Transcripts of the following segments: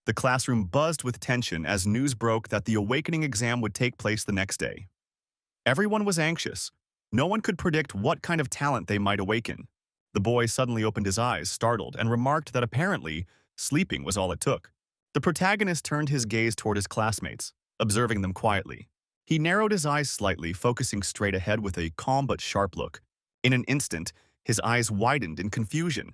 The classroom buzzed with tension as news broke that the awakening exam would take place the next day. Everyone was anxious. No one could predict what kind of talent they might awaken. The boy suddenly opened his eyes, startled, and remarked that apparently, sleeping was all it took. The protagonist turned his gaze toward his classmates, observing them quietly. He narrowed his eyes slightly, focusing straight ahead with a calm but sharp look. In an instant, his eyes widened in confusion.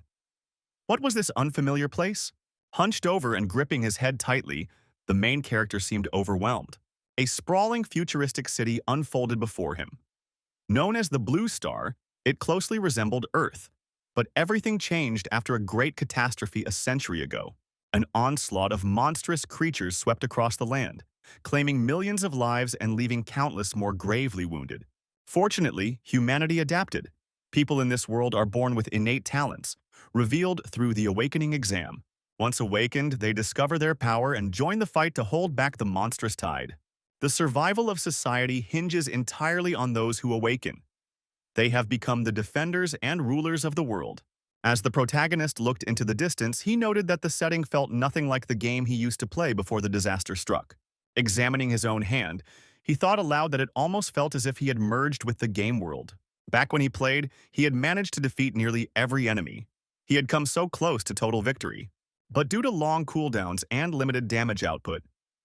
What was this unfamiliar place? Hunched over and gripping his head tightly, the main character seemed overwhelmed. A sprawling futuristic city unfolded before him. Known as the Blue Star, it closely resembled Earth. But everything changed after a great catastrophe a century ago. An onslaught of monstrous creatures swept across the land, claiming millions of lives and leaving countless more gravely wounded. Fortunately, humanity adapted. People in this world are born with innate talents, revealed through the awakening exam. Once awakened, they discover their power and join the fight to hold back the monstrous tide. The survival of society hinges entirely on those who awaken. They have become the defenders and rulers of the world. As the protagonist looked into the distance, he noted that the setting felt nothing like the game he used to play before the disaster struck. Examining his own hand, he thought aloud that it almost felt as if he had merged with the game world. Back when he played, he had managed to defeat nearly every enemy. He had come so close to total victory. But due to long cooldowns and limited damage output,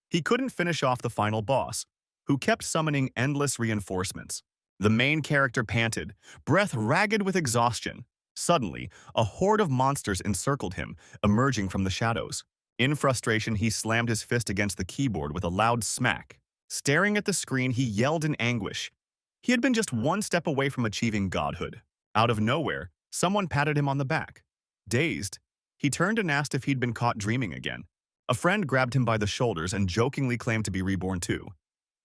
he couldn't finish off the final boss, who kept summoning endless reinforcements. The main character panted, breath ragged with exhaustion. Suddenly, a horde of monsters encircled him, emerging from the shadows. In frustration, he slammed his fist against the keyboard with a loud smack. Staring at the screen, he yelled in anguish. He had been just one step away from achieving godhood. Out of nowhere, someone patted him on the back. Dazed, he turned and asked if he'd been caught dreaming again. A friend grabbed him by the shoulders and jokingly claimed to be reborn too.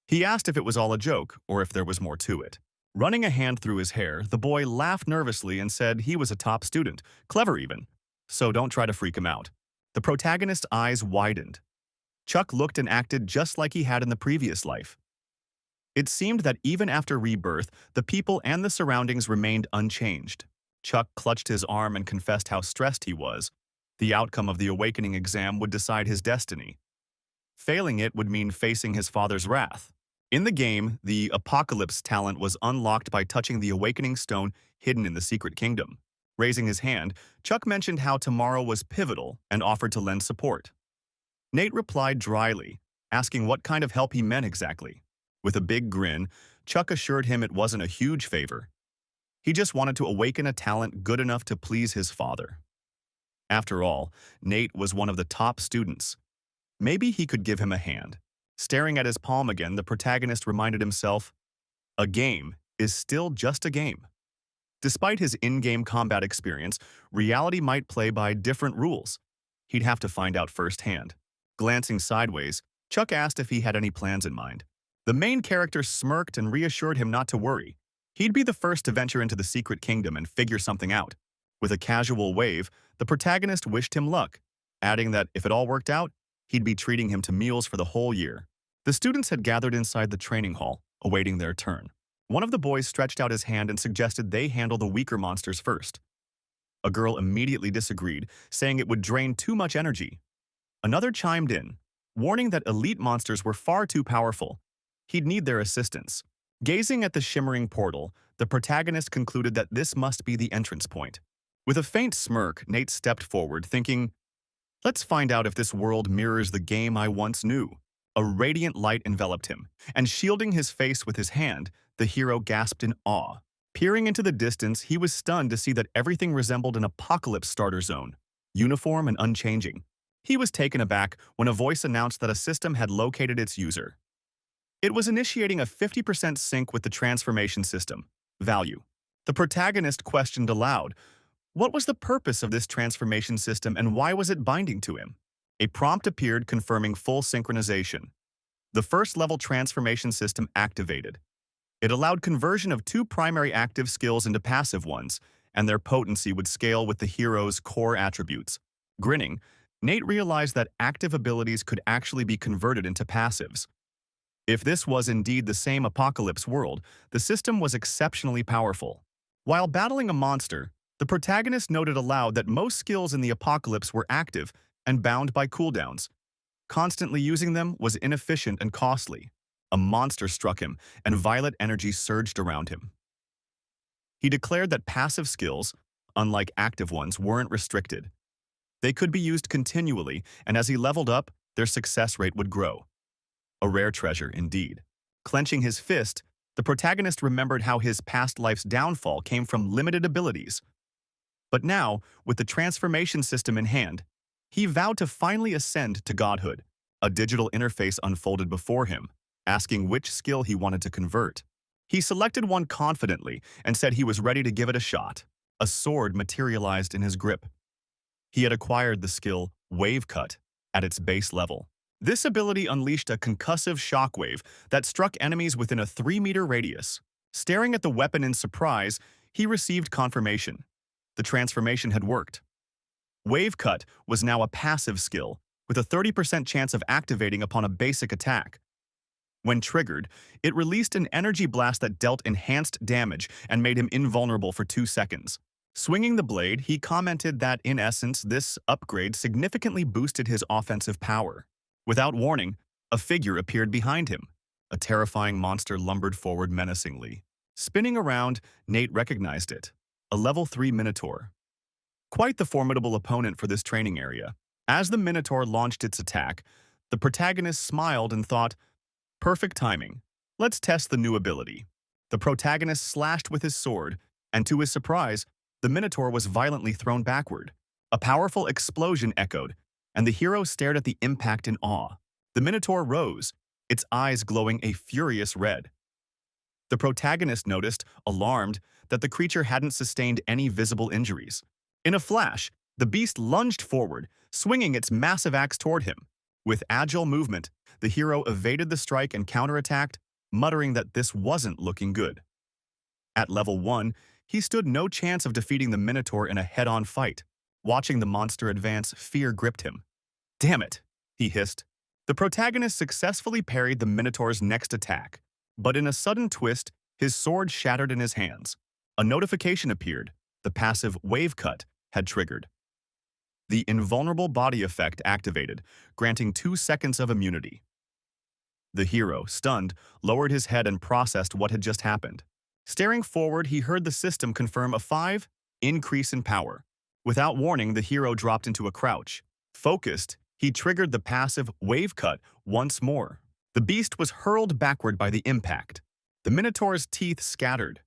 He asked if it was all a joke or if there was more to it. Running a hand through his hair, the boy laughed nervously and said he was a top student, clever even. So don't try to freak him out. The protagonist's eyes widened. Chuck looked and acted just like he had in the previous life. It seemed that even after rebirth, the people and the surroundings remained unchanged. Chuck clutched his arm and confessed how stressed he was. The outcome of the awakening exam would decide his destiny. Failing it would mean facing his father's wrath. In the game, the Apocalypse talent was unlocked by touching the awakening stone hidden in the secret kingdom. Raising his hand, Chuck mentioned how tomorrow was pivotal and offered to lend support. Nate replied dryly, asking what kind of help he meant exactly. With a big grin, Chuck assured him it wasn't a huge favor. He just wanted to awaken a talent good enough to please his father. After all, Nate was one of the top students. Maybe he could give him a hand. Staring at his palm again, the protagonist reminded himself, a game is still just a game. Despite his in-game combat experience, reality might play by different rules. He'd have to find out firsthand. Glancing sideways, Chuck asked if he had any plans in mind. The main character smirked and reassured him not to worry. He'd be the first to venture into the secret kingdom and figure something out. With a casual wave, the protagonist wished him luck, adding that if it all worked out, he'd be treating him to meals for the whole year. The students had gathered inside the training hall, awaiting their turn. One of the boys stretched out his hand and suggested they handle the weaker monsters first. A girl immediately disagreed, saying it would drain too much energy. Another chimed in, warning that elite monsters were far too powerful. He'd need their assistance. Gazing at the shimmering portal, the protagonist concluded that this must be the entrance point. With a faint smirk, Nate stepped forward, thinking, let's find out if this world mirrors the game I once knew. A radiant light enveloped him, and shielding his face with his hand, the hero gasped in awe. Peering into the distance, he was stunned to see that everything resembled an apocalypse starter zone, uniform and unchanging. He was taken aback when a voice announced that a system had located its user. It was initiating a 50% sync with the transformation system. Value. The protagonist questioned aloud, what was the purpose of this transformation system and why was it binding to him? A prompt appeared confirming full synchronization. The first-level transformation system activated. It allowed conversion of two primary active skills into passive ones, and their potency would scale with the hero's core attributes. Grinning, Nate realized that active abilities could actually be converted into passives. If this was indeed the same apocalypse world, the system was exceptionally powerful. While battling a monster, the protagonist noted aloud that most skills in the apocalypse were active and bound by cooldowns. Constantly using them was inefficient and costly. A monster struck him, and violet energy surged around him. He declared that passive skills, unlike active ones, weren't restricted. They could be used continually, and as he leveled up, their success rate would grow. A rare treasure, indeed. Clenching his fist, the protagonist remembered how his past life's downfall came from limited abilities. But now, with the transformation system in hand, he vowed to finally ascend to godhood. A digital interface unfolded before him, asking which skill he wanted to convert. He selected one confidently and said he was ready to give it a shot. A sword materialized in his grip. He had acquired the skill Wave Cut at its base level. This ability unleashed a concussive shockwave that struck enemies within a 3-meter radius. Staring at the weapon in surprise, he received confirmation. The transformation had worked. Wave Cut was now a passive skill, with a 30% chance of activating upon a basic attack. When triggered, it released an energy blast that dealt enhanced damage and made him invulnerable for 2 seconds. Swinging the blade, he commented that, in essence, this upgrade significantly boosted his offensive power. Without warning, a figure appeared behind him. A terrifying monster lumbered forward menacingly. Spinning around, Nate recognized it. A level 3 minotaur. Quite the formidable opponent for this training area. As the minotaur launched its attack, the protagonist smiled and thought, "Perfect timing. Let's test the new ability." The protagonist slashed with his sword, and to his surprise, the minotaur was violently thrown backward. A powerful explosion echoed, and the hero stared at the impact in awe. The minotaur rose, its eyes glowing a furious red. The protagonist noticed, alarmed, that the creature hadn't sustained any visible injuries. In a flash, the beast lunged forward, swinging its massive axe toward him. With agile movement, the hero evaded the strike and counterattacked, muttering that this wasn't looking good. At level 1, he stood no chance of defeating the minotaur in a head-on fight. Watching the monster advance, fear gripped him. "Damn it," he hissed. The protagonist successfully parried the minotaur's next attack, but in a sudden twist, his sword shattered in his hands. A notification appeared. The passive Wave Cut had triggered. The invulnerable body effect activated, granting 2 seconds of immunity. The hero, stunned, lowered his head and processed what had just happened. Staring forward, he heard the system confirm a 5 increase in power. Without warning, the hero dropped into a crouch. Focused, he triggered the passive Wave Cut once more. The beast was hurled backward by the impact. The minotaur's teeth scattered,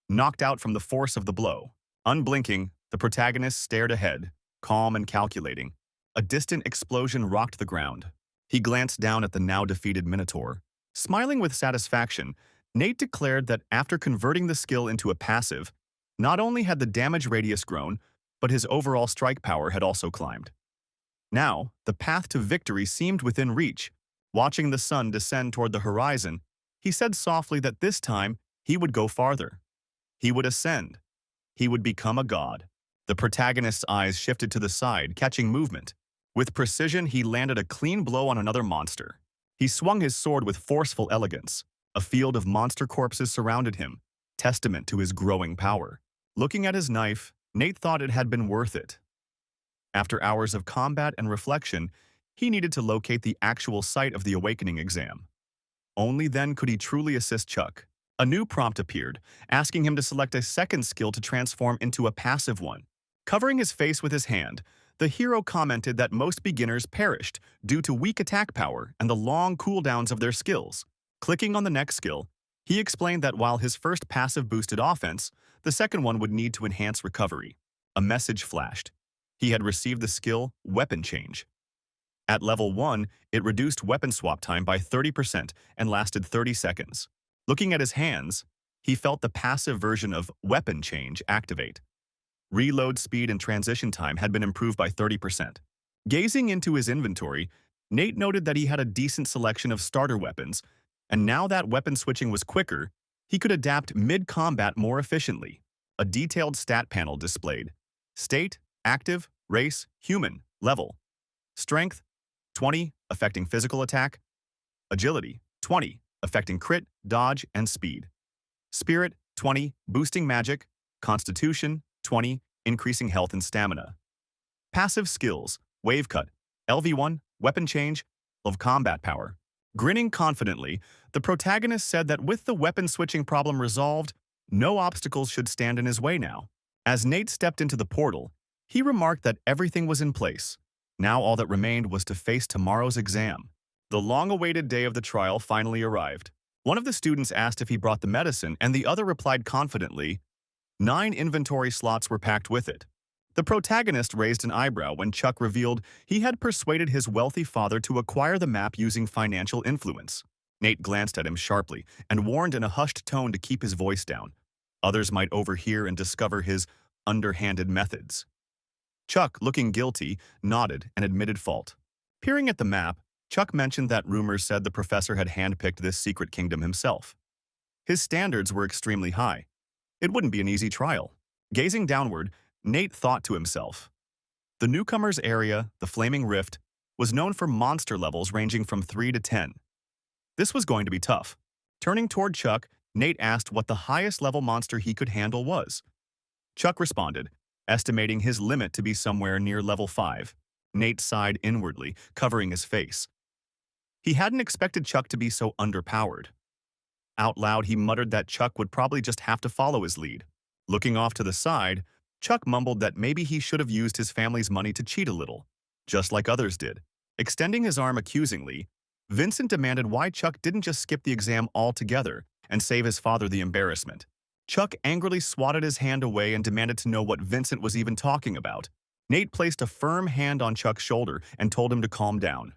knocked out from the force of the blow. Unblinking, the protagonist stared ahead, calm and calculating. A distant explosion rocked the ground. He glanced down at the now-defeated minotaur. Smiling with satisfaction, Nate declared that after converting the skill into a passive, not only had the damage radius grown, but his overall strike power had also climbed. Now, the path to victory seemed within reach. Watching the sun descend toward the horizon, he said softly that this time he would go farther. He would ascend. He would become a god. The protagonist's eyes shifted to the side, catching movement. With precision, he landed a clean blow on another monster. He swung his sword with forceful elegance. A field of monster corpses surrounded him, testament to his growing power. Looking at his knife, Nate thought it had been worth it. After hours of combat and reflection, he needed to locate the actual site of the awakening exam. Only then could he truly assist Chuck. A new prompt appeared, asking him to select a second skill to transform into a passive one. Covering his face with his hand, the hero commented that most beginners perished due to weak attack power and the long cooldowns of their skills. Clicking on the next skill, he explained that while his first passive boosted offense, the second one would need to enhance recovery. A message flashed. He had received the skill Weapon Change. At level 1, it reduced weapon swap time by 30% and lasted 30 seconds. Looking at his hands, he felt the passive version of Weapon Change activate. Reload speed and transition time had been improved by 30%. Gazing into his inventory, Nate noted that he had a decent selection of starter weapons, and now that weapon switching was quicker, he could adapt mid-combat more efficiently. A detailed stat panel displayed. State, active, race, human, level. Strength, 20, affecting physical attack. Agility, 20, affecting crit, dodge, and speed. Spirit, 20, boosting magic. Constitution, 20, increasing health and stamina. Passive skills, Wave Cut, LV1, Weapon Change, of combat power. Grinning confidently, the protagonist said that with the weapon-switching problem resolved, no obstacles should stand in his way now. As Nate stepped into the portal, he remarked that everything was in place. Now all that remained was to face tomorrow's exam. The long-awaited day of the trial finally arrived. One of the students asked if he brought the medicine, and the other replied confidently, 9 inventory slots were packed with it. The protagonist raised an eyebrow when Chuck revealed he had persuaded his wealthy father to acquire the map using financial influence. Nate glanced at him sharply and warned in a hushed tone to keep his voice down. Others might overhear and discover his underhanded methods. Chuck, looking guilty, nodded and admitted fault. Peering at the map, Chuck mentioned that rumors said the professor had handpicked this secret kingdom himself. His standards were extremely high. It wouldn't be an easy trial. Gazing downward, Nate thought to himself. The newcomer's area, the Flaming Rift, was known for monster levels ranging from 3 to 10. This was going to be tough. Turning toward Chuck, Nate asked what the highest level monster he could handle was. Chuck responded, estimating his limit to be somewhere near level 5. Nate sighed inwardly, covering his face. He hadn't expected Chuck to be so underpowered. Out loud, he muttered that Chuck would probably just have to follow his lead. Looking off to the side, Chuck mumbled that maybe he should have used his family's money to cheat a little, just like others did. Extending his arm accusingly, Vincent demanded why Chuck didn't just skip the exam altogether and save his father the embarrassment. Chuck angrily swatted his hand away and demanded to know what Vincent was even talking about. Nate placed a firm hand on Chuck's shoulder and told him to calm down.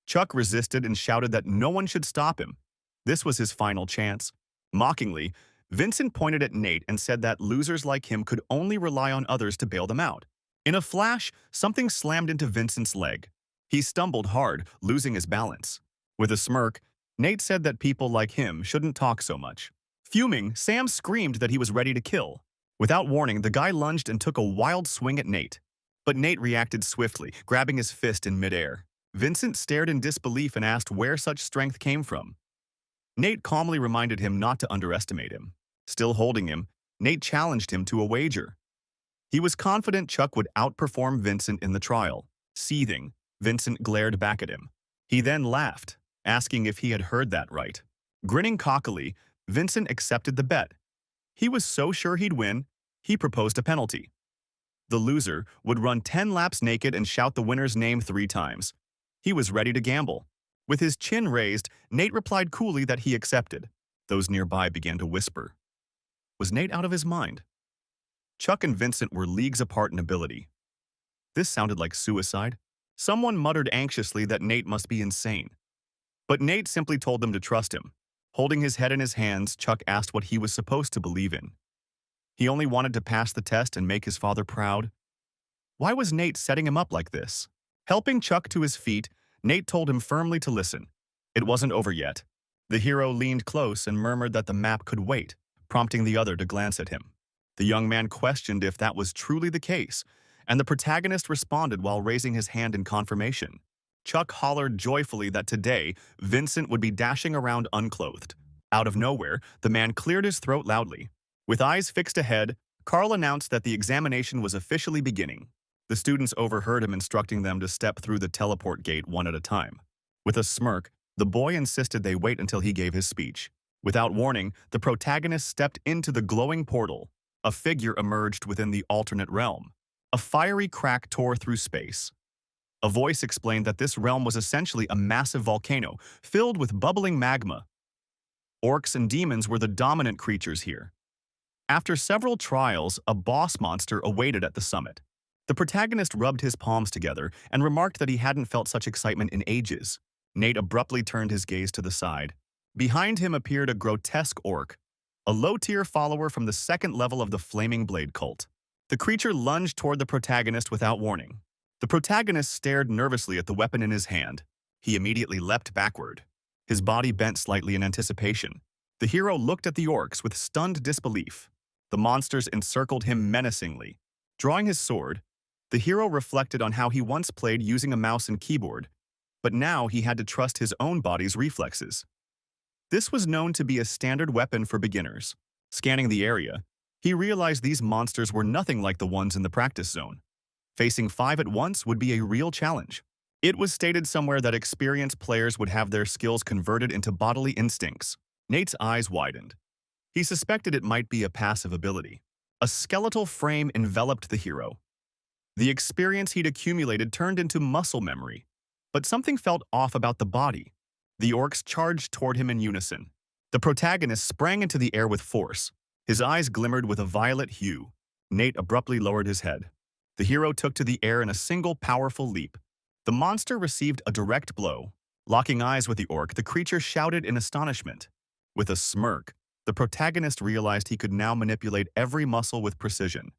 Chuck resisted and shouted that no one should stop him. This was his final chance. Mockingly, Vincent pointed at Nate and said that losers like him could only rely on others to bail them out. In a flash, something slammed into Vincent's leg. He stumbled hard, losing his balance. With a smirk, Nate said that people like him shouldn't talk so much. Fuming, Sam screamed that he was ready to kill. Without warning, the guy lunged and took a wild swing at Nate. But Nate reacted swiftly, grabbing his fist in midair. Vincent stared in disbelief and asked where such strength came from. Nate calmly reminded him not to underestimate him. Still holding him, Nate challenged him to a wager. He was confident Chuck would outperform Vincent in the trial. Seething, Vincent glared back at him. He then laughed, asking if he had heard that right. Grinning cockily, Vincent accepted the bet. He was so sure he'd win, he proposed a penalty. The loser would run 10 laps naked and shout the winner's name 3 times. He was ready to gamble. With his chin raised, Nate replied coolly that he accepted. Those nearby began to whisper. Was Nate out of his mind? Chuck and Vincent were leagues apart in ability. This sounded like suicide. Someone muttered anxiously that Nate must be insane. But Nate simply told them to trust him. Holding his head in his hands, Chuck asked what he was supposed to believe in. He only wanted to pass the test and make his father proud. Why was Nate setting him up like this? Helping Chuck to his feet, Nate told him firmly to listen. It wasn't over yet. The hero leaned close and murmured that the map could wait, prompting the other to glance at him. The young man questioned if that was truly the case, and the protagonist responded while raising his hand in confirmation. Chuck hollered joyfully that today, Vincent would be dashing around unclothed. Out of nowhere, the man cleared his throat loudly. With eyes fixed ahead, Carl announced that the examination was officially beginning. The students overheard him instructing them to step through the teleport gate one at a time. With a smirk, the boy insisted they wait until he gave his speech. Without warning, the protagonist stepped into the glowing portal. A figure emerged within the alternate realm. A fiery crack tore through space. A voice explained that this realm was essentially a massive volcano filled with bubbling magma. Orcs and demons were the dominant creatures here. After several trials, a boss monster awaited at the summit. The protagonist rubbed his palms together and remarked that he hadn't felt such excitement in ages. Nate abruptly turned his gaze to the side. Behind him appeared a grotesque orc, a low-tier follower from the 2nd level of the Flaming Blade cult. The creature lunged toward the protagonist without warning. The protagonist stared nervously at the weapon in his hand. He immediately leapt backward. His body bent slightly in anticipation. The hero looked at the orcs with stunned disbelief. The monsters encircled him menacingly. Drawing his sword, the hero reflected on how he once played using a mouse and keyboard, but now he had to trust his own body's reflexes. This was known to be a standard weapon for beginners. Scanning the area, he realized these monsters were nothing like the ones in the practice zone. Facing 5 at once would be a real challenge. It was stated somewhere that experienced players would have their skills converted into bodily instincts. Nate's eyes widened. He suspected it might be a passive ability. A skeletal frame enveloped the hero. The experience he'd accumulated turned into muscle memory. But something felt off about the body. The orcs charged toward him in unison. The protagonist sprang into the air with force. His eyes glimmered with a violet hue. Nate abruptly lowered his head. The hero took to the air in a single powerful leap. The monster received a direct blow. Locking eyes with the orc, the creature shouted in astonishment. With a smirk, the protagonist realized he could now manipulate every muscle with precision.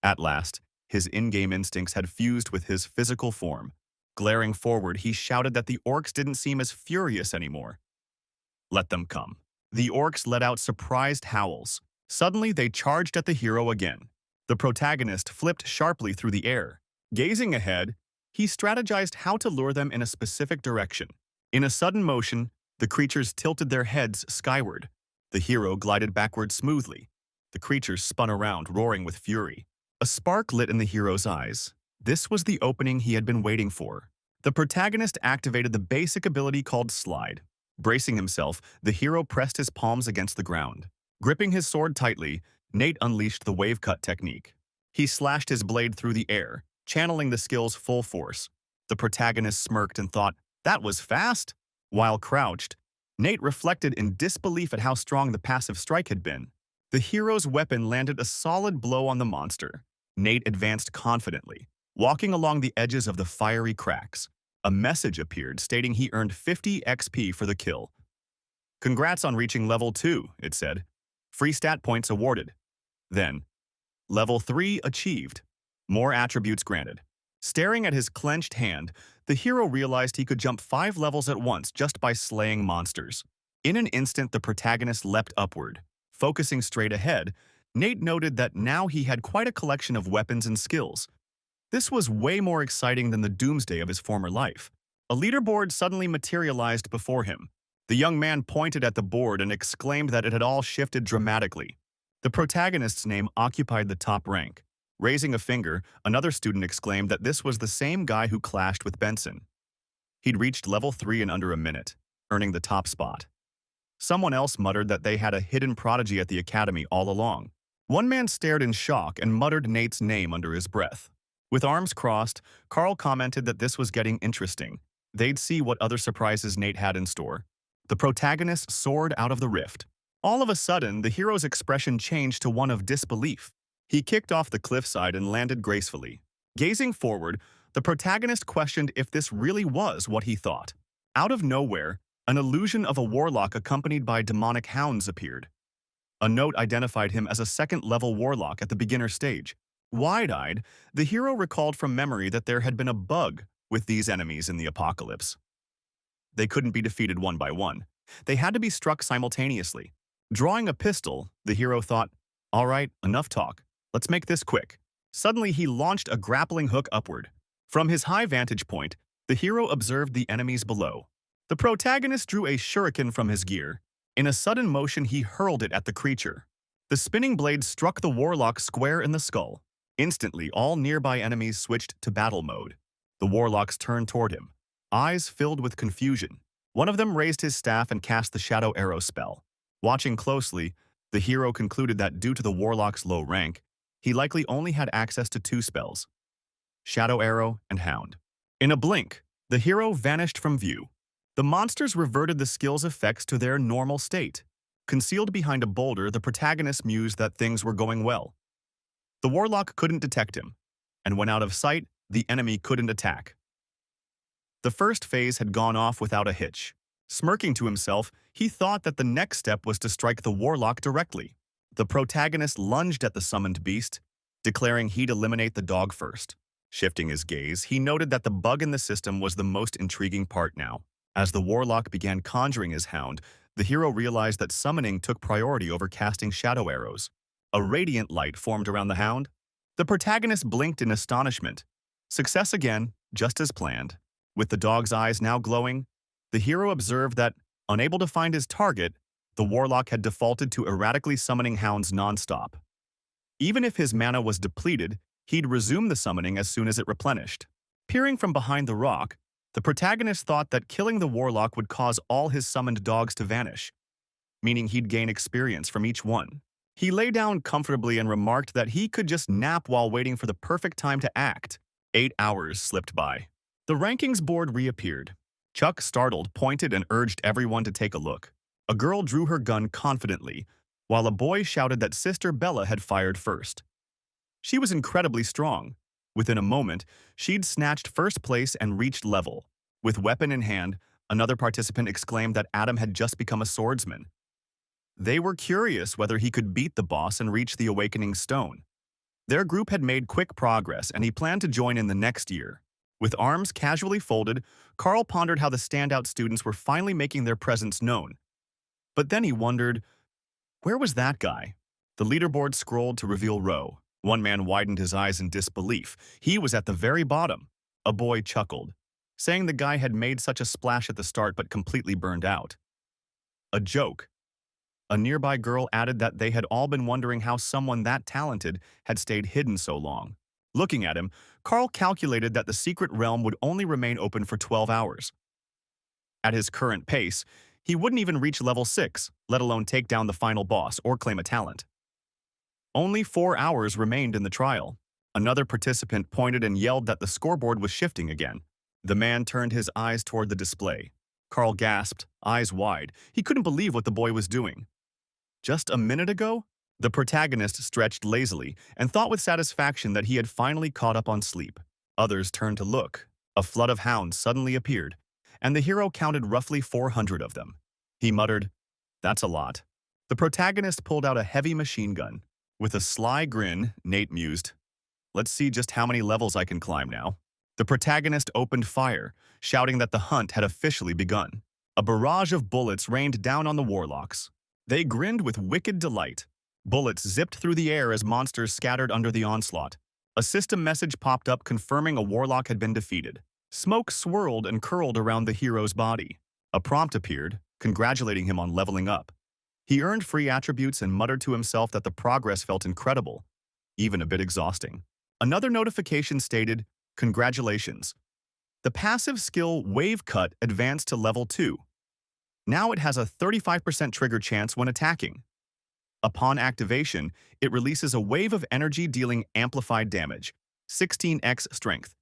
At last, his in-game instincts had fused with his physical form. Glaring forward, he shouted that the orcs didn't seem as furious anymore. Let them come. The orcs let out surprised howls. Suddenly, they charged at the hero again. The protagonist flipped sharply through the air. Gazing ahead, he strategized how to lure them in a specific direction. In a sudden motion, the creatures tilted their heads skyward. The hero glided backward smoothly. The creatures spun around, roaring with fury. A spark lit in the hero's eyes. This was the opening he had been waiting for. The protagonist activated the basic ability called Slide. Bracing himself, the hero pressed his palms against the ground. Gripping his sword tightly, Nate unleashed the wave cut technique. He slashed his blade through the air, channeling the skill's full force. The protagonist smirked and thought, "That was fast!" While crouched, Nate reflected in disbelief at how strong the passive strike had been. The hero's weapon landed a solid blow on the monster. Nate advanced confidently, walking along the edges of the fiery cracks. A message appeared stating he earned 50 XP for the kill. "Congrats on reaching level 2, it said. "Free stat points awarded." Then, "Level 3 achieved. More attributes granted." Staring at his clenched hand, the hero realized he could jump 5 levels at once just by slaying monsters. In an instant, the protagonist leapt upward. Focusing straight ahead, Nate noted that now he had quite a collection of weapons and skills. This was way more exciting than the doomsday of his former life. A leaderboard suddenly materialized before him. The young man pointed at the board and exclaimed that it had all shifted dramatically. The protagonist's name occupied the top rank. Raising a finger, another student exclaimed that this was the same guy who clashed with Benson. He'd reached level 3 in under a minute, earning the top spot. Someone else muttered that they had a hidden prodigy at the academy all along. One man stared in shock and muttered Nate's name under his breath. With arms crossed, Carl commented that this was getting interesting. They'd see what other surprises Nate had in store. The protagonist soared out of the rift. All of a sudden, the hero's expression changed to one of disbelief. He kicked off the cliffside and landed gracefully. Gazing forward, the protagonist questioned if this really was what he thought. Out of nowhere, an illusion of a warlock accompanied by demonic hounds appeared. A note identified him as a second-level warlock at the beginner stage. Wide-eyed, the hero recalled from memory that there had been a bug with these enemies in the apocalypse. They couldn't be defeated one by one. They had to be struck simultaneously. Drawing a pistol, the hero thought, "All right, enough talk. Let's make this quick." Suddenly, he launched a grappling hook upward. From his high vantage point, the hero observed the enemies below. The protagonist drew a shuriken from his gear. In a sudden motion, he hurled it at the creature. The spinning blade struck the warlock square in the skull. Instantly, all nearby enemies switched to battle mode. The warlocks turned toward him, eyes filled with confusion. One of them raised his staff and cast the shadow arrow spell. Watching closely, the hero concluded that due to the warlock's low rank, he likely only had access to 2 spells: Shadow Arrow and Hound. In a blink, the hero vanished from view. The monsters reverted the skill's effects to their normal state. Concealed behind a boulder, the protagonist mused that things were going well. The warlock couldn't detect him, and when out of sight, the enemy couldn't attack. The first phase had gone off without a hitch. Smirking to himself, he thought that the next step was to strike the warlock directly. The protagonist lunged at the summoned beast, declaring he'd eliminate the dog first. Shifting his gaze, he noted that the bug in the system was the most intriguing part now. As the warlock began conjuring his hound, the hero realized that summoning took priority over casting shadow arrows. A radiant light formed around the hound. The protagonist blinked in astonishment. Success again, just as planned. With the dog's eyes now glowing, the hero observed that, unable to find his target, the warlock had defaulted to erratically summoning hounds nonstop. Even if his mana was depleted, he'd resume the summoning as soon as it replenished. Peering from behind the rock, The protagonist thought that killing the warlock would cause all his summoned dogs to vanish, meaning he'd gain experience from each one. He lay down comfortably and remarked that he could just nap while waiting for the perfect time to act. 8 hours slipped by. The rankings board reappeared. Chuck, startled, pointed and urged everyone to take a look. A girl drew her gun confidently, while a boy shouted that Sister Bella had fired first. She was incredibly strong. Within a moment, she'd snatched first place and reached level. With weapon in hand, another participant exclaimed that Adam had just become a swordsman. They were curious whether he could beat the boss and reach the Awakening Stone. Their group had made quick progress, and he planned to join in the next year. With arms casually folded, Carl pondered how the standout students were finally making their presence known. But then he wondered, where was that guy? The leaderboard scrolled to reveal Roe. One man widened his eyes in disbelief. He was at the very bottom. A boy chuckled, saying the guy had made such a splash at the start but completely burned out. A joke. A nearby girl added that they had all been wondering how someone that talented had stayed hidden so long. Looking at him, Carl calculated that the secret realm would only remain open for 12 hours. At his current pace, he wouldn't even reach level 6, let alone take down the final boss or claim a talent. Only 4 hours remained in the trial. Another participant pointed and yelled that the scoreboard was shifting again. The man turned his eyes toward the display. Carl gasped, eyes wide. He couldn't believe what the boy was doing. Just a minute ago? The protagonist stretched lazily and thought with satisfaction that he had finally caught up on sleep. Others turned to look. A flood of hounds suddenly appeared, and the hero counted roughly 400 of them. He muttered, "That's a lot." The protagonist pulled out a heavy machine gun. With a sly grin, Nate mused, "Let's see just how many levels I can climb now." The protagonist opened fire, shouting that the hunt had officially begun. A barrage of bullets rained down on the warlocks. They grinned with wicked delight. Bullets zipped through the air as monsters scattered under the onslaught. A system message popped up confirming a warlock had been defeated. Smoke swirled and curled around the hero's body. A prompt appeared, congratulating him on leveling up. He earned free attributes and muttered to himself that the progress felt incredible, even a bit exhausting. Another notification stated, "Congratulations. The passive skill Wave Cut advanced to level 2. Now it has a 35% trigger chance when attacking. Upon activation, it releases a wave of energy dealing amplified damage, 16x strength,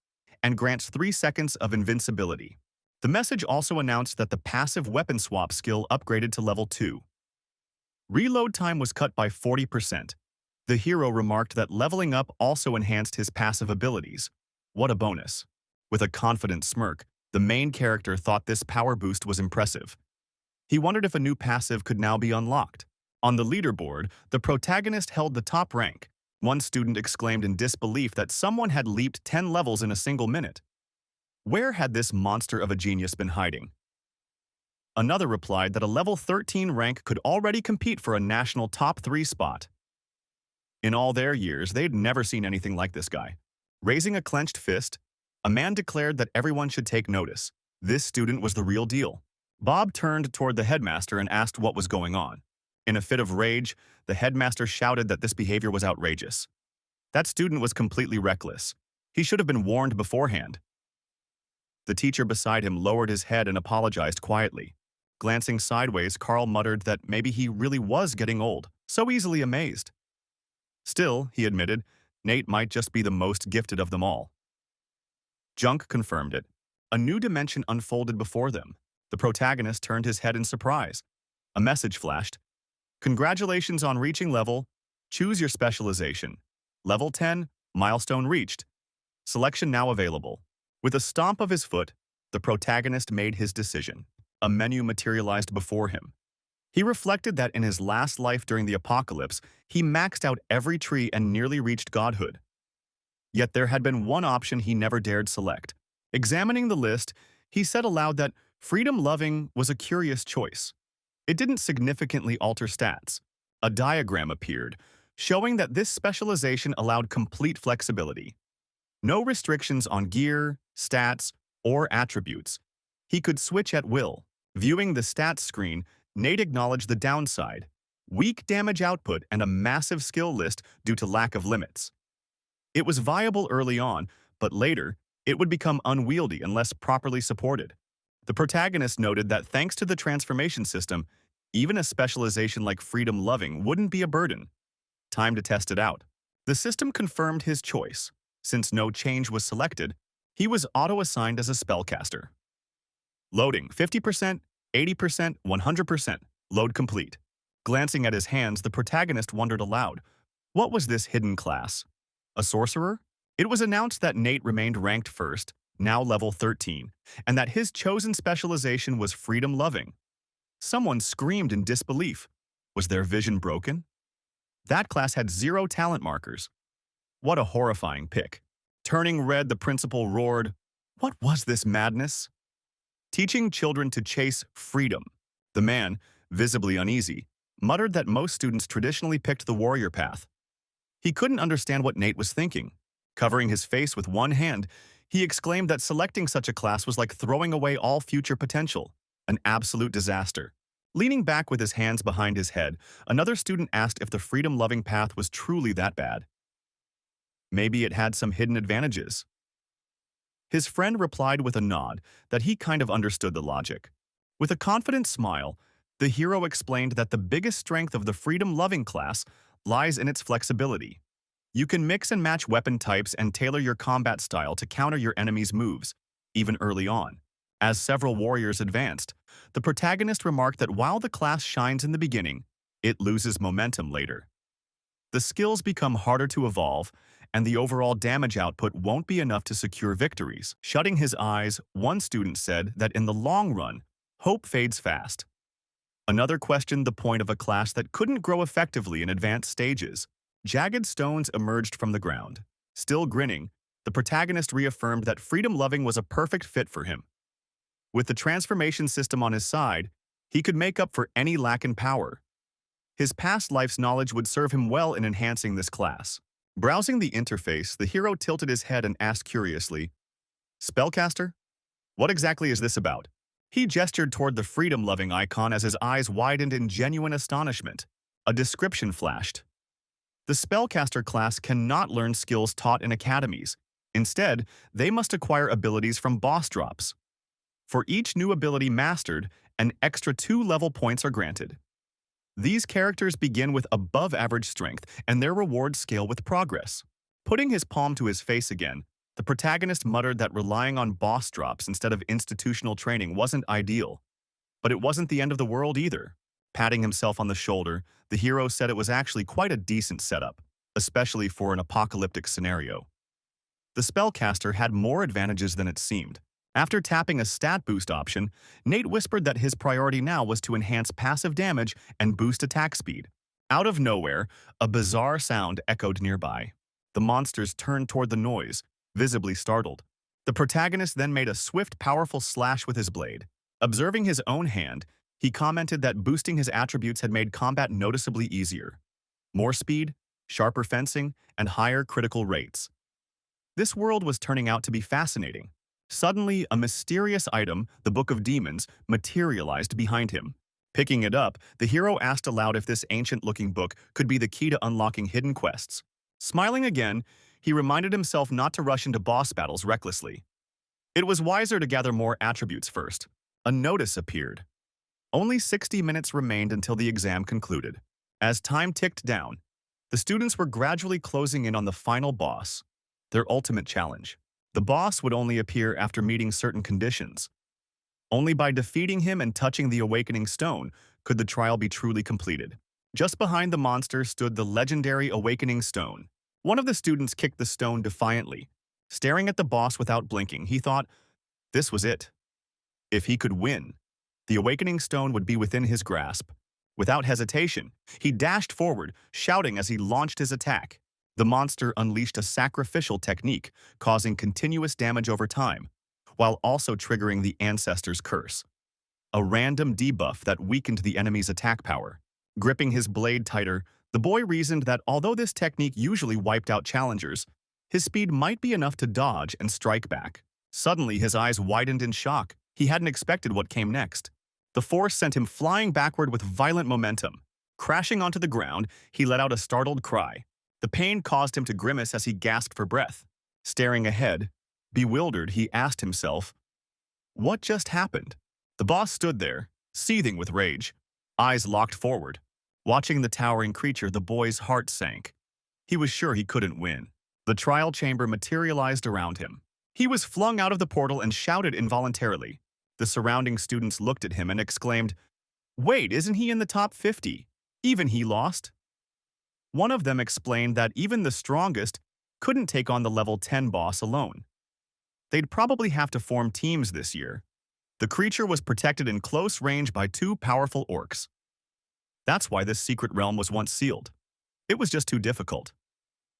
and grants 3 seconds of invincibility." The message also announced that the passive weapon swap skill upgraded to level 2. Reload time was cut by 40%. The hero remarked that leveling up also enhanced his passive abilities. What a bonus. With a confident smirk, the main character thought this power boost was impressive. He wondered if a new passive could now be unlocked. On the leaderboard, the protagonist held the top rank. One student exclaimed in disbelief that someone had leaped 10 levels in a single minute. Where had this monster of a genius been hiding? Another replied that a level 13 rank could already compete for a national top 3 spot. In all their years, they'd never seen anything like this guy. Raising a clenched fist, a man declared that everyone should take notice. This student was the real deal. Bob turned toward the headmaster and asked what was going on. In a fit of rage, the headmaster shouted that this behavior was outrageous. That student was completely reckless. He should have been warned beforehand. The teacher beside him lowered his head and apologized quietly. Glancing sideways, Carl muttered that maybe he really was getting old, so easily amazed. Still, he admitted, Nate might just be the most gifted of them all. Junk confirmed it. A new dimension unfolded before them. The protagonist turned his head in surprise. A message flashed. "Congratulations on reaching level. Choose your specialization. Level 10, milestone reached. Selection now available." With a stomp of his foot, the protagonist made his decision. A menu materialized before him. He reflected that in his last life during the apocalypse, he maxed out every tree and nearly reached godhood. Yet there had been one option he never dared select. Examining the list, he said aloud that freedom-loving was a curious choice. It didn't significantly alter stats. A diagram appeared, showing that this specialization allowed complete flexibility. No restrictions on gear, stats, or attributes. He could switch at will. Viewing the stats screen, Nate acknowledged the downside: weak damage output and a massive skill list due to lack of limits. It was viable early on, but later, It would become unwieldy unless properly supported. The protagonist noted that thanks to the transformation system, even a specialization like freedom-loving wouldn't be a burden. Time to test it out. The system confirmed his choice. Since no change was selected, he was auto-assigned as a spellcaster. Loading 50%, 80%, 100%. Load complete. Glancing at his hands, the protagonist wondered aloud, what was this hidden class? A sorcerer? It was announced that Nate remained ranked first, now level 13, and that his chosen specialization was freedom-loving. Someone screamed in disbelief. Was their vision broken? That class had 0 talent markers. What a horrifying pick. Turning red, the principal roared, what was this madness? Teaching children to chase freedom. The man, visibly uneasy, muttered that most students traditionally picked the warrior path. He couldn't understand what Nate was thinking. Covering his face with one hand, he exclaimed that selecting such a class was like throwing away all future potential, an absolute disaster. Leaning back with his hands behind his head, another student asked if the freedom-loving path was truly that bad. Maybe it had some hidden advantages. His friend replied with a nod that he kind of understood the logic. With a confident smile, the hero explained that the biggest strength of the freedom-loving class lies in its flexibility. You can mix and match weapon types and tailor your combat style to counter your enemy's moves, even early on. As several warriors advanced, the protagonist remarked that while the class shines in the beginning, it loses momentum later. The skills become harder to evolve, and the overall damage output won't be enough to secure victories. Shutting his eyes, one student said that in the long run, hope fades fast. Another questioned the point of a class that couldn't grow effectively in advanced stages. Jagged stones emerged from the ground. Still grinning, the protagonist reaffirmed that freedom-loving was a perfect fit for him. With the transformation system on his side, he could make up for any lack in power. His past life's knowledge would serve him well in enhancing this class. Browsing the interface, the hero tilted his head and asked curiously, "Spellcaster? What exactly is this about?" He gestured toward the freedom-loving icon as his eyes widened in genuine astonishment. A description flashed. The spellcaster class cannot learn skills taught in academies. Instead, they must acquire abilities from boss drops. For each new ability mastered, an extra 2 level points are granted. These characters begin with above-average strength, and their rewards scale with progress. Putting his palm to his face again, the protagonist muttered that relying on boss drops instead of institutional training wasn't ideal. But it wasn't the end of the world either. Patting himself on the shoulder, the hero said it was actually quite a decent setup, especially for an apocalyptic scenario. The spellcaster had more advantages than it seemed. After tapping a stat boost option, Nate whispered that his priority now was to enhance passive damage and boost attack speed. Out of nowhere, a bizarre sound echoed nearby. The monsters turned toward the noise, visibly startled. The protagonist then made a swift, powerful slash with his blade. Observing his own hand, he commented that boosting his attributes had made combat noticeably easier. More speed, sharper fencing, and higher critical rates. This world was turning out to be fascinating. Suddenly, a mysterious item, the Book of Demons, materialized behind him. Picking it up, the hero asked aloud if this ancient-looking book could be the key to unlocking hidden quests. Smiling again, he reminded himself not to rush into boss battles recklessly. It was wiser to gather more attributes first. A notice appeared. Only 60 minutes remained until the exam concluded. As time ticked down, the students were gradually closing in on the final boss, their ultimate challenge. The boss would only appear after meeting certain conditions. Only by defeating him and touching the awakening stone could the trial be truly completed. Just behind the monster stood the legendary awakening stone. One of the students kicked the stone defiantly. Staring at the boss without blinking, he thought, this was it. If he could win, the awakening stone would be within his grasp. Without hesitation, he dashed forward, shouting as he launched his attack. The monster unleashed a sacrificial technique, causing continuous damage over time, while also triggering the Ancestor's Curse, a random debuff that weakened the enemy's attack power. Gripping his blade tighter, the boy reasoned that although this technique usually wiped out challengers, his speed might be enough to dodge and strike back. Suddenly, his eyes widened in shock. He hadn't expected what came next. The force sent him flying backward with violent momentum. Crashing onto the ground, he let out a startled cry. The pain caused him to grimace as he gasped for breath. Staring ahead, Bewildered, he asked himself, what just happened? The boss stood there, seething with rage, eyes locked forward. Watching the towering creature, the boy's heart sank. He was sure he couldn't win. The trial chamber materialized around him. He was flung out of the portal and shouted involuntarily. The surrounding students looked at him and exclaimed, "Wait, isn't he in the top 50? Even he lost?" One of them explained that even the strongest couldn't take on the level 10 boss alone. They'd probably have to form teams this year. The creature was protected in close range by two powerful orcs. That's why this secret realm was once sealed. It was just too difficult.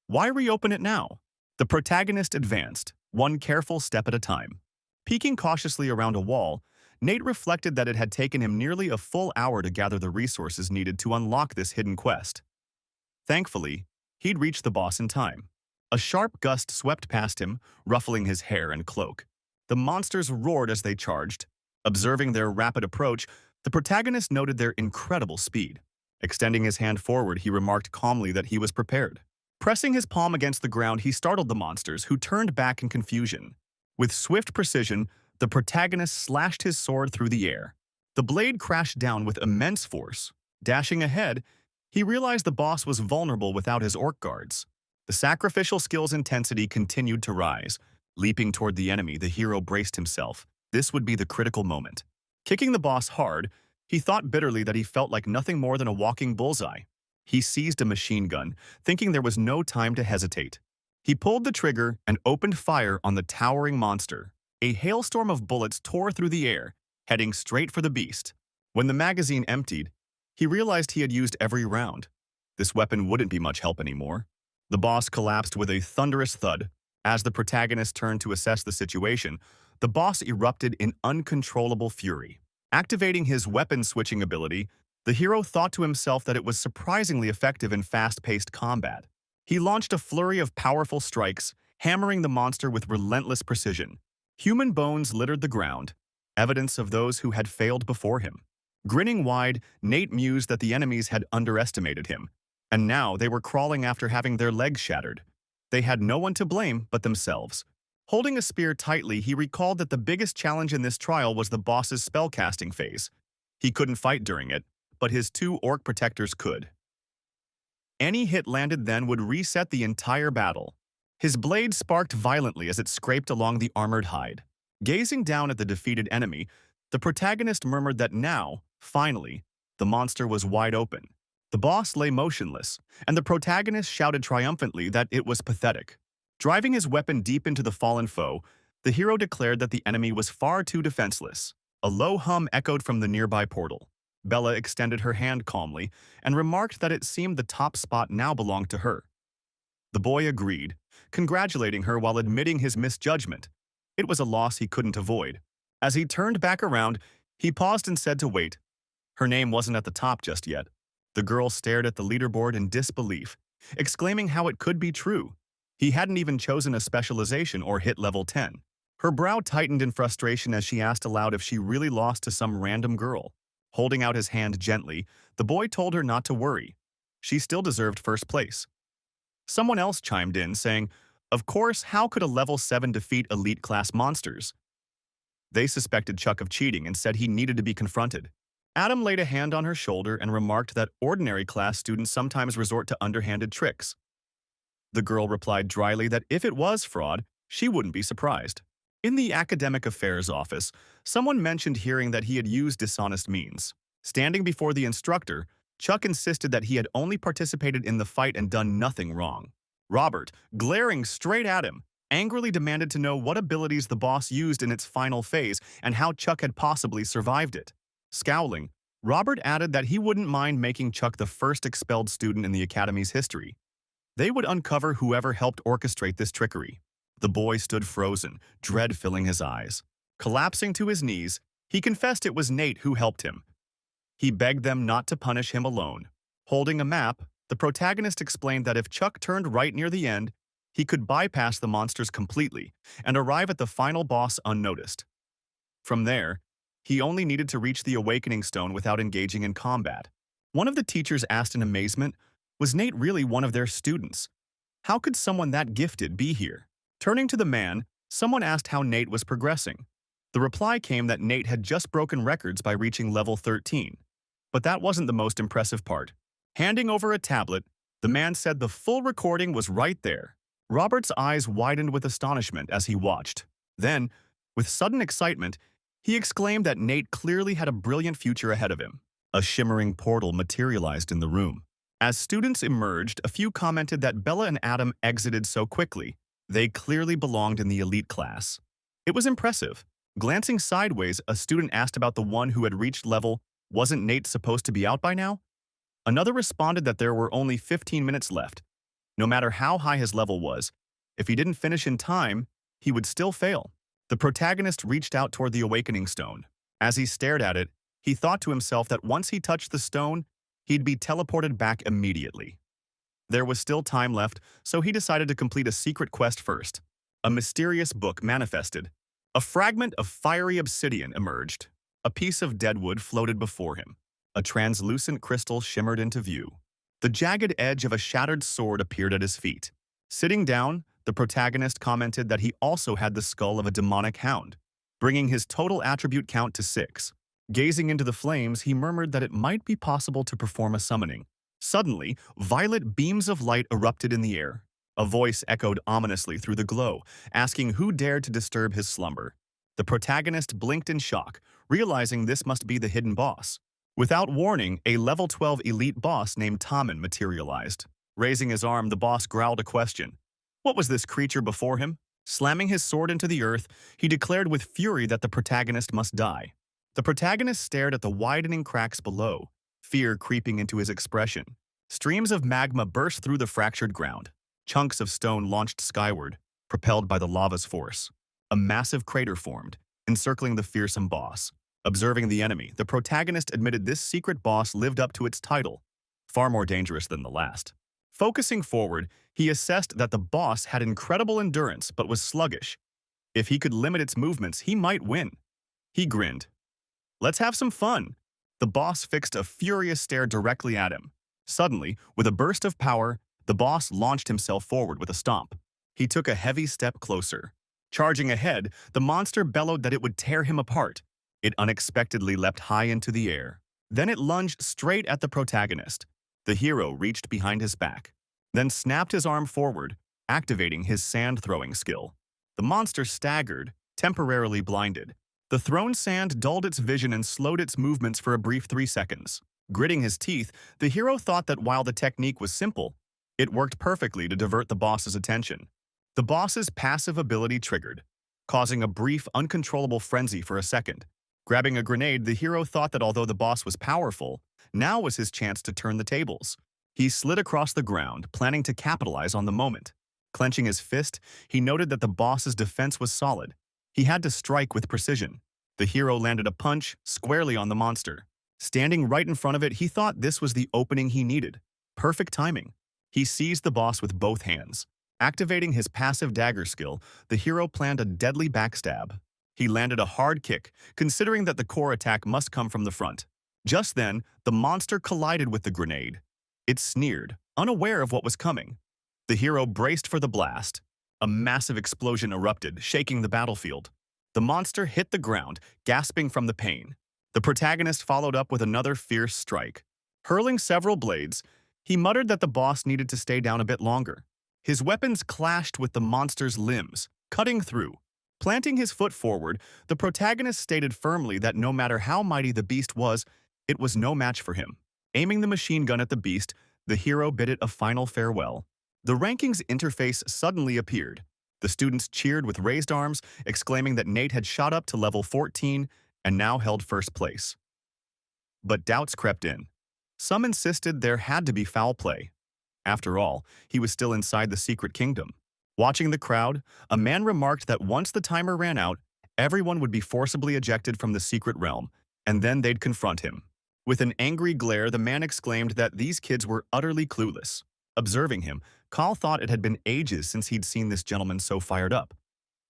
Why reopen it now? The protagonist advanced, one careful step at a time. Peeking cautiously around a wall, Nate reflected that it had taken him nearly a full hour to gather the resources needed to unlock this hidden quest. Thankfully, he'd reached the boss in time. A sharp gust swept past him, ruffling his hair and cloak. The monsters roared as they charged. Observing their rapid approach, the protagonist noted their incredible speed. Extending his hand forward, he remarked calmly that he was prepared. Pressing his palm against the ground, he startled the monsters, who turned back in confusion. With swift precision, the protagonist slashed his sword through the air. The blade crashed down with immense force. Dashing ahead, he realized the boss was vulnerable without his orc guards. The sacrificial skill's intensity continued to rise. Leaping toward the enemy, the hero braced himself. This would be the critical moment. Kicking the boss hard, he thought bitterly that he felt like nothing more than a walking bullseye. He seized a machine gun, thinking there was no time to hesitate. He pulled the trigger and opened fire on the towering monster. A hailstorm of bullets tore through the air, heading straight for the beast. When the magazine emptied, he realized he had used every round. This weapon wouldn't be much help anymore. The boss collapsed with a thunderous thud. As the protagonist turned to assess the situation, the boss erupted in uncontrollable fury. Activating his weapon-switching ability, the hero thought to himself that it was surprisingly effective in fast-paced combat. He launched a flurry of powerful strikes, hammering the monster with relentless precision. Human bones littered the ground, evidence of those who had failed before him. Grinning wide, Nate mused that the enemies had underestimated him, and now they were crawling after having their legs shattered. They had no one to blame but themselves. Holding a spear tightly, he recalled that the biggest challenge in this trial was the boss's spellcasting phase. He couldn't fight during it, but his two orc protectors could. Any hit landed then would reset the entire battle. His blade sparked violently as it scraped along the armored hide. Gazing down at the defeated enemy, the protagonist murmured that now, finally, the monster was wide open. The boss lay motionless, and the protagonist shouted triumphantly that it was pathetic. Driving his weapon deep into the fallen foe, the hero declared that the enemy was far too defenseless. A low hum echoed from the nearby portal. Bella extended her hand calmly and remarked that it seemed the top spot now belonged to her. The boy agreed, congratulating her while admitting his misjudgment. It was a loss he couldn't avoid. As he turned back around, he paused and said to wait. Her name wasn't at the top just yet. The girl stared at the leaderboard in disbelief, exclaiming how it could be true. He hadn't even chosen a specialization or hit level 10. Her brow tightened in frustration as she asked aloud if she really lost to some random girl. Holding out his hand gently, the boy told her not to worry. She still deserved first place. Someone else chimed in, saying, "Of course, how could a level 7 defeat elite-class monsters?" They suspected Chuck of cheating and said he needed to be confronted. Adam laid a hand on her shoulder and remarked that ordinary class students sometimes resort to underhanded tricks. The girl replied dryly that if it was fraud, she wouldn't be surprised. In the academic affairs office, someone mentioned hearing that he had used dishonest means. Standing before the instructor, Chuck insisted that he had only participated in the fight and done nothing wrong. Robert, glaring straight at him, angrily demanded to know what abilities the boss used in its final phase and how Chuck had possibly survived it. Scowling, Robert added that he wouldn't mind making Chuck the first expelled student in the Academy's history. They would uncover whoever helped orchestrate this trickery. The boy stood frozen, dread filling his eyes. Collapsing to his knees, he confessed it was Nate who helped him. He begged them not to punish him alone. Holding a map, the protagonist explained that if Chuck turned right near the end, he could bypass the monsters completely and arrive at the final boss unnoticed. From there, he only needed to reach the Awakening Stone without engaging in combat. One of the teachers asked in amazement, was Nate really one of their students? How could someone that gifted be here? Turning to the man, Someone asked how Nate was progressing. The reply came that Nate had just broken records by reaching level 13. But that wasn't the most impressive part. Handing over a tablet, the man said the full recording was right there. Robert's eyes widened with astonishment as he watched. Then, with sudden excitement, he exclaimed that Nate clearly had a brilliant future ahead of him. A shimmering portal materialized in the room. As students emerged, a few commented that Bella and Adam exited so quickly. They clearly belonged in the elite class. It was impressive. Glancing sideways, a student asked about the one who had reached level. Wasn't Nate supposed to be out by now? Another responded that there were only 15 minutes left. No matter how high his level was, if he didn't finish in time, he would still fail. The protagonist reached out toward the awakening stone. As he stared at it, he thought to himself that once he touched the stone, he'd be teleported back immediately. There was still time left, so he decided to complete a secret quest first. A mysterious book manifested. A fragment of fiery obsidian emerged. A piece of deadwood floated before him. A translucent crystal shimmered into view. The jagged edge of a shattered sword appeared at his feet. Sitting down, the protagonist commented that he also had the skull of a demonic hound, bringing his total attribute count to 6. Gazing into the flames, he murmured that it might be possible to perform a summoning. Suddenly, violet beams of light erupted in the air. A voice echoed ominously through the glow, asking who dared to disturb his slumber. The protagonist blinked in shock, realizing this must be the hidden boss. Without warning, a level 12 elite boss named Tommen materialized. Raising his arm, the boss growled a question. What was this creature before him? Slamming his sword into the earth, he declared with fury that the protagonist must die. The protagonist stared at the widening cracks below, fear creeping into his expression. Streams of magma burst through the fractured ground. Chunks of stone launched skyward, propelled by the lava's force. A massive crater formed, encircling the fearsome boss. Observing the enemy, the protagonist admitted this secret boss lived up to its title, far more dangerous than the last. Focusing forward, he assessed that the boss had incredible endurance but was sluggish. If he could limit its movements, he might win. He grinned. Let's have some fun. The boss fixed a furious stare directly at him. Suddenly, with a burst of power, the boss launched himself forward with a stomp. He took a heavy step closer. Charging ahead, the monster bellowed that it would tear him apart. It unexpectedly leapt high into the air. Then it lunged straight at the protagonist. The hero reached behind his back, then snapped his arm forward, activating his sand-throwing skill. The monster staggered, temporarily blinded. The thrown sand dulled its vision and slowed its movements for a brief 3 seconds. Gritting his teeth, the hero thought that while the technique was simple, it worked perfectly to divert the boss's attention. The boss's passive ability triggered, causing a brief, uncontrollable frenzy for a second. Grabbing a grenade, the hero thought that although the boss was powerful, now was his chance to turn the tables. He slid across the ground, planning to capitalize on the moment. Clenching his fist, he noted that the boss's defense was solid. He had to strike with precision. The hero landed a punch squarely on the monster. Standing right in front of it, he thought this was the opening he needed. Perfect timing. He seized the boss with both hands. Activating his passive dagger skill, the hero planned a deadly backstab. He landed a hard kick, considering that the core attack must come from the front. Just then, the monster collided with the grenade. It sneered, unaware of what was coming. The hero braced for the blast. A massive explosion erupted, shaking the battlefield. The monster hit the ground, gasping from the pain. The protagonist followed up with another fierce strike. Hurling several blades, he muttered that the boss needed to stay down a bit longer. His weapons clashed with the monster's limbs, cutting through. Planting his foot forward, the protagonist stated firmly that no matter how mighty the beast was, it was no match for him. Aiming the machine gun at the beast, the hero bid it a final farewell. The rankings interface suddenly appeared. The students cheered with raised arms, exclaiming that Nate had shot up to level 14 and now held first place. But doubts crept in. Some insisted there had to be foul play. After all, he was still inside the secret kingdom. Watching the crowd, a man remarked that once the timer ran out, everyone would be forcibly ejected from the secret realm, and then they'd confront him. With an angry glare, the man exclaimed that these kids were utterly clueless. Observing him, Carl thought it had been ages since he'd seen this gentleman so fired up.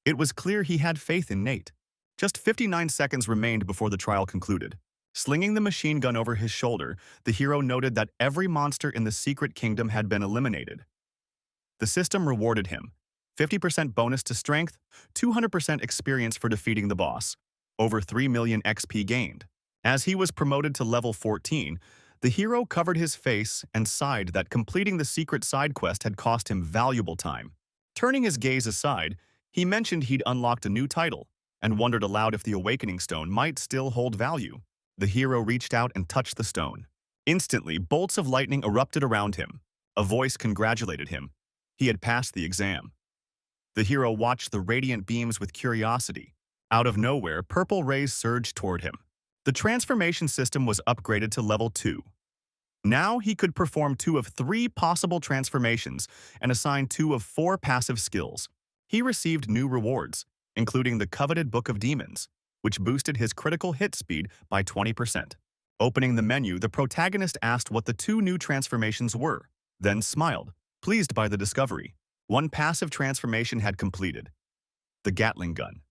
It was clear he had faith in Nate. Just 59 seconds remained before the trial concluded. Slinging the machine gun over his shoulder, the hero noted that every monster in the secret kingdom had been eliminated. The system rewarded him. 50% bonus to strength, 200% experience for defeating the boss, over 3 million XP gained. As he was promoted to level 14, the hero covered his face and sighed that completing the secret side quest had cost him valuable time. Turning his gaze aside, he mentioned he'd unlocked a new title and wondered aloud if the Awakening Stone might still hold value. The hero reached out and touched the stone. Instantly, bolts of lightning erupted around him. A voice congratulated him. He had passed the exam. The hero watched the radiant beams with curiosity. Out of nowhere, purple rays surged toward him. The transformation system was upgraded to level 2. Now he could perform 2 of 3 possible transformations and assign 2 of 4 passive skills. He received new rewards, including the coveted Book of Demons, which boosted his critical hit speed by 20%. Opening the menu, the protagonist asked what the 2 new transformations were, then smiled, pleased by the discovery. One passive transformation had completed: the Gatling gun.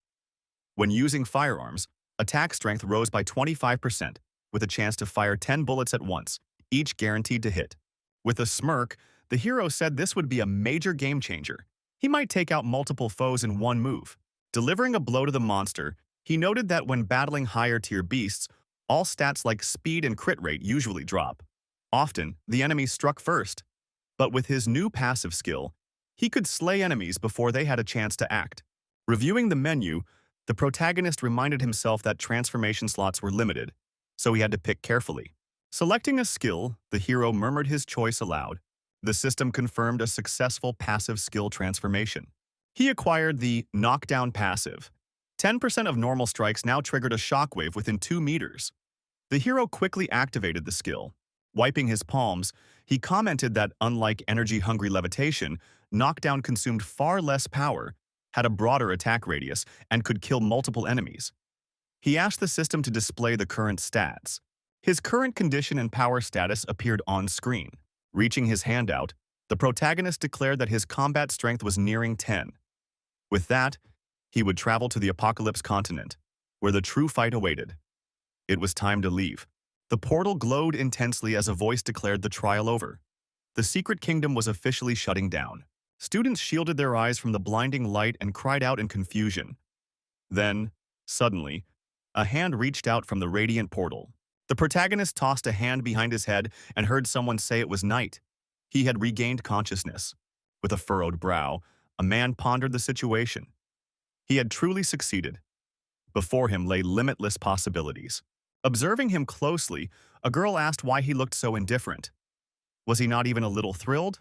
When using firearms, attack strength rose by 25%, with a chance to fire 10 bullets at once, each guaranteed to hit. With a smirk, the hero said this would be a major game changer. He might take out multiple foes in one move. Delivering a blow to the monster, he noted that when battling higher-tier beasts, all stats like speed and crit rate usually drop. Often, the enemy struck first. But with his new passive skill, he could slay enemies before they had a chance to act. Reviewing the menu, the protagonist reminded himself that transformation slots were limited, so he had to pick carefully. Selecting a skill, the hero murmured his choice aloud. The system confirmed a successful passive skill transformation. He acquired the knockdown passive. 10% of normal strikes now triggered a shockwave within 2 meters. The hero quickly activated the skill. Wiping his palms, he commented that unlike energy-hungry levitation, knockdown consumed far less power, had a broader attack radius, and could kill multiple enemies. He asked the system to display the current stats. His current condition and power status appeared on screen. Reaching his hand out, the protagonist declared that his combat strength was nearing 10. With that, he would travel to the Apocalypse continent, where the true fight awaited. It was time to leave. The portal glowed intensely as a voice declared the trial over. The secret kingdom was officially shutting down. Students shielded their eyes from the blinding light and cried out in confusion. Then, suddenly, a hand reached out from the radiant portal. The protagonist tossed a hand behind his head and heard someone say it was night. He had regained consciousness. With a furrowed brow, a man pondered the situation. He had truly succeeded. Before him lay limitless possibilities. Observing him closely, a girl asked why he looked so indifferent. Was he not even a little thrilled?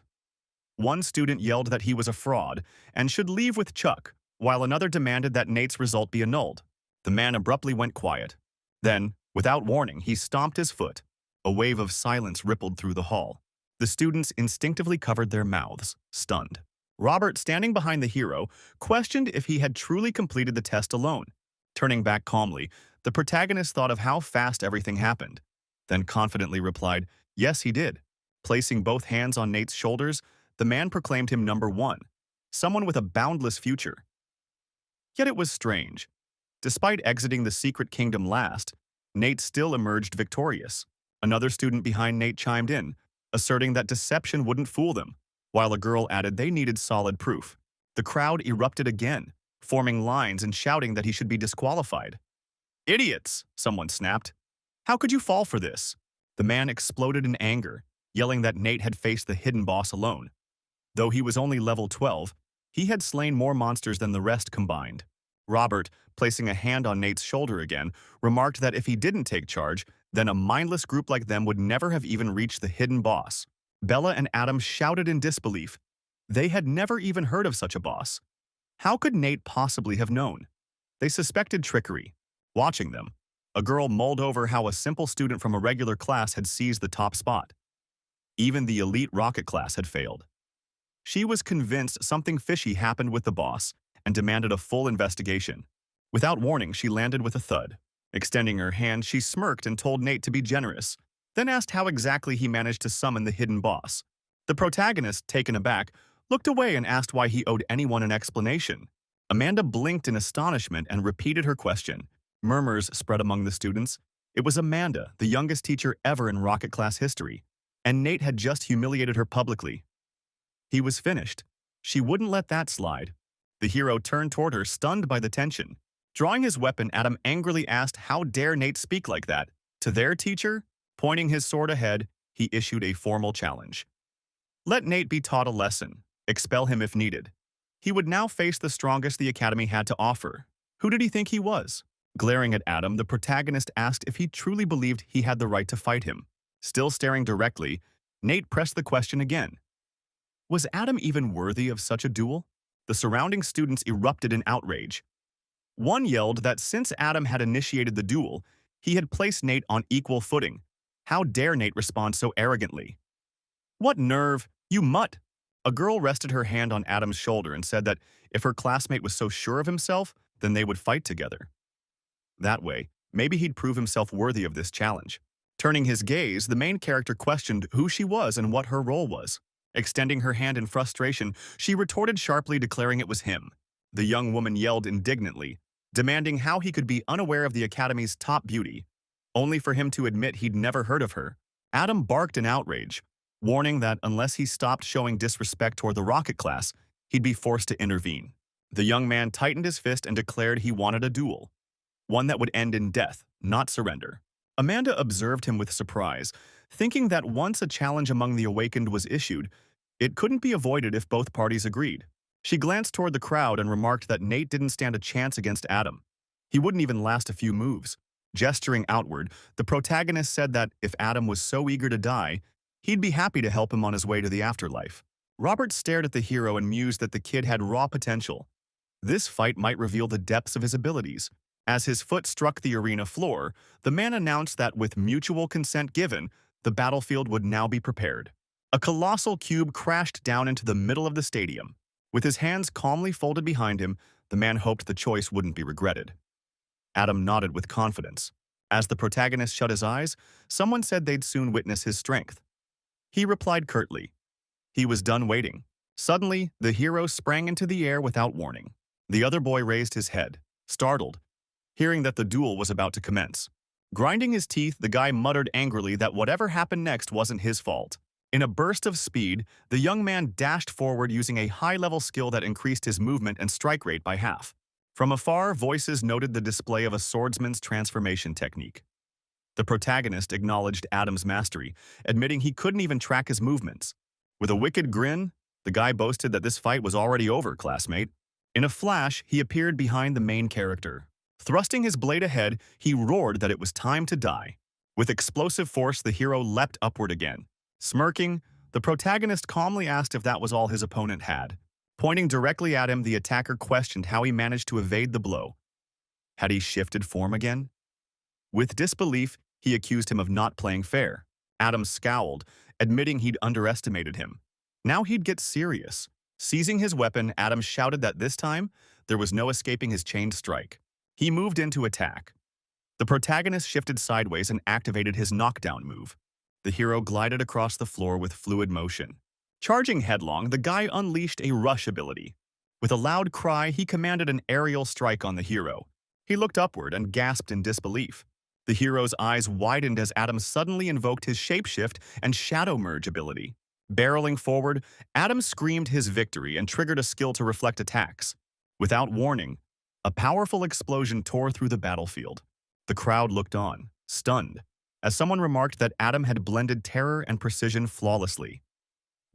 One student yelled that he was a fraud and should leave with Chuck, while another demanded that Nate's result be annulled. The man abruptly went quiet. Then, without warning, he stomped his foot. A wave of silence rippled through the hall. The students instinctively covered their mouths, stunned. Robert, standing behind the hero, questioned if he had truly completed the test alone. Turning back calmly, the protagonist thought of how fast everything happened, then confidently replied, "Yes, he did." Placing both hands on Nate's shoulders, the man proclaimed him number 1, someone with a boundless future. Yet it was strange. Despite exiting the secret kingdom last, Nate still emerged victorious. Another student behind Nate chimed in, asserting that deception wouldn't fool them, while a girl added they needed solid proof. The crowd erupted again, forming lines and shouting that he should be disqualified. "Idiots!" someone snapped. "How could you fall for this?" The man exploded in anger, yelling that Nate had faced the hidden boss alone. Though he was only level 12, he had slain more monsters than the rest combined. Robert, placing a hand on Nate's shoulder again, remarked that if he didn't take charge, then a mindless group like them would never have even reached the hidden boss. Bella and Adam shouted in disbelief. They had never even heard of such a boss. How could Nate possibly have known? They suspected trickery. Watching them, a girl mulled over how a simple student from a regular class had seized the top spot. Even the elite rocket class had failed. She was convinced something fishy happened with the boss and demanded a full investigation. Without warning, she landed with a thud. Extending her hand, she smirked and told Nate to be generous, then asked how exactly he managed to summon the hidden boss. The protagonist, taken aback, looked away and asked why he owed anyone an explanation. Amanda blinked in astonishment and repeated her question. Murmurs spread among the students. It was Amanda, the youngest teacher ever in rocket class history, and Nate had just humiliated her publicly. He was finished. She wouldn't let that slide. The hero turned toward her, stunned by the tension. Drawing his weapon, Adam angrily asked, "How dare Nate speak like that?" To their teacher, pointing his sword ahead, he issued a formal challenge. Let Nate be taught a lesson. Expel him if needed. He would now face the strongest the Academy had to offer. Who did he think he was? Glaring at Adam, the protagonist asked if he truly believed he had the right to fight him. Still staring directly, Nate pressed the question again. Was Adam even worthy of such a duel? The surrounding students erupted in outrage. One yelled that since Adam had initiated the duel, he had placed Nate on equal footing. How dare Nate respond so arrogantly? What nerve, you mutt! A girl rested her hand on Adam's shoulder and said that if her classmate was so sure of himself, then they would fight together. That way, maybe he'd prove himself worthy of this challenge. Turning his gaze, the main character questioned who she was and what her role was. Extending her hand in frustration, she retorted sharply, declaring it was him. The young woman yelled indignantly, demanding how he could be unaware of the Academy's top beauty, only for him to admit he'd never heard of her. Adam barked in outrage, warning that unless he stopped showing disrespect toward the rocket class, he'd be forced to intervene. The young man tightened his fist and declared he wanted a duel, one that would end in death, not surrender. Amanda observed him with surprise, thinking that once a challenge among the awakened was issued, it couldn't be avoided if both parties agreed. She glanced toward the crowd and remarked that Nate didn't stand a chance against Adam. He wouldn't even last a few moves. Gesturing outward, the protagonist said that if Adam was so eager to die, he'd be happy to help him on his way to the afterlife. Robert stared at the hero and mused that the kid had raw potential. This fight might reveal the depths of his abilities. As his foot struck the arena floor, the man announced that with mutual consent given, the battlefield would now be prepared. A colossal cube crashed down into the middle of the stadium. With his hands calmly folded behind him, the man hoped the choice wouldn't be regretted. Adam nodded with confidence. As the protagonist shut his eyes, someone said they'd soon witness his strength. He replied curtly. He was done waiting. Suddenly, the hero sprang into the air without warning. The other boy raised his head, startled, hearing that the duel was about to commence. Grinding his teeth, the guy muttered angrily that whatever happened next wasn't his fault. In a burst of speed, the young man dashed forward using a high-level skill that increased his movement and strike rate by half. From afar, voices noted the display of a swordsman's transformation technique. The protagonist acknowledged Adam's mastery, admitting he couldn't even track his movements. With a wicked grin, the guy boasted that this fight was already over, classmate. In a flash, he appeared behind the main character. Thrusting his blade ahead, he roared that it was time to die. With explosive force, the hero leapt upward again. Smirking, the protagonist calmly asked if that was all his opponent had. Pointing directly at him, the attacker questioned how he managed to evade the blow. Had he shifted form again? With disbelief, he accused him of not playing fair. Adam scowled, admitting he'd underestimated him. Now he'd get serious. Seizing his weapon, Adam shouted that this time, there was no escaping his chained strike. He moved in to attack. The protagonist shifted sideways and activated his knockdown move. The hero glided across the floor with fluid motion. Charging headlong, the guy unleashed a rush ability. With a loud cry, he commanded an aerial strike on the hero. He looked upward and gasped in disbelief. The hero's eyes widened as Adam suddenly invoked his shapeshift and shadow merge ability. Barreling forward, Adam screamed his victory and triggered a skill to reflect attacks. Without warning, a powerful explosion tore through the battlefield. The crowd looked on, stunned, as someone remarked that Adam had blended terror and precision flawlessly.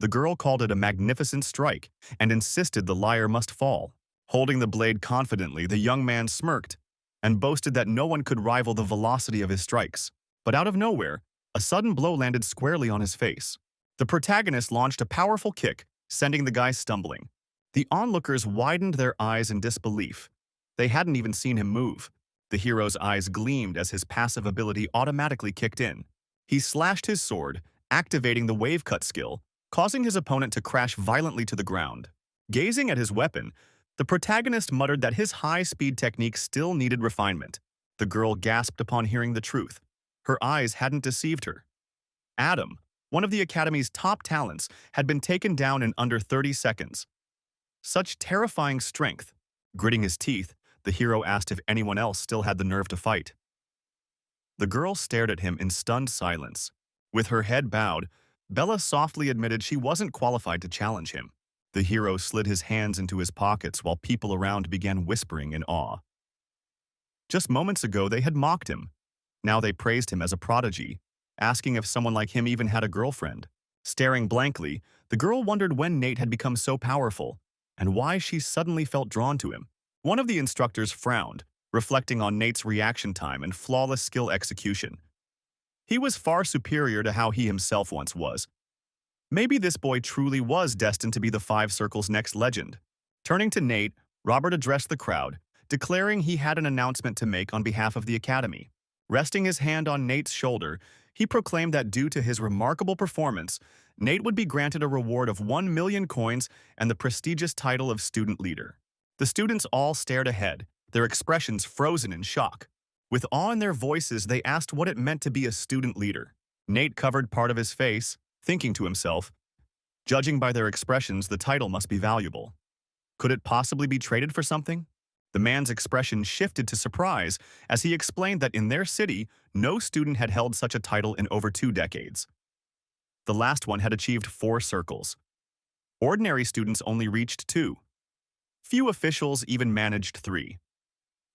The girl called it a magnificent strike and insisted the liar must fall. Holding the blade confidently, the young man smirked and boasted that no one could rival the velocity of his strikes. But out of nowhere, a sudden blow landed squarely on his face. The protagonist launched a powerful kick, sending the guy stumbling. The onlookers widened their eyes in disbelief. They hadn't even seen him move. The hero's eyes gleamed as his passive ability automatically kicked in. He slashed his sword, activating the wave cut skill, causing his opponent to crash violently to the ground. Gazing at his weapon, the protagonist muttered that his high-speed technique still needed refinement. The girl gasped upon hearing the truth. Her eyes hadn't deceived her. Adam, one of the Academy's top talents, had been taken down in under 30 seconds. Such terrifying strength. Gritting his teeth, the hero asked if anyone else still had the nerve to fight. The girl stared at him in stunned silence. With her head bowed, Bella softly admitted she wasn't qualified to challenge him. The hero slid his hands into his pockets while people around began whispering in awe. Just moments ago, they had mocked him. Now they praised him as a prodigy, asking if someone like him even had a girlfriend. Staring blankly, the girl wondered when Nate had become so powerful and why she suddenly felt drawn to him. One of the instructors frowned, reflecting on Nate's reaction time and flawless skill execution. He was far superior to how he himself once was. Maybe this boy truly was destined to be the Five Circles' next legend. Turning to Nate, Robert addressed the crowd, declaring he had an announcement to make on behalf of the Academy. Resting his hand on Nate's shoulder, he proclaimed that due to his remarkable performance, Nate would be granted a reward of 1,000,000 coins and the prestigious title of student leader. The students all stared ahead, their expressions frozen in shock. With awe in their voices, they asked what it meant to be a student leader. Nate covered part of his face, thinking to himself, judging by their expressions, the title must be valuable. Could it possibly be traded for something? The man's expression shifted to surprise as he explained that in their city, no student had held such a title in over 2 decades. The last one had achieved 4 circles. Ordinary students only reached 2. Few officials even managed 3.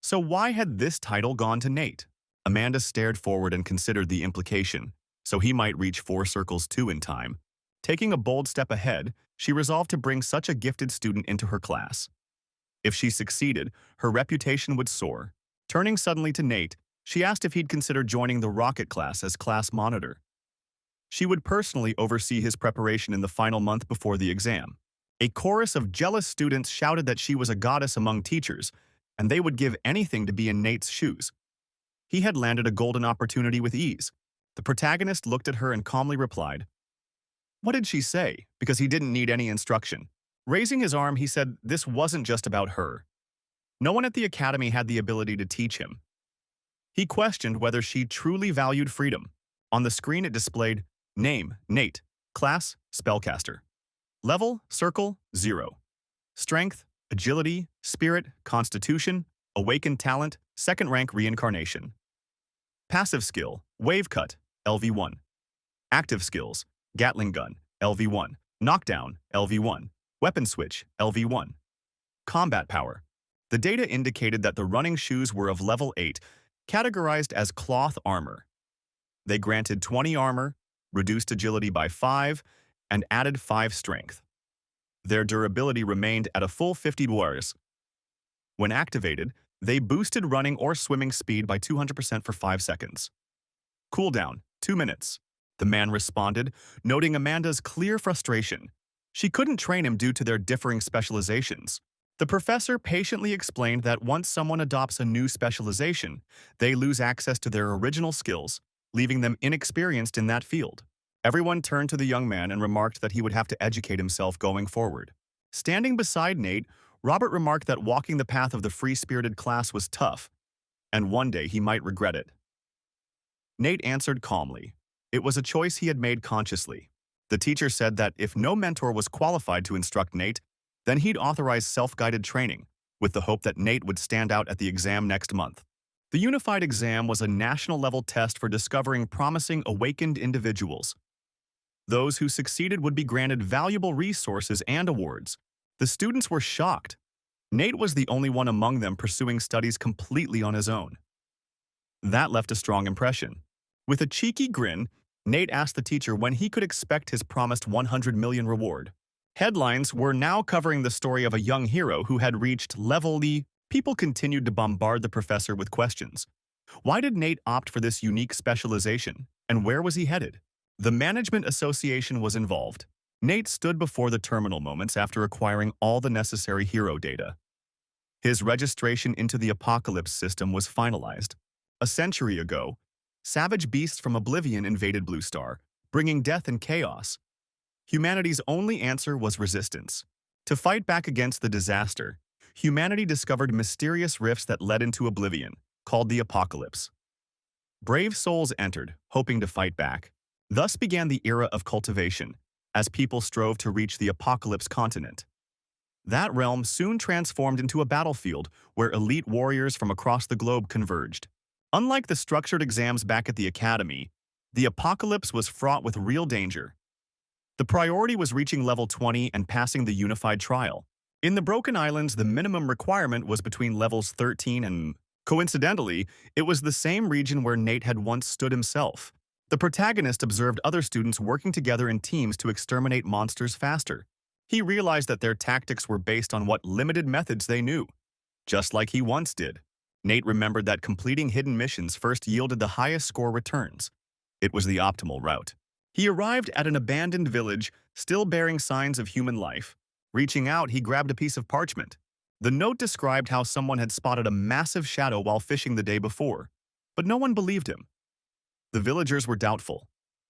So why had this title gone to Nate? Amanda stared forward and considered the implication, so he might reach 4 circles too in time. Taking a bold step ahead, she resolved to bring such a gifted student into her class. If she succeeded, her reputation would soar. Turning suddenly to Nate, she asked if he'd consider joining the rocket class as class monitor. She would personally oversee his preparation in the final month before the exam. A chorus of jealous students shouted that she was a goddess among teachers, and they would give anything to be in Nate's shoes. He had landed a golden opportunity with ease. The protagonist looked at her and calmly replied, "What did she say?" Because he didn't need any instruction. Raising his arm, he said this wasn't just about her. No one at the academy had the ability to teach him. He questioned whether she truly valued freedom. On the screen it displayed, name, Nate, class, spellcaster. Level, circle, 0. Strength, agility, spirit, constitution, awakened talent, 2nd rank reincarnation. Passive skill, wave cut, LV1. Active skills, Gatling gun, LV1. Knockdown, LV1. Weapon switch, LV1. Combat power. The data indicated that the running shoes were of level 8, categorized as cloth armor. They granted 20 armor, reduced agility by 5, and added 5 strength. Their durability remained at a full 50 wars. When activated, they boosted running or swimming speed by 200% for 5 seconds. Cooldown, 2 minutes. The man responded, noting Amanda's clear frustration. She couldn't train him due to their differing specializations. The professor patiently explained that once someone adopts a new specialization, they lose access to their original skills, leaving them inexperienced in that field. Everyone turned to the young man and remarked that he would have to educate himself going forward. Standing beside Nate, Robert remarked that walking the path of the free-spirited class was tough, and one day he might regret it. Nate answered calmly. It was a choice he had made consciously. The teacher said that if no mentor was qualified to instruct Nate, then he'd authorize self-guided training, with the hope that Nate would stand out at the exam next month. The unified exam was a national-level test for discovering promising awakened individuals. Those who succeeded would be granted valuable resources and awards. The students were shocked. Nate was the only one among them pursuing studies completely on his own. That left a strong impression. With a cheeky grin, Nate asked the teacher when he could expect his promised 100 million reward. Headlines were now covering the story of a young hero who had reached level E. People continued to bombard the professor with questions. Why did Nate opt for this unique specialization, and where was he headed? The Management Association was involved. Nate stood before the terminal moments after acquiring all the necessary hero data. His registration into the Apocalypse system was finalized. A century ago, savage beasts from Oblivion invaded Blue Star, bringing death and chaos. Humanity's only answer was resistance. To fight back against the disaster, humanity discovered mysterious rifts that led into Oblivion, called the Apocalypse. Brave souls entered, hoping to fight back. Thus began the era of cultivation, as people strove to reach the Apocalypse continent. That realm soon transformed into a battlefield where elite warriors from across the globe converged. Unlike the structured exams back at the Academy, the Apocalypse was fraught with real danger. The priority was reaching level 20 and passing the unified trial. In the Broken Islands, the minimum requirement was between levels 13 and... Coincidentally, it was the same region where Nate had once stood himself. The protagonist observed other students working together in teams to exterminate monsters faster. He realized that their tactics were based on what limited methods they knew, just like he once did. Nate remembered that completing hidden missions first yielded the highest score returns. It was the optimal route. He arrived at an abandoned village, still bearing signs of human life. Reaching out, he grabbed a piece of parchment. The note described how someone had spotted a massive shadow while fishing the day before, but no one believed him. The villagers were doubtful.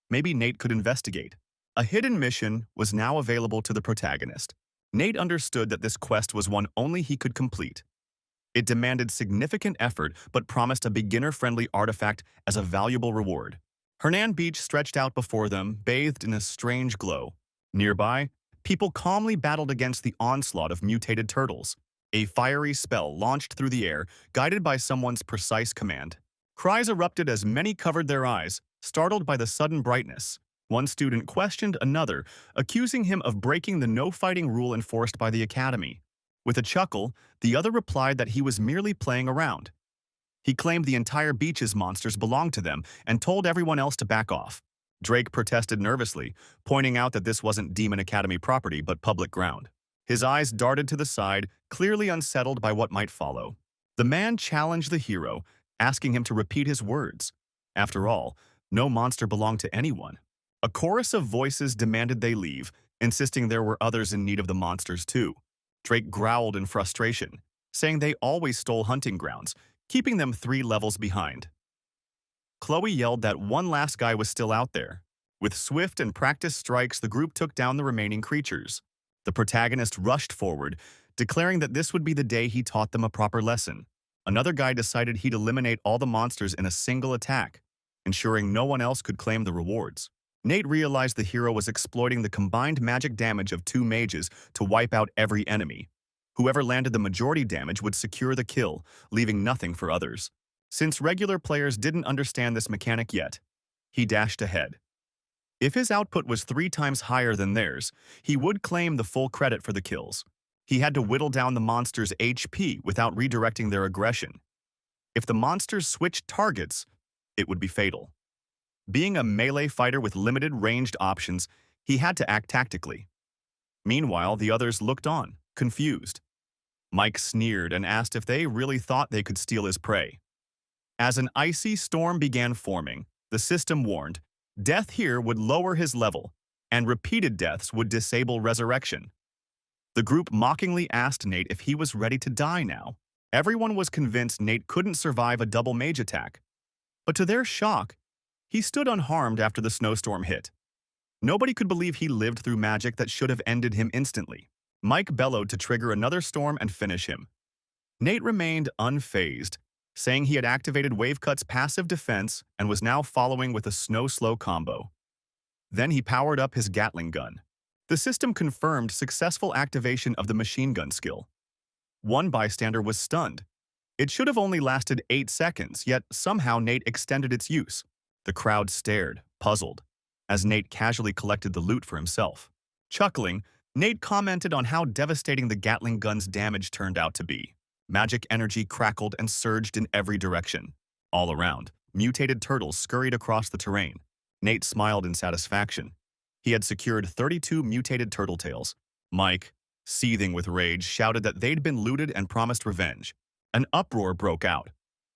Maybe Nate could investigate. A hidden mission was now available to the protagonist. Nate understood that this quest was one only he could complete. It demanded significant effort but promised a beginner-friendly artifact as a valuable reward. Hernan Beach stretched out before them, bathed in a strange glow. Nearby, people calmly battled against the onslaught of mutated turtles. A fiery spell launched through the air, guided by someone's precise command. Cries erupted as many covered their eyes, startled by the sudden brightness. One student questioned another, accusing him of breaking the no-fighting rule enforced by the academy. With a chuckle, the other replied that he was merely playing around. He claimed the entire beach's monsters belonged to them and told everyone else to back off. Drake protested nervously, pointing out that this wasn't Demon Academy property but public ground. His eyes darted to the side, clearly unsettled by what might follow. The man challenged the hero, asking him to repeat his words. After all, no monster belonged to anyone. A chorus of voices demanded they leave, insisting there were others in need of the monsters too. Drake growled in frustration, saying they always stole hunting grounds, keeping them 3 levels behind. Chloe yelled that one last guy was still out there. With swift and practiced strikes, the group took down the remaining creatures. The protagonist rushed forward, declaring that this would be the day he taught them a proper lesson. Another guy decided he'd eliminate all the monsters in a single attack, ensuring no one else could claim the rewards. Nate realized the hero was exploiting the combined magic damage of 2 mages to wipe out every enemy. Whoever landed the majority damage would secure the kill, leaving nothing for others. Since regular players didn't understand this mechanic yet, he dashed ahead. If his output was 3 times higher than theirs, he would claim the full credit for the kills. He had to whittle down the monster's HP without redirecting their aggression. If the monsters switched targets, it would be fatal. Being a melee fighter with limited ranged options, he had to act tactically. Meanwhile, the others looked on, confused. Mike sneered and asked if they really thought they could steal his prey. As an icy storm began forming, the system warned, death here would lower his level, and repeated deaths would disable resurrection. The group mockingly asked Nate if he was ready to die now. Everyone was convinced Nate couldn't survive a double mage attack. But to their shock, he stood unharmed after the snowstorm hit. Nobody could believe he lived through magic that should have ended him instantly. Mike bellowed to trigger another storm and finish him. Nate remained unfazed, saying he had activated Wavecut's passive defense and was now following with a snow-slow combo. Then he powered up his Gatling gun. The system confirmed successful activation of the machine gun skill. One bystander was stunned. It should have only lasted 8 seconds, yet somehow Nate extended its use. The crowd stared, puzzled, as Nate casually collected the loot for himself. Chuckling, Nate commented on how devastating the Gatling gun's damage turned out to be. Magic energy crackled and surged in every direction. All around, mutated turtles scurried across the terrain. Nate smiled in satisfaction. He had secured 32 mutated turtle tails. Mike, seething with rage, shouted that they'd been looted and promised revenge. An uproar broke out.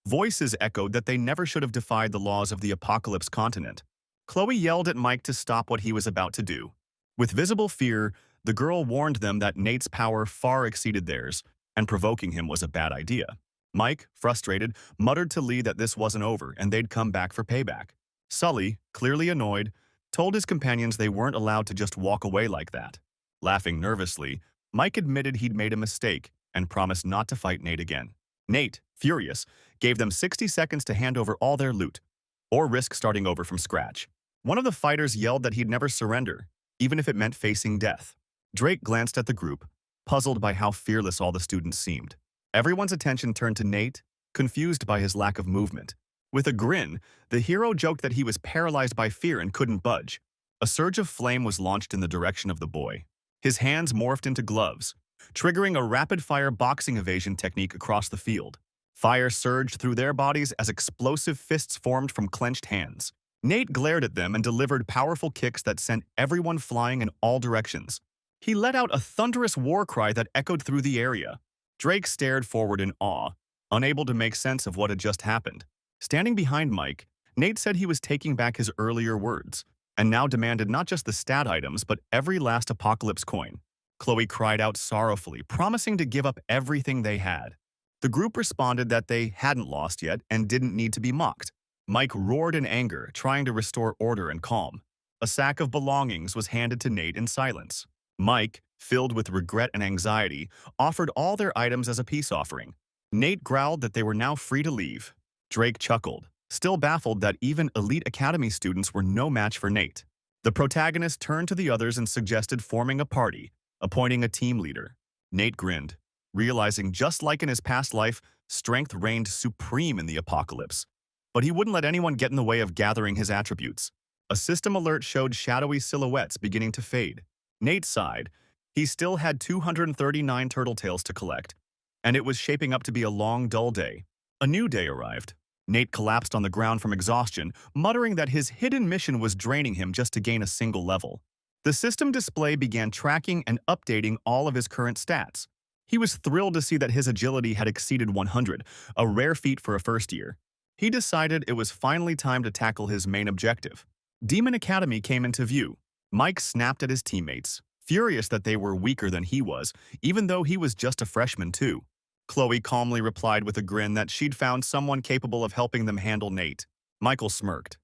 Voices echoed that they never should have defied the laws of the Apocalypse continent. Chloe yelled at Mike to stop what he was about to do. With visible fear, the girl warned them that Nate's power far exceeded theirs, and provoking him was a bad idea. Mike, frustrated, muttered to Lee that this wasn't over and they'd come back for payback. Sully, clearly annoyed, told his companions they weren't allowed to just walk away like that. Laughing nervously, Mike admitted he'd made a mistake and promised not to fight Nate again. Nate, furious, gave them 60 seconds to hand over all their loot, or risk starting over from scratch. One of the fighters yelled that he'd never surrender, even if it meant facing death. Drake glanced at the group, puzzled by how fearless all the students seemed. Everyone's attention turned to Nate, confused by his lack of movement. With a grin, the hero joked that he was paralyzed by fear and couldn't budge. A surge of flame was launched in the direction of the boy. His hands morphed into gloves, triggering a rapid-fire boxing evasion technique across the field. Fire surged through their bodies as explosive fists formed from clenched hands. Nate glared at them and delivered powerful kicks that sent everyone flying in all directions. He let out a thunderous war cry that echoed through the area. Drake stared forward in awe, unable to make sense of what had just happened. Standing behind Mike, Nate said he was taking back his earlier words, and now demanded not just the stat items but every last apocalypse coin. Chloe cried out sorrowfully, promising to give up everything they had. The group responded that they hadn't lost yet and didn't need to be mocked. Mike roared in anger, trying to restore order and calm. A sack of belongings was handed to Nate in silence. Mike, filled with regret and anxiety, offered all their items as a peace offering. Nate growled that they were now free to leave. Drake chuckled, still baffled that even elite academy students were no match for Nate. The protagonist turned to the others and suggested forming a party, appointing a team leader. Nate grinned, realizing just like in his past life, strength reigned supreme in the apocalypse. But he wouldn't let anyone get in the way of gathering his attributes. A system alert showed shadowy silhouettes beginning to fade. Nate sighed. He still had 239 turtle tails to collect, and it was shaping up to be a long, dull day. A new day arrived. Nate collapsed on the ground from exhaustion, muttering that his hidden mission was draining him just to gain a single level. The system display began tracking and updating all of his current stats. He was thrilled to see that his agility had exceeded 100, a rare feat for a first year. He decided it was finally time to tackle his main objective. Demon Academy came into view. Mike snapped at his teammates, furious that they were weaker than he was, even though he was just a freshman too. Chloe calmly replied with a grin that she'd found someone capable of helping them handle Nate. Michael smirked.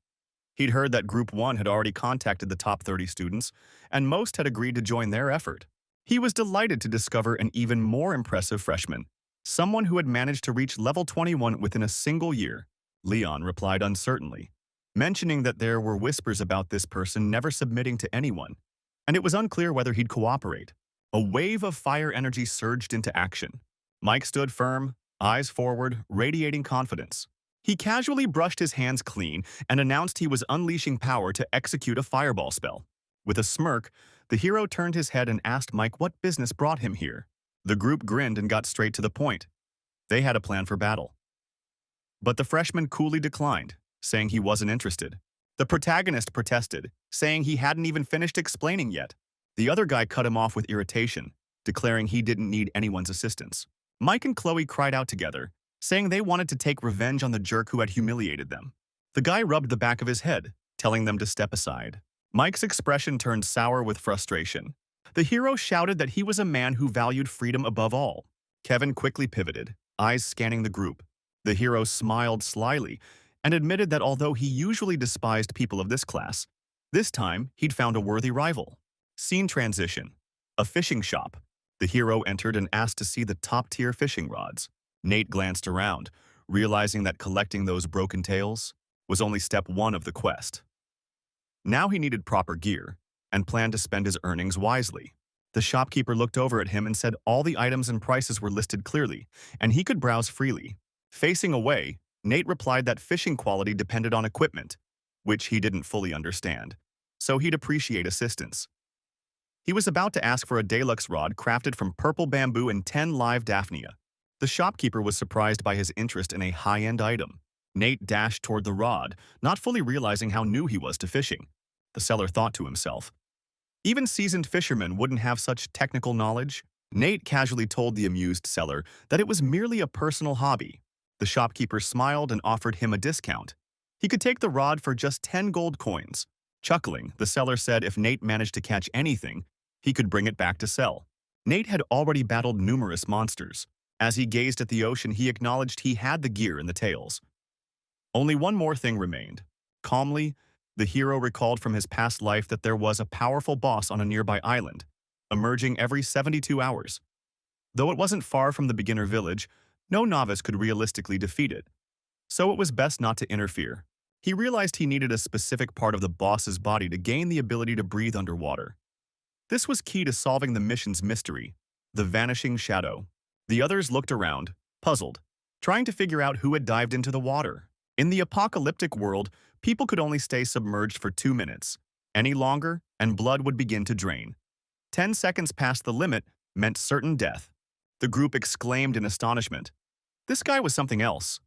He'd heard that Group 1 had already contacted the top 30 students, and most had agreed to join their effort. He was delighted to discover an even more impressive freshman, someone who had managed to reach level 21 within a single year. Leon replied uncertainly, mentioning that there were whispers about this person never submitting to anyone, and it was unclear whether he'd cooperate. A wave of fire energy surged into action. Mike stood firm, eyes forward, radiating confidence. He casually brushed his hands clean and announced he was unleashing power to execute a fireball spell. With a smirk, the hero turned his head and asked Mike what business brought him here. The group grinned and got straight to the point. They had a plan for battle. But the freshman coolly declined, saying he wasn't interested. The protagonist protested, saying he hadn't even finished explaining yet. The other guy cut him off with irritation, declaring he didn't need anyone's assistance. Mike and Chloe cried out together, saying they wanted to take revenge on the jerk who had humiliated them. The guy rubbed the back of his head, telling them to step aside. Mike's expression turned sour with frustration. The hero shouted that he was a man who valued freedom above all. Kevin quickly pivoted, eyes scanning the group. The hero smiled slyly and admitted that although he usually despised people of this class, this time he'd found a worthy rival. Scene transition. A fishing shop. The hero entered and asked to see the top-tier fishing rods. Nate glanced around, realizing that collecting those broken tails was only step one of the quest. Now he needed proper gear and planned to spend his earnings wisely. The shopkeeper looked over at him and said all the items and prices were listed clearly, and he could browse freely. Facing away, Nate replied that fishing quality depended on equipment, which he didn't fully understand, so he'd appreciate assistance. He was about to ask for a deluxe rod crafted from purple bamboo and 10 live daphnia. The shopkeeper was surprised by his interest in a high-end item. Nate dashed toward the rod, not fully realizing how new he was to fishing. The seller thought to himself, even seasoned fishermen wouldn't have such technical knowledge. Nate casually told the amused seller that it was merely a personal hobby. The shopkeeper smiled and offered him a discount. He could take the rod for just 10 gold coins. Chuckling, the seller said if Nate managed to catch anything, he could bring it back to sell. Nate had already battled numerous monsters. As he gazed at the ocean, he acknowledged he had the gear and the tails. Only one more thing remained. Calmly, the hero recalled from his past life that there was a powerful boss on a nearby island, emerging every 72 hours. Though it wasn't far from the beginner village, no novice could realistically defeat it. So it was best not to interfere. He realized he needed a specific part of the boss's body to gain the ability to breathe underwater. This was key to solving the mission's mystery, the vanishing shadow. The others looked around, puzzled, trying to figure out who had dived into the water. In the apocalyptic world, people could only stay submerged for 2 minutes, Any longer, and blood would begin to drain. 10 seconds past the limit meant certain death. The group exclaimed in astonishment. This guy was something else.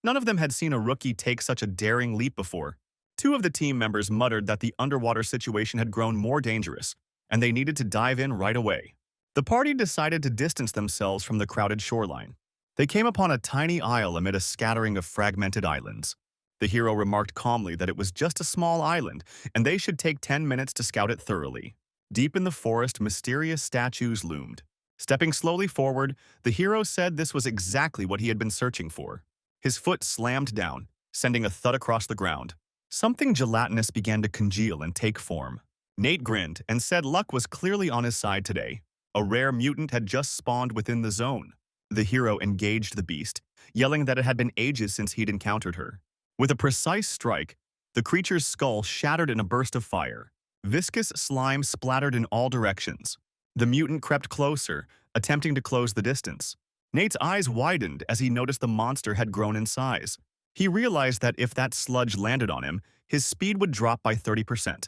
None of them had seen a rookie take such a daring leap before. Two of the team members muttered that the underwater situation had grown more dangerous, and they needed to dive in right away. The party decided to distance themselves from the crowded shoreline. They came upon a tiny isle amid a scattering of fragmented islands. The hero remarked calmly that it was just a small island, and they should take 10 minutes to scout it thoroughly. Deep in the forest, mysterious statues loomed. Stepping slowly forward, the hero said this was exactly what he had been searching for. His foot slammed down, sending a thud across the ground. Something gelatinous began to congeal and take form. Nate grinned and said luck was clearly on his side today. A rare mutant had just spawned within the zone. The hero engaged the beast, yelling that it had been ages since he'd encountered her. With a precise strike, the creature's skull shattered in a burst of fire. Viscous slime splattered in all directions. The mutant crept closer, attempting to close the distance. Nate's eyes widened as he noticed the monster had grown in size. He realized that if that sludge landed on him, his speed would drop by 30%,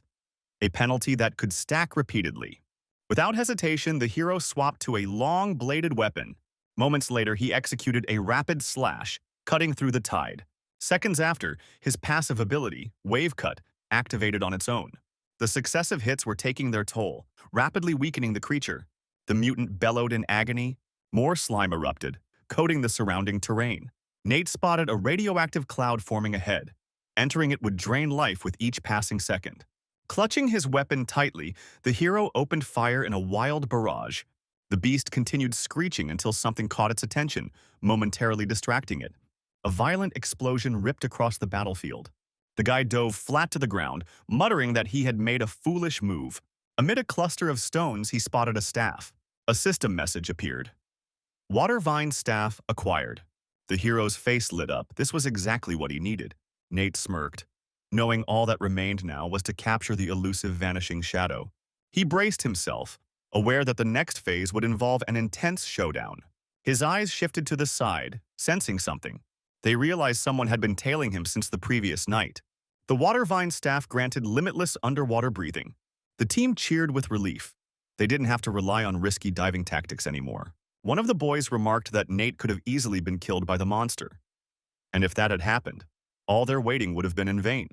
a penalty that could stack repeatedly. Without hesitation, the hero swapped to a long-bladed weapon. Moments later, he executed a rapid slash, cutting through the tide. Seconds after, his passive ability, Wave Cut, activated on its own. The successive hits were taking their toll, rapidly weakening the creature. The mutant bellowed in agony. More slime erupted, coating the surrounding terrain. Nate spotted a radioactive cloud forming ahead. Entering it would drain life with each passing second. Clutching his weapon tightly, the hero opened fire in a wild barrage. The beast continued screeching until something caught its attention, momentarily distracting it. A violent explosion ripped across the battlefield. The guy dove flat to the ground, muttering that he had made a foolish move. Amid a cluster of stones, he spotted a staff. A system message appeared. Water Vine Staff acquired. The hero's face lit up. This was exactly what he needed. Nate smirked, knowing all that remained now was to capture the elusive vanishing shadow. He braced himself, aware that the next phase would involve an intense showdown. His eyes shifted to the side, sensing something. They realized someone had been tailing him since the previous night. The Water Vine Staff granted limitless underwater breathing. The team cheered with relief. They didn't have to rely on risky diving tactics anymore. One of the boys remarked that Nate could have easily been killed by the monster. And if that had happened, all their waiting would have been in vain.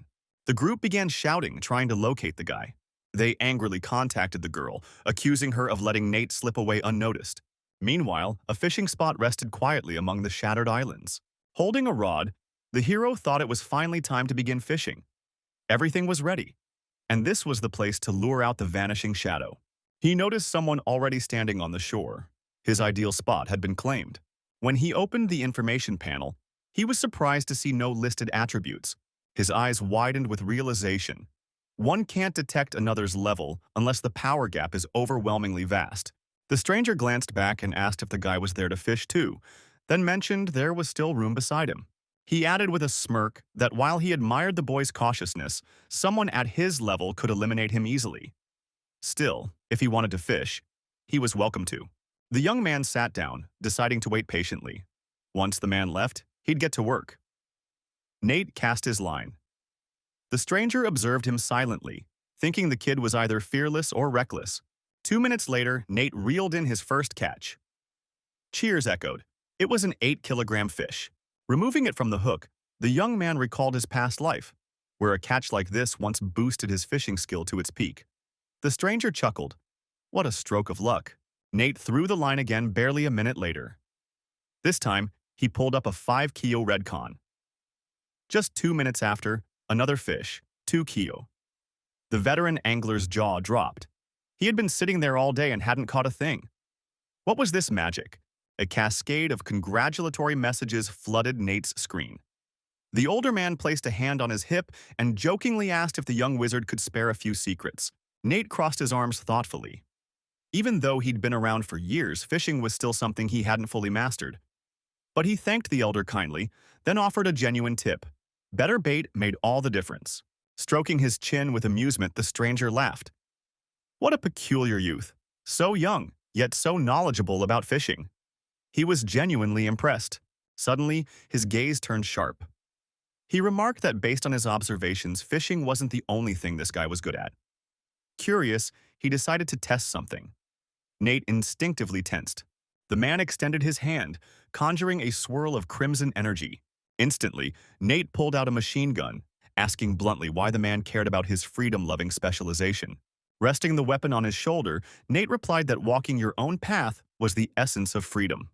The group began shouting, trying to locate the guy. They angrily contacted the girl, accusing her of letting Nate slip away unnoticed. Meanwhile, a fishing spot rested quietly among the shattered islands. Holding a rod, the hero thought it was finally time to begin fishing. Everything was ready, and this was the place to lure out the vanishing shadow. He noticed someone already standing on the shore. His ideal spot had been claimed. When he opened the information panel, he was surprised to see no listed attributes. His eyes widened with realization. One can't detect another's level unless the power gap is overwhelmingly vast. The stranger glanced back and asked if the guy was there to fish too, then mentioned there was still room beside him. He added with a smirk that while he admired the boy's cautiousness, someone at his level could eliminate him easily. Still, if he wanted to fish, he was welcome to. The young man sat down, deciding to wait patiently. Once the man left, he'd get to work. Nate cast his line. The stranger observed him silently, thinking the kid was either fearless or reckless. 2 minutes later, Nate reeled in his first catch. Cheers echoed. It was an 8-kilogram fish. Removing it from the hook, the young man recalled his past life, where a catch like this once boosted his fishing skill to its peak. The stranger chuckled. What a stroke of luck. Nate threw the line again barely a minute later. This time, he pulled up a 5-kilo red con. Just 2 minutes after, another fish, 2 kilo. The veteran angler's jaw dropped. He had been sitting there all day and hadn't caught a thing. What was this magic? A cascade of congratulatory messages flooded Nate's screen. The older man placed a hand on his hip and jokingly asked if the young wizard could spare a few secrets. Nate crossed his arms thoughtfully. Even though he'd been around for years, fishing was still something he hadn't fully mastered. But he thanked the elder kindly, then offered a genuine tip. Better bait made all the difference. Stroking his chin with amusement, the stranger laughed. What a peculiar youth. So young, yet so knowledgeable about fishing. He was genuinely impressed. Suddenly, his gaze turned sharp. He remarked that based on his observations, fishing wasn't the only thing this guy was good at. Curious, he decided to test something. Nate instinctively tensed. The man extended his hand, conjuring a swirl of crimson energy. Instantly, Nate pulled out a machine gun, asking bluntly why the man cared about his freedom-loving specialization. Resting the weapon on his shoulder, Nate replied that walking your own path was the essence of freedom.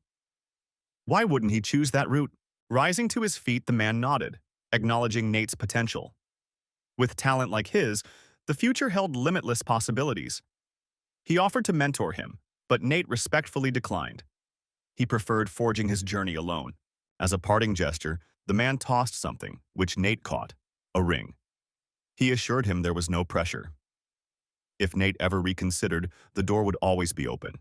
Why wouldn't he choose that route? Rising to his feet, the man nodded, acknowledging Nate's potential. With talent like his, the future held limitless possibilities. He offered to mentor him, but Nate respectfully declined. He preferred forging his journey alone. As a parting gesture, the man tossed something, which Nate caught, a ring. He assured him there was no pressure. If Nate ever reconsidered, the door would always be open.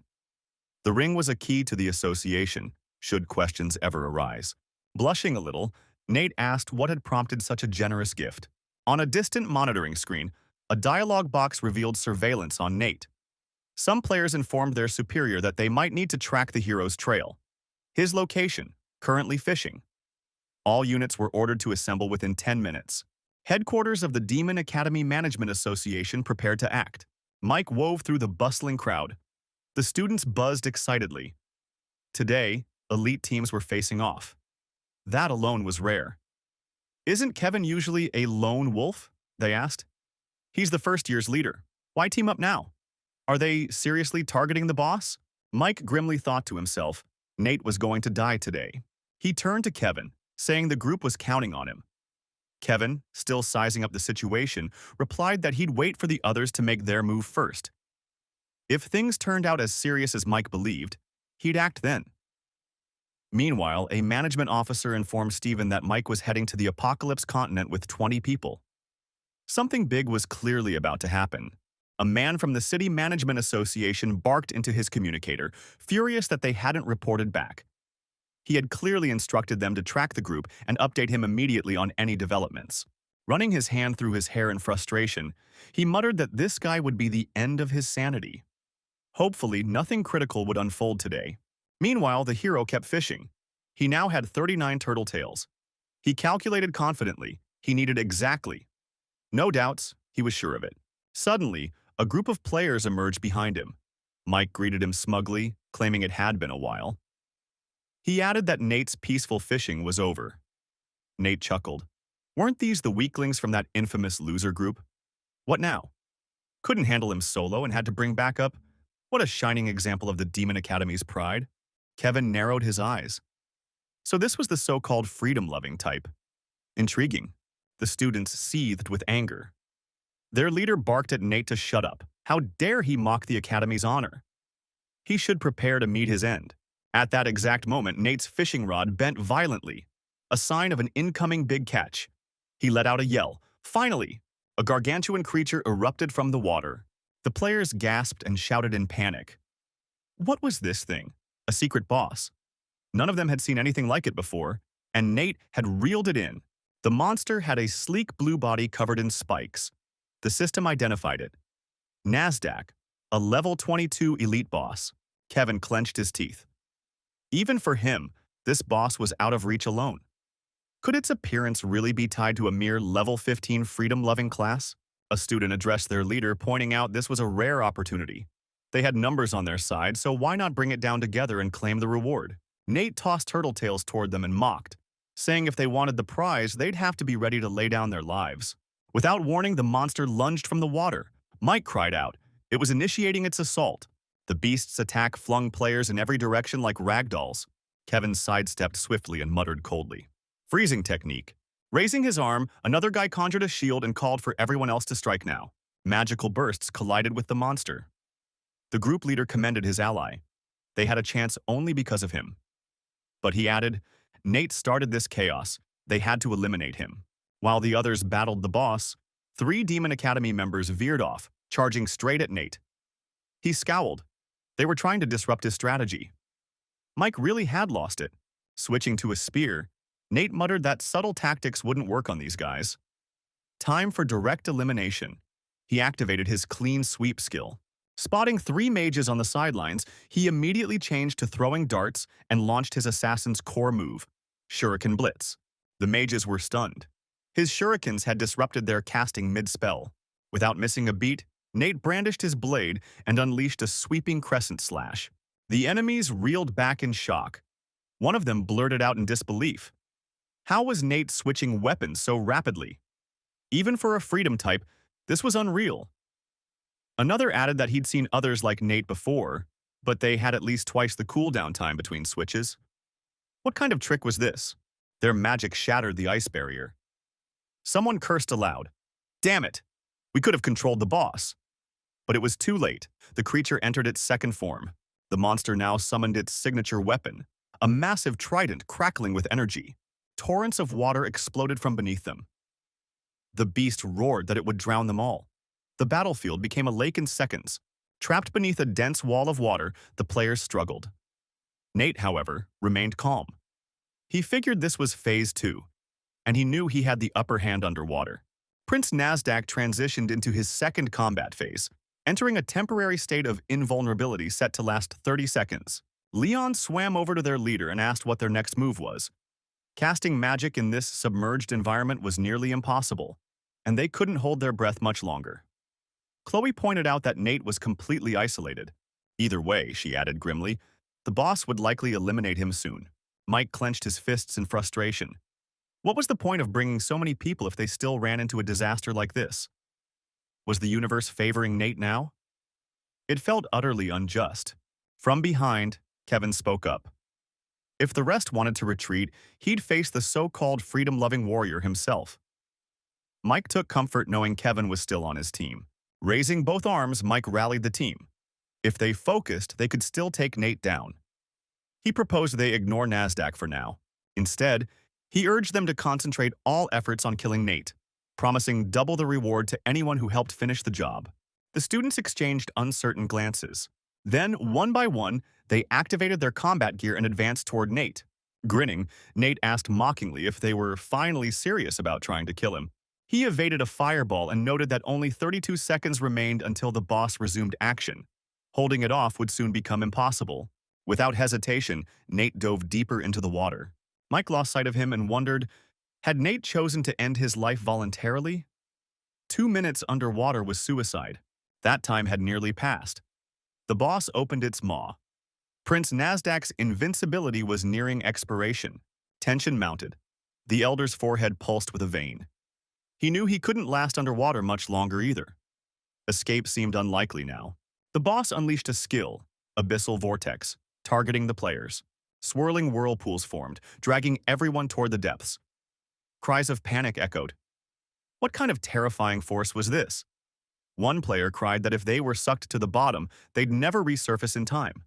The ring was a key to the association, should questions ever arise. Blushing a little, Nate asked what had prompted such a generous gift. On a distant monitoring screen, a dialogue box revealed surveillance on Nate. Some players informed their superior that they might need to track the hero's trail. His location, currently fishing. All units were ordered to assemble within 10 minutes. Headquarters of the Demon Academy Management Association prepared to act. Mike wove through the bustling crowd. The students buzzed excitedly. Today, elite teams were facing off. That alone was rare. Isn't Kevin usually a lone wolf? They asked. He's the first year's leader. Why team up now? Are they seriously targeting the boss? Mike grimly thought to himself, Nate was going to die today. He turned to Kevin, saying the group was counting on him. Kevin, still sizing up the situation, replied that he'd wait for the others to make their move first. If things turned out as serious as Mike believed, he'd act then. Meanwhile, a management officer informed Steven that Mike was heading to the Apocalypse continent with 20 people. Something big was clearly about to happen. A man from the City Management Association barked into his communicator, furious that they hadn't reported back. He had clearly instructed them to track the group and update him immediately on any developments. Running his hand through his hair in frustration, he muttered that this guy would be the end of his sanity. Hopefully, nothing critical would unfold today. Meanwhile, the hero kept fishing. He now had 39 turtle tails. He calculated confidently. He needed exactly. No doubts, he was sure of it. Suddenly, a group of players emerged behind him. Mike greeted him smugly, claiming it had been a while. He added that Nate's peaceful fishing was over. Nate chuckled. Weren't these the weaklings from that infamous loser group? What now? Couldn't handle him solo and had to bring backup? What a shining example of the Demon Academy's pride. Kevin narrowed his eyes. So this was the so-called freedom-loving type. Intriguing. The students seethed with anger. Their leader barked at Nate to shut up. How dare he mock the Academy's honor? He should prepare to meet his end. At that exact moment, Nate's fishing rod bent violently, a sign of an incoming big catch. He let out a yell. Finally, a gargantuan creature erupted from the water. The players gasped and shouted in panic. What was this thing? A secret boss? None of them had seen anything like it before, and Nate had reeled it in. The monster had a sleek blue body covered in spikes. The system identified it. NASDAQ, a level 22 elite boss. Kevin clenched his teeth. Even for him, this boss was out of reach alone. Could its appearance really be tied to a mere level 15 freedom-loving class? A student addressed their leader, pointing out this was a rare opportunity. They had numbers on their side, so why not bring it down together and claim the reward? Nate tossed turtle tails toward them and mocked, saying if they wanted the prize, they'd have to be ready to lay down their lives. Without warning, the monster lunged from the water. Mike cried out. It was initiating its assault. The beast's attack flung players in every direction like ragdolls. Kevin sidestepped swiftly and muttered coldly. Freezing technique. Raising his arm, another guy conjured a shield and called for everyone else to strike now. Magical bursts collided with the monster. The group leader commended his ally. They had a chance only because of him. But he added, Nate started this chaos. They had to eliminate him. While the others battled the boss, 3 Demon Academy members veered off, charging straight at Nate. He scowled. They were trying to disrupt his strategy. Mike really had lost it. Switching to a spear, Nate muttered that subtle tactics wouldn't work on these guys. Time for direct elimination. He activated his clean sweep skill. Spotting 3 mages on the sidelines, he immediately changed to throwing darts and launched his assassin's core move, Shuriken Blitz. The mages were stunned. His shurikens had disrupted their casting mid-spell. Without missing a beat, Nate brandished his blade and unleashed a sweeping crescent slash. The enemies reeled back in shock. One of them blurted out in disbelief. How was Nate switching weapons so rapidly? Even for a freedom type, this was unreal. Another added that he'd seen others like Nate before, but they had at least twice the cooldown time between switches. What kind of trick was this? Their magic shattered the ice barrier. Someone cursed aloud. Damn it! We could have controlled the boss. But it was too late. The creature entered its second form. The monster now summoned its signature weapon, a massive trident crackling with energy. Torrents of water exploded from beneath them. The beast roared that it would drown them all. The battlefield became a lake in seconds. Trapped beneath a dense wall of water, the players struggled. Nate, however, remained calm. He figured this was Phase 2, and he knew he had the upper hand underwater. Prince Nasdaq transitioned into his second combat phase, entering a temporary state of invulnerability set to last 30 seconds. Leon swam over to their leader and asked what their next move was. Casting magic in this submerged environment was nearly impossible, and they couldn't hold their breath much longer. Chloe pointed out that Nate was completely isolated. Either way, she added grimly, the boss would likely eliminate him soon. Mike clenched his fists in frustration. What was the point of bringing so many people if they still ran into a disaster like this? Was the universe favoring Nate now? It felt utterly unjust. From behind, Kevin spoke up. If the rest wanted to retreat, he'd face the so-called freedom-loving warrior himself. Mike took comfort knowing Kevin was still on his team. Raising both arms, Mike rallied the team. If they focused, they could still take Nate down. He proposed they ignore Nasdaq for now. Instead, he urged them to concentrate all efforts on killing Nate, promising double the reward to anyone who helped finish the job. The students exchanged uncertain glances. Then, one by one, they activated their combat gear and advanced toward Nate. Grinning, Nate asked mockingly if they were finally serious about trying to kill him. He evaded a fireball and noted that only 32 seconds remained until the boss resumed action. Holding it off would soon become impossible. Without hesitation, Nate dove deeper into the water. Mike lost sight of him and wondered, had Nate chosen to end his life voluntarily? 2 minutes underwater was suicide. That time had nearly passed. The boss opened its maw. Prince Nasdaq's invincibility was nearing expiration. Tension mounted. The elder's forehead pulsed with a vein. He knew he couldn't last underwater much longer either. Escape seemed unlikely now. The boss unleashed a skill, abyssal vortex, targeting the players. Swirling whirlpools formed, dragging everyone toward the depths. Cries of panic echoed. What kind of terrifying force was this? One player cried that if they were sucked to the bottom, they'd never resurface in time.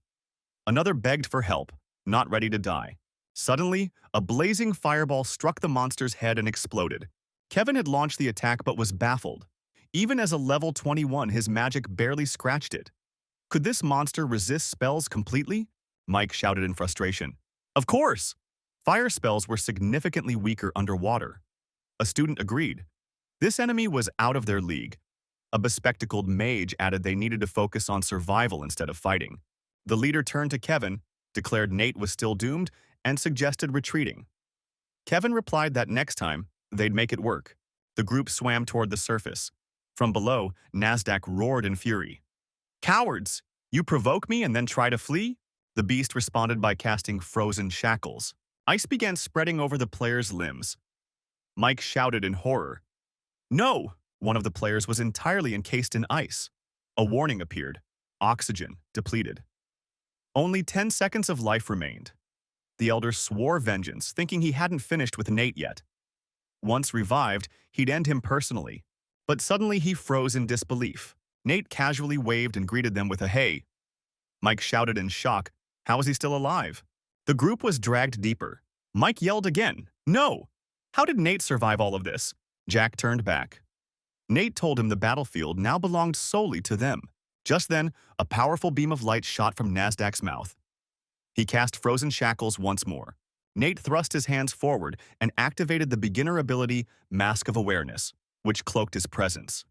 Another begged for help, not ready to die. Suddenly, a blazing fireball struck the monster's head and exploded. Kevin had launched the attack but was baffled. Even as a level 21, his magic barely scratched it. Could this monster resist spells completely? Mike shouted in frustration. Of course! Fire spells were significantly weaker underwater. A student agreed. This enemy was out of their league. A bespectacled mage added they needed to focus on survival instead of fighting. The leader turned to Kevin, declared Nate was still doomed, and suggested retreating. Kevin replied that next time, they'd make it work. The group swam toward the surface. From below, Nasdaq roared in fury. Cowards! You provoke me and then try to flee? The beast responded by casting frozen shackles. Ice began spreading over the players' limbs. Mike shouted in horror. No! One of the players was entirely encased in ice. A warning appeared. Oxygen depleted. Only 10 seconds of life remained. The elder swore vengeance, thinking he hadn't finished with Nate yet. Once revived, he'd end him personally. But suddenly he froze in disbelief. Nate casually waved and greeted them with a hey. Mike shouted in shock, how is he still alive? The group was dragged deeper. Mike yelled again, no! How did Nate survive all of this? Jack turned back. Nate told him the battlefield now belonged solely to them. Just then, a powerful beam of light shot from Nasdaq's mouth. He cast frozen shackles once more. Nate thrust his hands forward and activated the beginner ability Mask of Awareness, which cloaked his presence.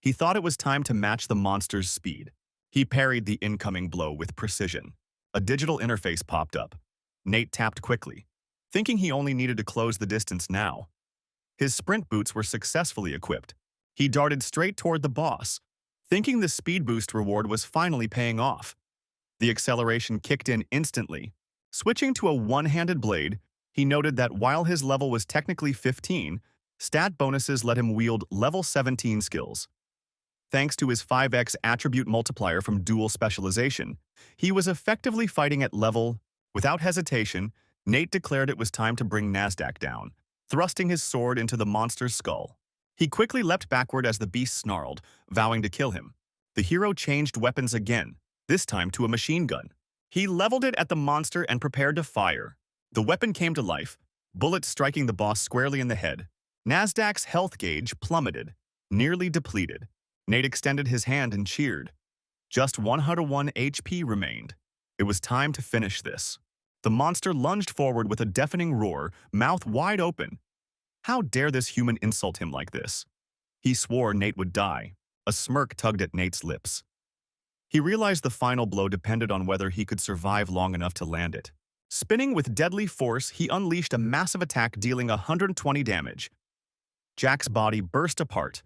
He thought it was time to match the monster's speed. He parried the incoming blow with precision. A digital interface popped up. Nate tapped quickly, thinking he only needed to close the distance now. His sprint boots were successfully equipped. He darted straight toward the boss, thinking the speed boost reward was finally paying off. The acceleration kicked in instantly. Switching to a one-handed blade, he noted that while his level was technically 15, stat bonuses let him wield level 17 skills. Thanks to his 5x attribute multiplier from duel specialization, he was effectively fighting at level. Without hesitation, Nate declared it was time to bring Nasdaq down, thrusting his sword into the monster's skull. He quickly leapt backward as the beast snarled, vowing to kill him. The hero changed weapons again, this time to a machine gun. He leveled it at the monster and prepared to fire. The weapon came to life, bullets striking the boss squarely in the head. Nasdaq's health gauge plummeted, nearly depleted. Nate extended his hand and cheered. Just 101 HP remained. It was time to finish this. The monster lunged forward with a deafening roar, mouth wide open. How dare this human insult him like this? He swore Nate would die. A smirk tugged at Nate's lips. He realized the final blow depended on whether he could survive long enough to land it. Spinning with deadly force, he unleashed a massive attack dealing 120 damage. Jack's body burst apart.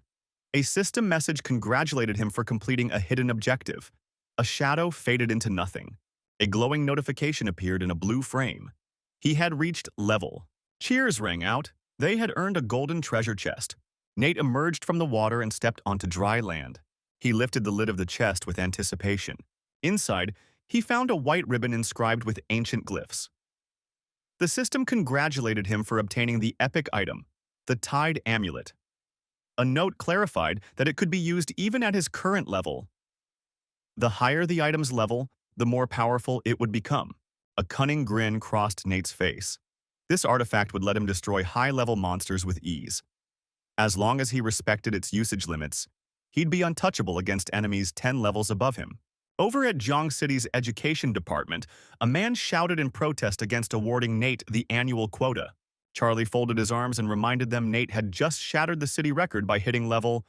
A system message congratulated him for completing a hidden objective. A shadow faded into nothing. A glowing notification appeared in a blue frame. He had reached level. Cheers rang out. They had earned a golden treasure chest. Nate emerged from the water and stepped onto dry land. He lifted the lid of the chest with anticipation. Inside, he found a white ribbon inscribed with ancient glyphs. The system congratulated him for obtaining the epic item, the Tide Amulet. A note clarified that it could be used even at his current level. The higher the item's level, the more powerful it would become. A cunning grin crossed Nate's face. This artifact would let him destroy high-level monsters with ease. As long as he respected its usage limits, he'd be untouchable against enemies 10 levels above him. Over at Jiang City's education department, a man shouted in protest against awarding Nate the annual quota. Charlie folded his arms and reminded them Nate had just shattered the city record by hitting level.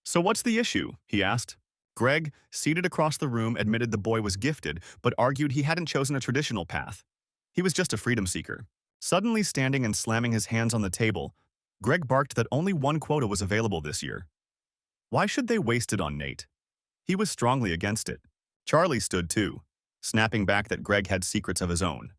"So what's the issue?" he asked. Greg, seated across the room, admitted the boy was gifted, but argued he hadn't chosen a traditional path. He was just a freedom seeker. Suddenly standing and slamming his hands on the table, Greg barked that only one quota was available this year. Why should they waste it on Nate? He was strongly against it. Charlie stood too, snapping back that Greg had secrets of his own.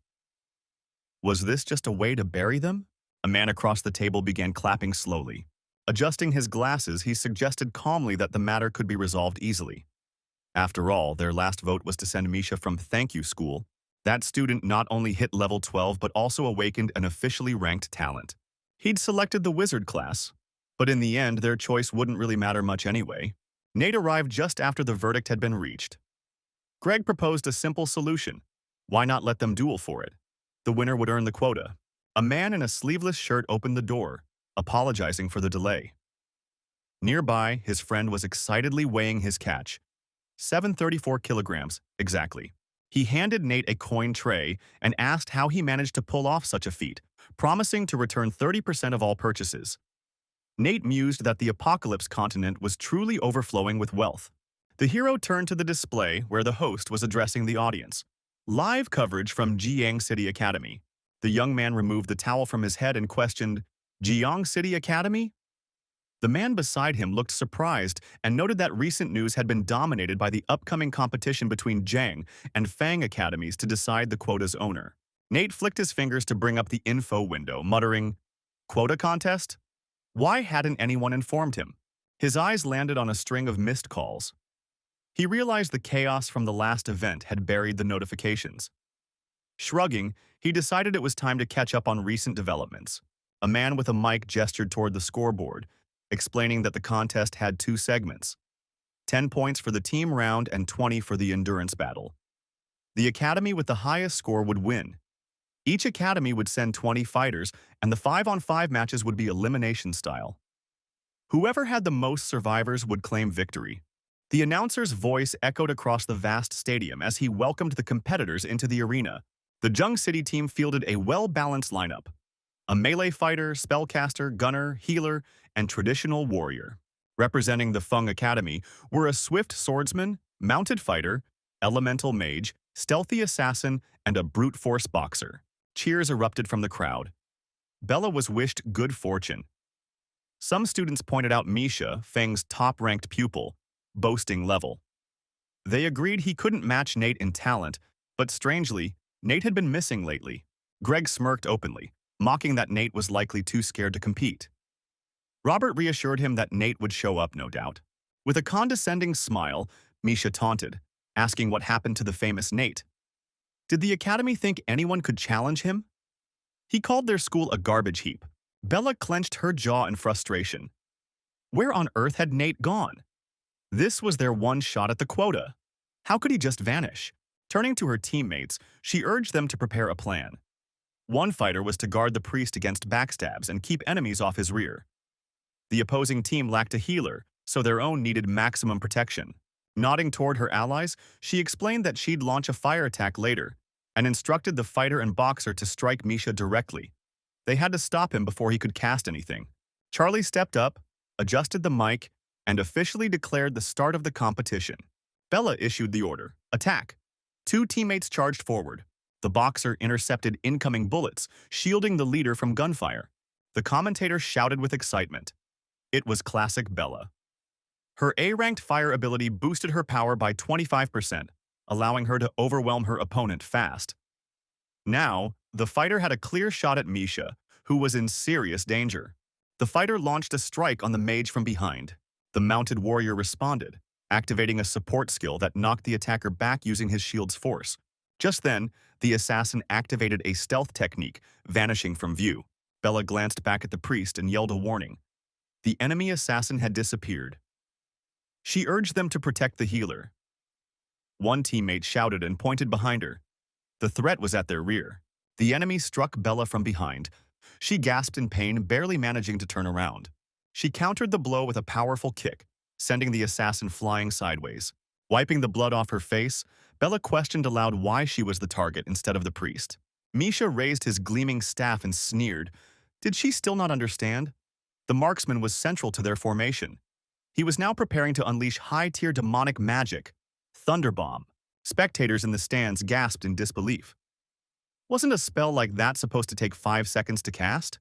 Was this just a way to bury them? A man across the table began clapping slowly. Adjusting his glasses, he suggested calmly that the matter could be resolved easily. After all, their last vote was to send Misha from Thank You School. That student not only hit level 12 but also awakened an officially ranked talent. He'd selected the wizard class, but in the end their choice wouldn't really matter much anyway. Nate arrived just after the verdict had been reached. Greg proposed a simple solution. Why not let them duel for it? The winner would earn the quota. A man in a sleeveless shirt opened the door, apologizing for the delay. Nearby, his friend was excitedly weighing his catch. 734 kilograms, exactly. He handed Nate a coin tray and asked how he managed to pull off such a feat, promising to return 30% of all purchases. Nate mused that the apocalypse continent was truly overflowing with wealth. The hero turned to the display where the host was addressing the audience. Live coverage from Jiang City Academy. The young man removed the towel from his head and questioned, "Jiang City Academy?" The man beside him looked surprised and noted that recent news had been dominated by the upcoming competition between Jiang and Fang academies to decide the quota's owner. Nate flicked his fingers to bring up the info window, muttering, "Quota contest?" Why hadn't anyone informed him? His eyes landed on a string of missed calls. He realized the chaos from the last event had buried the notifications. Shrugging, he decided it was time to catch up on recent developments. A man with a mic gestured toward the scoreboard, explaining that the contest had 2 segments. 10 points for the team round and 20 for the endurance battle. The academy with the highest score would win. Each academy would send 20 fighters, and the 5-on-5 matches would be elimination style. Whoever had the most survivors would claim victory. The announcer's voice echoed across the vast stadium as he welcomed the competitors into the arena. The Jiang City team fielded a well-balanced lineup. A melee fighter, spellcaster, gunner, healer, and traditional warrior. Representing the Feng Academy were a swift swordsman, mounted fighter, elemental mage, stealthy assassin, and a brute force boxer. Cheers erupted from the crowd. Bella was wished good fortune. Some students pointed out Misha, Feng's top-ranked pupil, boasting level. They agreed he couldn't match Nate in talent, but strangely, Nate had been missing lately. Greg smirked openly, mocking that Nate was likely too scared to compete. Robert reassured him that Nate would show up, no doubt. With a condescending smile, Misha taunted, asking what happened to the famous Nate. Did the academy think anyone could challenge him? He called their school a garbage heap. Bella clenched her jaw in frustration. Where on earth had Nate gone? This was their one shot at the quota. How could he just vanish? Turning to her teammates, she urged them to prepare a plan. One fighter was to guard the priest against backstabs and keep enemies off his rear. The opposing team lacked a healer, so their own needed maximum protection. Nodding toward her allies, she explained that she'd launch a fire attack later and instructed the fighter and boxer to strike Misha directly. They had to stop him before he could cast anything. Charlie stepped up, adjusted the mic, and officially declared the start of the competition. Bella issued the order, attack. Two teammates charged forward. The boxer intercepted incoming bullets, shielding the leader from gunfire. The commentator shouted with excitement. It was classic Bella. Her A-ranked fire ability boosted her power by 25%, allowing her to overwhelm her opponent fast. Now, the fighter had a clear shot at Misha, who was in serious danger. The fighter launched a strike on the mage from behind. The mounted warrior responded, activating a support skill that knocked the attacker back using his shield's force. Just then, the assassin activated a stealth technique, vanishing from view. Bella glanced back at the priest and yelled a warning. The enemy assassin had disappeared. She urged them to protect the healer. One teammate shouted and pointed behind her. The threat was at their rear. The enemy struck Bella from behind. She gasped in pain, barely managing to turn around. She countered the blow with a powerful kick, sending the assassin flying sideways. Wiping the blood off her face, Bella questioned aloud why she was the target instead of the priest. Misha raised his gleaming staff and sneered. Did she still not understand? The marksman was central to their formation. He was now preparing to unleash high-tier demonic magic, Thunderbomb. Spectators in the stands gasped in disbelief. Wasn't a spell like that supposed to take 5 seconds to cast?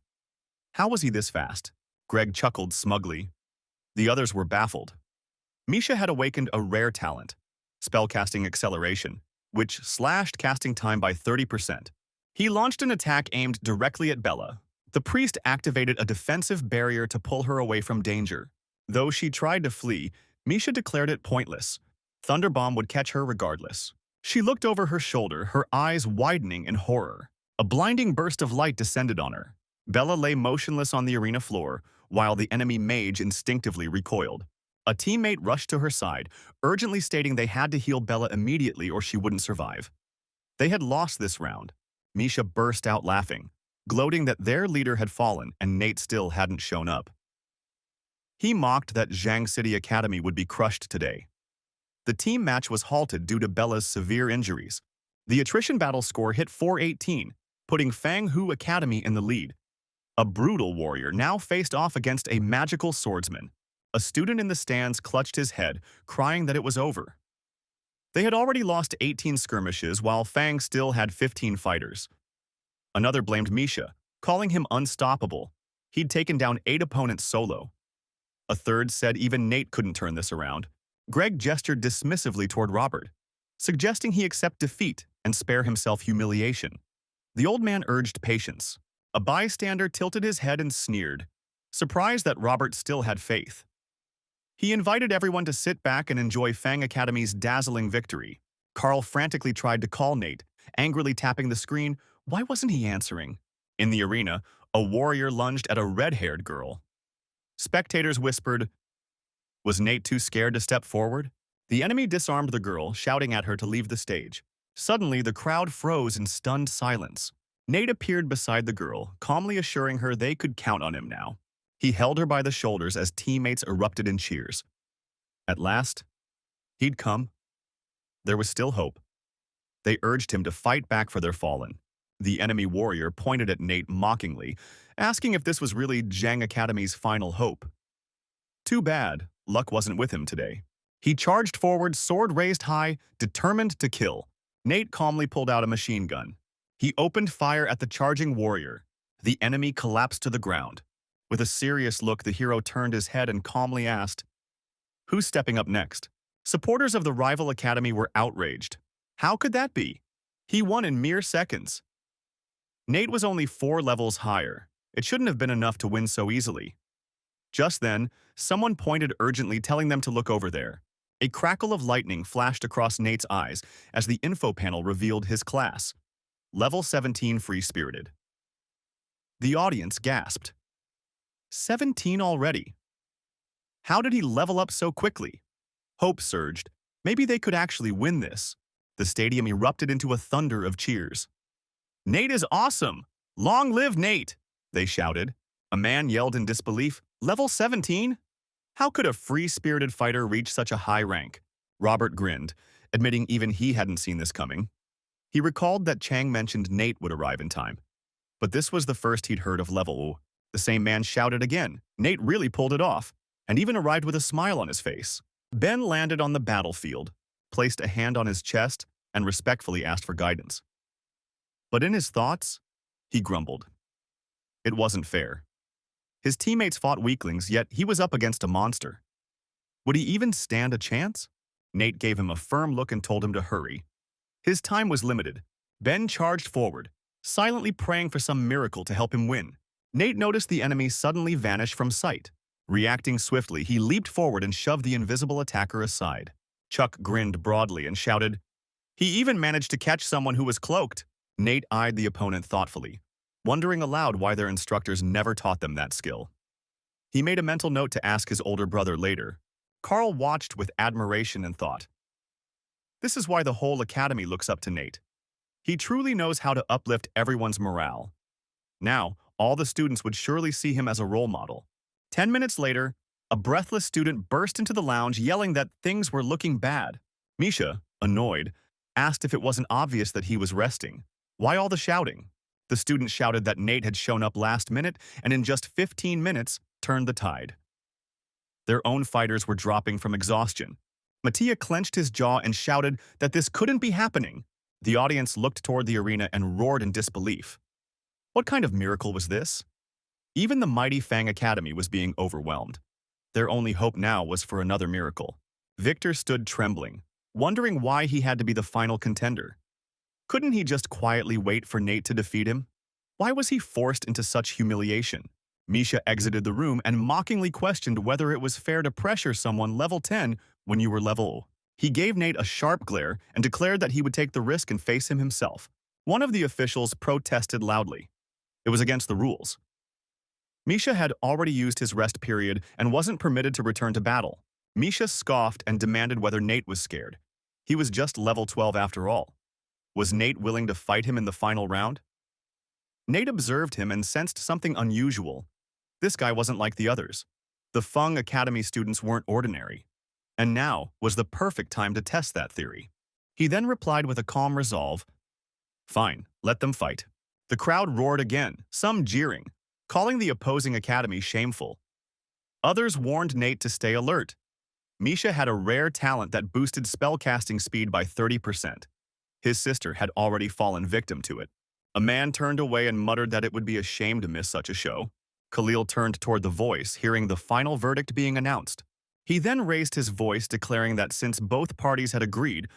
How was he this fast? Greg chuckled smugly. The others were baffled. Misha had awakened a rare talent, spellcasting acceleration, which slashed casting time by 30%. He launched an attack aimed directly at Bella. The priest activated a defensive barrier to pull her away from danger. Though she tried to flee, Misha declared it pointless. Thunderbomb would catch her regardless. She looked over her shoulder, her eyes widening in horror. A blinding burst of light descended on her. Bella lay motionless on the arena floor, while the enemy mage instinctively recoiled. A teammate rushed to her side, urgently stating they had to heal Bella immediately or she wouldn't survive. They had lost this round. Misha burst out laughing, gloating that their leader had fallen and Nate still hadn't shown up. He mocked that Zhang City Academy would be crushed today. The team match was halted due to Bella's severe injuries. The attrition battle score hit 418, putting Fang Hu Academy in the lead. A brutal warrior now faced off against a magical swordsman. A student in the stands clutched his head, crying that it was over. They had already lost 18 skirmishes, while Fang still had 15 fighters. Another blamed Misha, calling him unstoppable. He'd taken down 8 opponents solo. A third said even Nate couldn't turn this around. Greg gestured dismissively toward Robert, suggesting he accept defeat and spare himself humiliation. The old man urged patience. A bystander tilted his head and sneered, surprised that Robert still had faith. He invited everyone to sit back and enjoy Fang Academy's dazzling victory. Carl frantically tried to call Nate, angrily tapping the screen. Why wasn't he answering? In the arena, a warrior lunged at a red-haired girl. Spectators whispered, was Nate too scared to step forward? The enemy disarmed the girl, shouting at her to leave the stage. Suddenly, the crowd froze in stunned silence. Nate appeared beside the girl, calmly assuring her they could count on him now. He held her by the shoulders as teammates erupted in cheers. At last, he'd come. There was still hope. They urged him to fight back for their fallen. The enemy warrior pointed at Nate mockingly, asking if this was really Zhang Academy's final hope. Too bad, luck wasn't with him today. He charged forward, sword raised high, determined to kill. Nate calmly pulled out a machine gun. He opened fire at the charging warrior. The enemy collapsed to the ground. With a serious look, the hero turned his head and calmly asked, "Who's stepping up next?" Supporters of the rival academy were outraged. How could that be? He won in mere seconds. Nate was only 4 levels higher. It shouldn't have been enough to win so easily. Just then, someone pointed urgently, telling them to look over there. A crackle of lightning flashed across Nate's eyes as the info panel revealed his class. Level 17 free-spirited. The audience gasped. 17 already? How did he level up so quickly? Hope surged. Maybe they could actually win this. The stadium erupted into a thunder of cheers. "Nate is awesome! Long live Nate!" they shouted. A man yelled in disbelief, "Level 17? How could a free-spirited fighter reach such a high rank?" Robert grinned, admitting even he hadn't seen this coming. He recalled that Chang mentioned Nate would arrive in time. But this was the first he'd heard of level 0. The same man shouted again. Nate really pulled it off, and even arrived with a smile on his face. Ben landed on the battlefield, placed a hand on his chest, and respectfully asked for guidance. But in his thoughts, he grumbled. It wasn't fair. His teammates fought weaklings, yet he was up against a monster. Would he even stand a chance? Nate gave him a firm look and told him to hurry. His time was limited. Ben charged forward, silently praying for some miracle to help him win. Nate noticed the enemy suddenly vanish from sight. Reacting swiftly, he leaped forward and shoved the invisible attacker aside. Chuck grinned broadly and shouted, "He even managed to catch someone who was cloaked." Nate eyed the opponent thoughtfully, wondering aloud why their instructors never taught them that skill. He made a mental note to ask his older brother later. Carl watched with admiration and thought, "This is why the whole academy looks up to Nate. He truly knows how to uplift everyone's morale." Now, all the students would surely see him as a role model. 10 minutes later, a breathless student burst into the lounge yelling that things were looking bad. Misha, annoyed, asked if it wasn't obvious that he was resting. Why all the shouting? The student shouted that Nate had shown up last minute and in just 15 minutes turned the tide. Their own fighters were dropping from exhaustion. Mattia clenched his jaw and shouted that this couldn't be happening. The audience looked toward the arena and roared in disbelief. What kind of miracle was this? Even the mighty Fang Academy was being overwhelmed. Their only hope now was for another miracle. Victor stood trembling, wondering why he had to be the final contender. Couldn't he just quietly wait for Nate to defeat him? Why was he forced into such humiliation? Misha exited the room and mockingly questioned whether it was fair to pressure someone level 10 when you were level 0. He gave Nate a sharp glare and declared that he would take the risk and face him himself. One of the officials protested loudly. It was against the rules. Misha had already used his rest period and wasn't permitted to return to battle. Misha scoffed and demanded whether Nate was scared. He was just level 12 after all. Was Nate willing to fight him in the final round? Nate observed him and sensed something unusual. This guy wasn't like the others. The Fung Academy students weren't ordinary. And now was the perfect time to test that theory. He then replied with a calm resolve, "Fine, let them fight." The crowd roared again, some jeering, calling the opposing academy shameful. Others warned Nate to stay alert. Misha had a rare talent that boosted spellcasting speed by 30%. His sister had already fallen victim to it. A man turned away and muttered that it would be a shame to miss such a show. Khalil turned toward the voice, hearing the final verdict being announced. He then raised his voice, declaring that since both parties had agreed,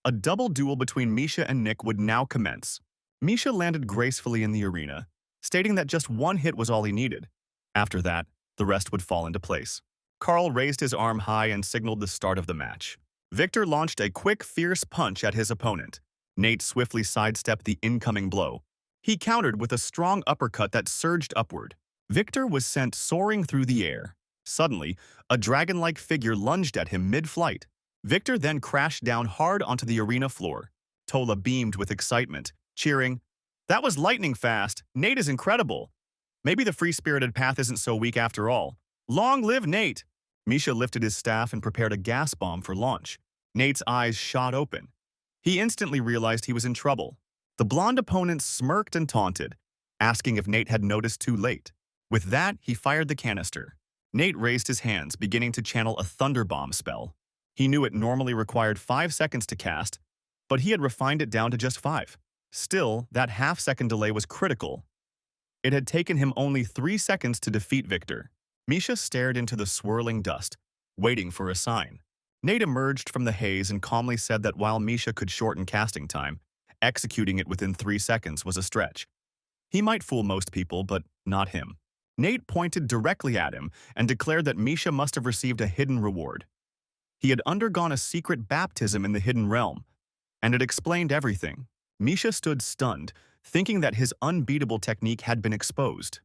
a double duel between Misha and Nick would now commence. Misha landed gracefully in the arena, stating that just one hit was all he needed. After that, the rest would fall into place. Carl raised his arm high and signaled the start of the match. Victor launched a quick, fierce punch at his opponent. Nate swiftly sidestepped the incoming blow. He countered with a strong uppercut that surged upward. Victor was sent soaring through the air. Suddenly, a dragon-like figure lunged at him mid-flight. Victor then crashed down hard onto the arena floor. Tola beamed with excitement, cheering, "That was lightning fast. Nate is incredible. Maybe the free-spirited path isn't so weak after all. Long live Nate!" Misha lifted his staff and prepared a gas bomb for launch. Nate's eyes shot open. He instantly realized he was in trouble. The blonde opponent smirked and taunted, asking if Nate had noticed too late. With that, he fired the canister. Nate raised his hands, beginning to channel a thunder bomb spell. He knew it normally required 5 seconds to cast, but he had refined it down to just 5. Still, that half-second delay was critical. It had taken him only 3 seconds to defeat Victor. Misha stared into the swirling dust, waiting for a sign. Nate emerged from the haze and calmly said that while Misha could shorten casting time, executing it within 3 seconds was a stretch. He might fool most people, but not him. Nate pointed directly at him and declared that Misha must have received a hidden reward. He had undergone a secret baptism in the hidden realm, and it explained everything. Misha stood stunned, thinking that his unbeatable technique had been exposed.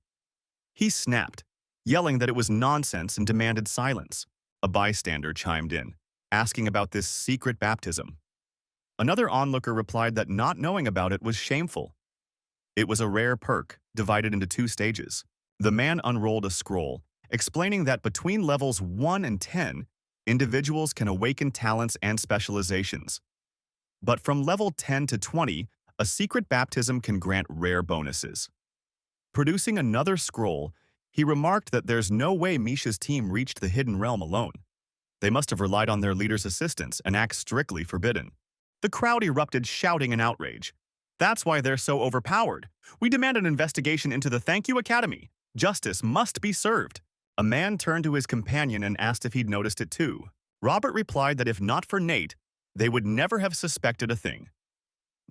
He snapped, yelling that it was nonsense and demanded silence. A bystander chimed in, asking about this secret baptism. Another onlooker replied that not knowing about it was shameful. It was a rare perk, divided into 2 stages. The man unrolled a scroll, explaining that between levels 1 and 10, individuals can awaken talents and specializations. But from level 10 to 20, a secret baptism can grant rare bonuses. Producing another scroll, he remarked that there's no way Misha's team reached the hidden realm alone. They must have relied on their leader's assistance, an act strictly forbidden. The crowd erupted, shouting in outrage. That's why they're so overpowered. We demand an investigation into the Thank You Academy. Justice must be served. A man turned to his companion and asked if he'd noticed it too. Robert replied that if not for Nate, they would never have suspected a thing.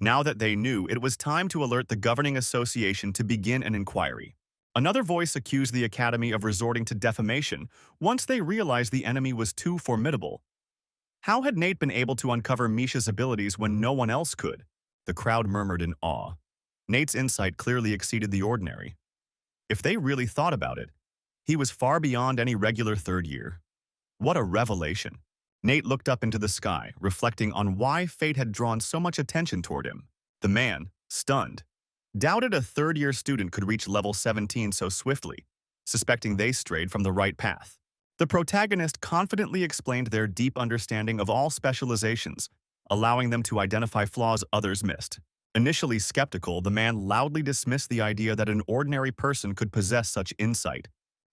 Now that they knew, it was time to alert the governing association to begin an inquiry. Another voice accused the academy of resorting to defamation once they realized the enemy was too formidable. How had Nate been able to uncover Misha's abilities when no one else could? The crowd murmured in awe. Nate's insight clearly exceeded the ordinary. If they really thought about it, he was far beyond any regular third year. What a revelation! Nate looked up into the sky, reflecting on why fate had drawn so much attention toward him. The man, stunned, doubted a third-year student could reach level 17 so swiftly, suspecting they strayed from the right path. The protagonist confidently explained their deep understanding of all specializations, allowing them to identify flaws others missed. Initially skeptical, the man loudly dismissed the idea that an ordinary person could possess such insight.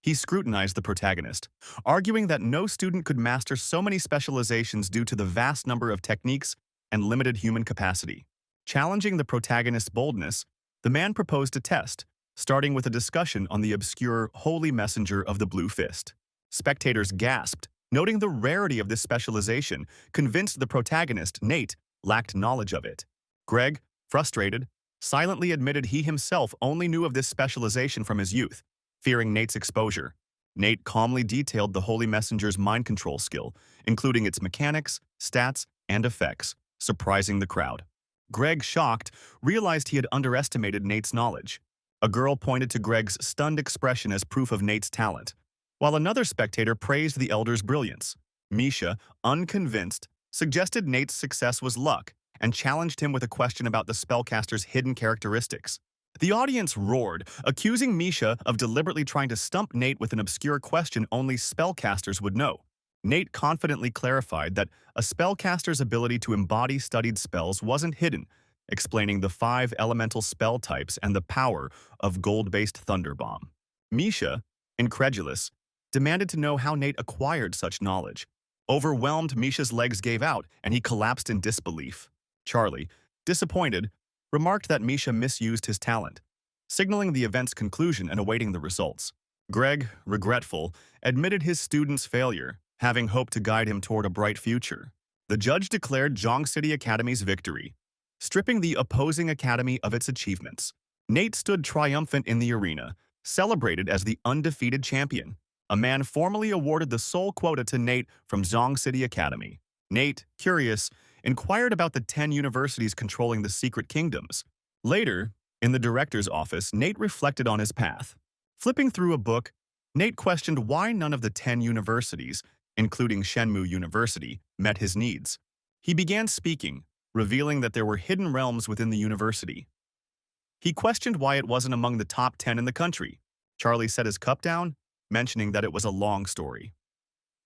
He scrutinized the protagonist, arguing that no student could master so many specializations due to the vast number of techniques and limited human capacity. Challenging the protagonist's boldness, the man proposed a test, starting with a discussion on the obscure Holy Messenger of the Blue Fist. Spectators gasped, noting the rarity of this specialization, convinced the protagonist, Nate, lacked knowledge of it. Greg, frustrated, silently admitted he himself only knew of this specialization from his youth, fearing Nate's exposure. Nate calmly detailed the Holy Messenger's mind control skill, including its mechanics, stats, and effects, surprising the crowd. Greg, shocked, realized he had underestimated Nate's knowledge. A girl pointed to Greg's stunned expression as proof of Nate's talent, while another spectator praised the elder's brilliance. Misha, unconvinced, suggested Nate's success was luck and challenged him with a question about the spellcaster's hidden characteristics. The audience roared, accusing Misha of deliberately trying to stump Nate with an obscure question only spellcasters would know. Nate confidently clarified that a spellcaster's ability to embody studied spells wasn't hidden, explaining the 5 elemental spell types and the power of gold-based thunder bomb. Misha, incredulous, demanded to know how Nate acquired such knowledge. Overwhelmed, Misha's legs gave out and he collapsed in disbelief. Charlie, disappointed, remarked that Misha misused his talent, signaling the event's conclusion and awaiting the results. Greg, regretful, admitted his student's failure, having hoped to guide him toward a bright future. The judge declared Jong City Academy's victory, stripping the opposing academy of its achievements. Nate stood triumphant in the arena, celebrated as the undefeated champion. A man formally awarded the sole quota to Nate from Jong City Academy. Nate, curious, inquired about the 10 universities controlling the secret kingdoms. Later, in the director's office, Nate reflected on his path. Flipping through a book, Nate questioned why none of the 10 universities, including Shenmue University, met his needs. He began speaking, revealing that there were hidden realms within the university. He questioned why it wasn't among the top 10 in the country. Charlie set his cup down, mentioning that it was a long story.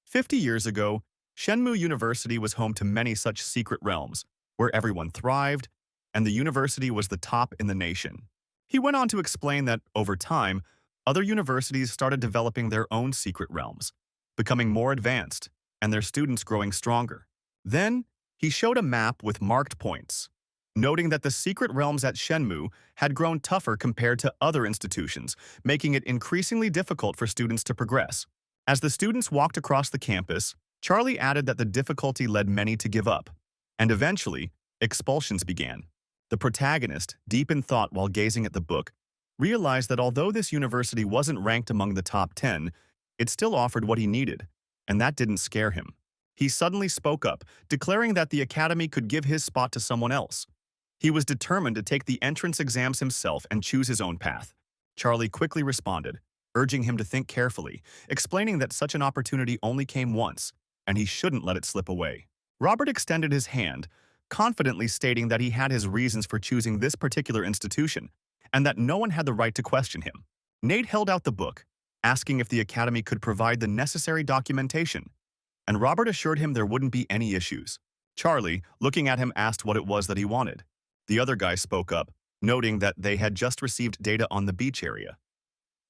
50 years ago, Shenmue University was home to many such secret realms, where everyone thrived, and the university was the top in the nation. He went on to explain that, over time, other universities started developing their own secret realms, becoming more advanced, and their students growing stronger. Then, he showed a map with marked points. noting that the secret realms at Shenmue had grown tougher compared to other institutions, making it increasingly difficult for students to progress. As the students walked across the campus, Charlie added that the difficulty led many to give up, and eventually, expulsions began. The protagonist, deep in thought while gazing at the book, realized that although this university wasn't ranked among the top 10, it still offered what he needed, and that didn't scare him. He suddenly spoke up, declaring that the academy could give his spot to someone else. He was determined to take the entrance exams himself and choose his own path. Charlie quickly responded, urging him to think carefully, explaining that such an opportunity only came once, and he shouldn't let it slip away. Robert extended his hand, confidently stating that he had his reasons for choosing this particular institution, and that no one had the right to question him. Nate held out the book, asking if the academy could provide the necessary documentation, and Robert assured him there wouldn't be any issues. Charlie, looking at him, asked what it was that he wanted. The other guy spoke up, noting that they had just received data on the beach area.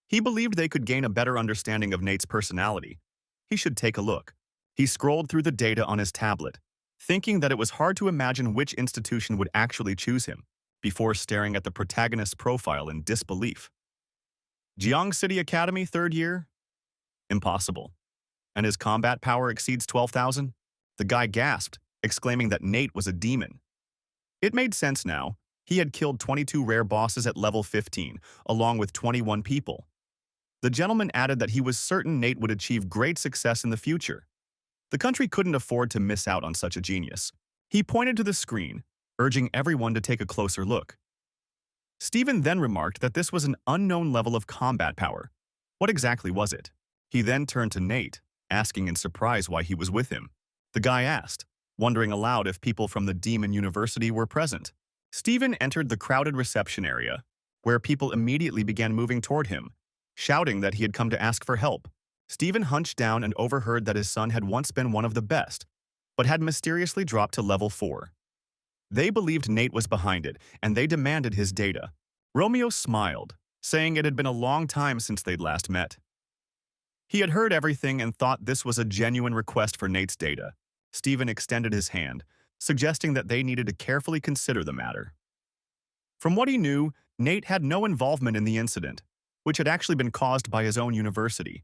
He believed they could gain a better understanding of Nate's personality. He should take a look. He scrolled through the data on his tablet, thinking that it was hard to imagine which institution would actually choose him, before staring at the protagonist's profile in disbelief. Jiang City Academy, 3rd year? Impossible. And his combat power exceeds 12,000? The guy gasped, exclaiming that Nate was a demon. It made sense now. He had killed 22 rare bosses at level 15, along with 21 people. The gentleman added that he was certain Nate would achieve great success in the future. The country couldn't afford to miss out on such a genius. He pointed to the screen, urging everyone to take a closer look. Stephen then remarked that this was an unknown level of combat power. What exactly was it? He then turned to Nate, asking in surprise why he was with him. The guy asked, wondering aloud if people from the Demon University were present. Stephen entered the crowded reception area, where people immediately began moving toward him, shouting that he had come to ask for help. Stephen hunched down and overheard that his son had once been one of the best, but had mysteriously dropped to level 4. They believed Nate was behind it, and they demanded his data. Romeo smiled, saying it had been a long time since they'd last met. He had heard everything and thought this was a genuine request for Nate's data. Stephen extended his hand, suggesting that they needed to carefully consider the matter. From what he knew, Nate had no involvement in the incident, which had actually been caused by his own university.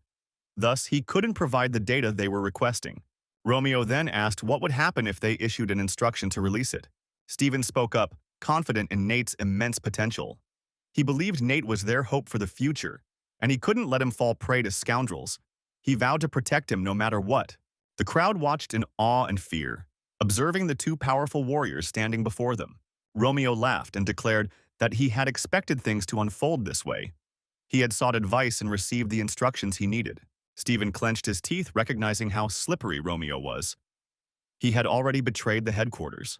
Thus, he couldn't provide the data they were requesting. Romeo then asked what would happen if they issued an instruction to release it. Stephen spoke up, confident in Nate's immense potential. He believed Nate was their hope for the future, and he couldn't let him fall prey to scoundrels. He vowed to protect him no matter what. The crowd watched in awe and fear, observing the two powerful warriors standing before them. Romeo laughed and declared that he had expected things to unfold this way. He had sought advice and received the instructions he needed. Stephen clenched his teeth, recognizing how slippery Romeo was. He had already betrayed the headquarters.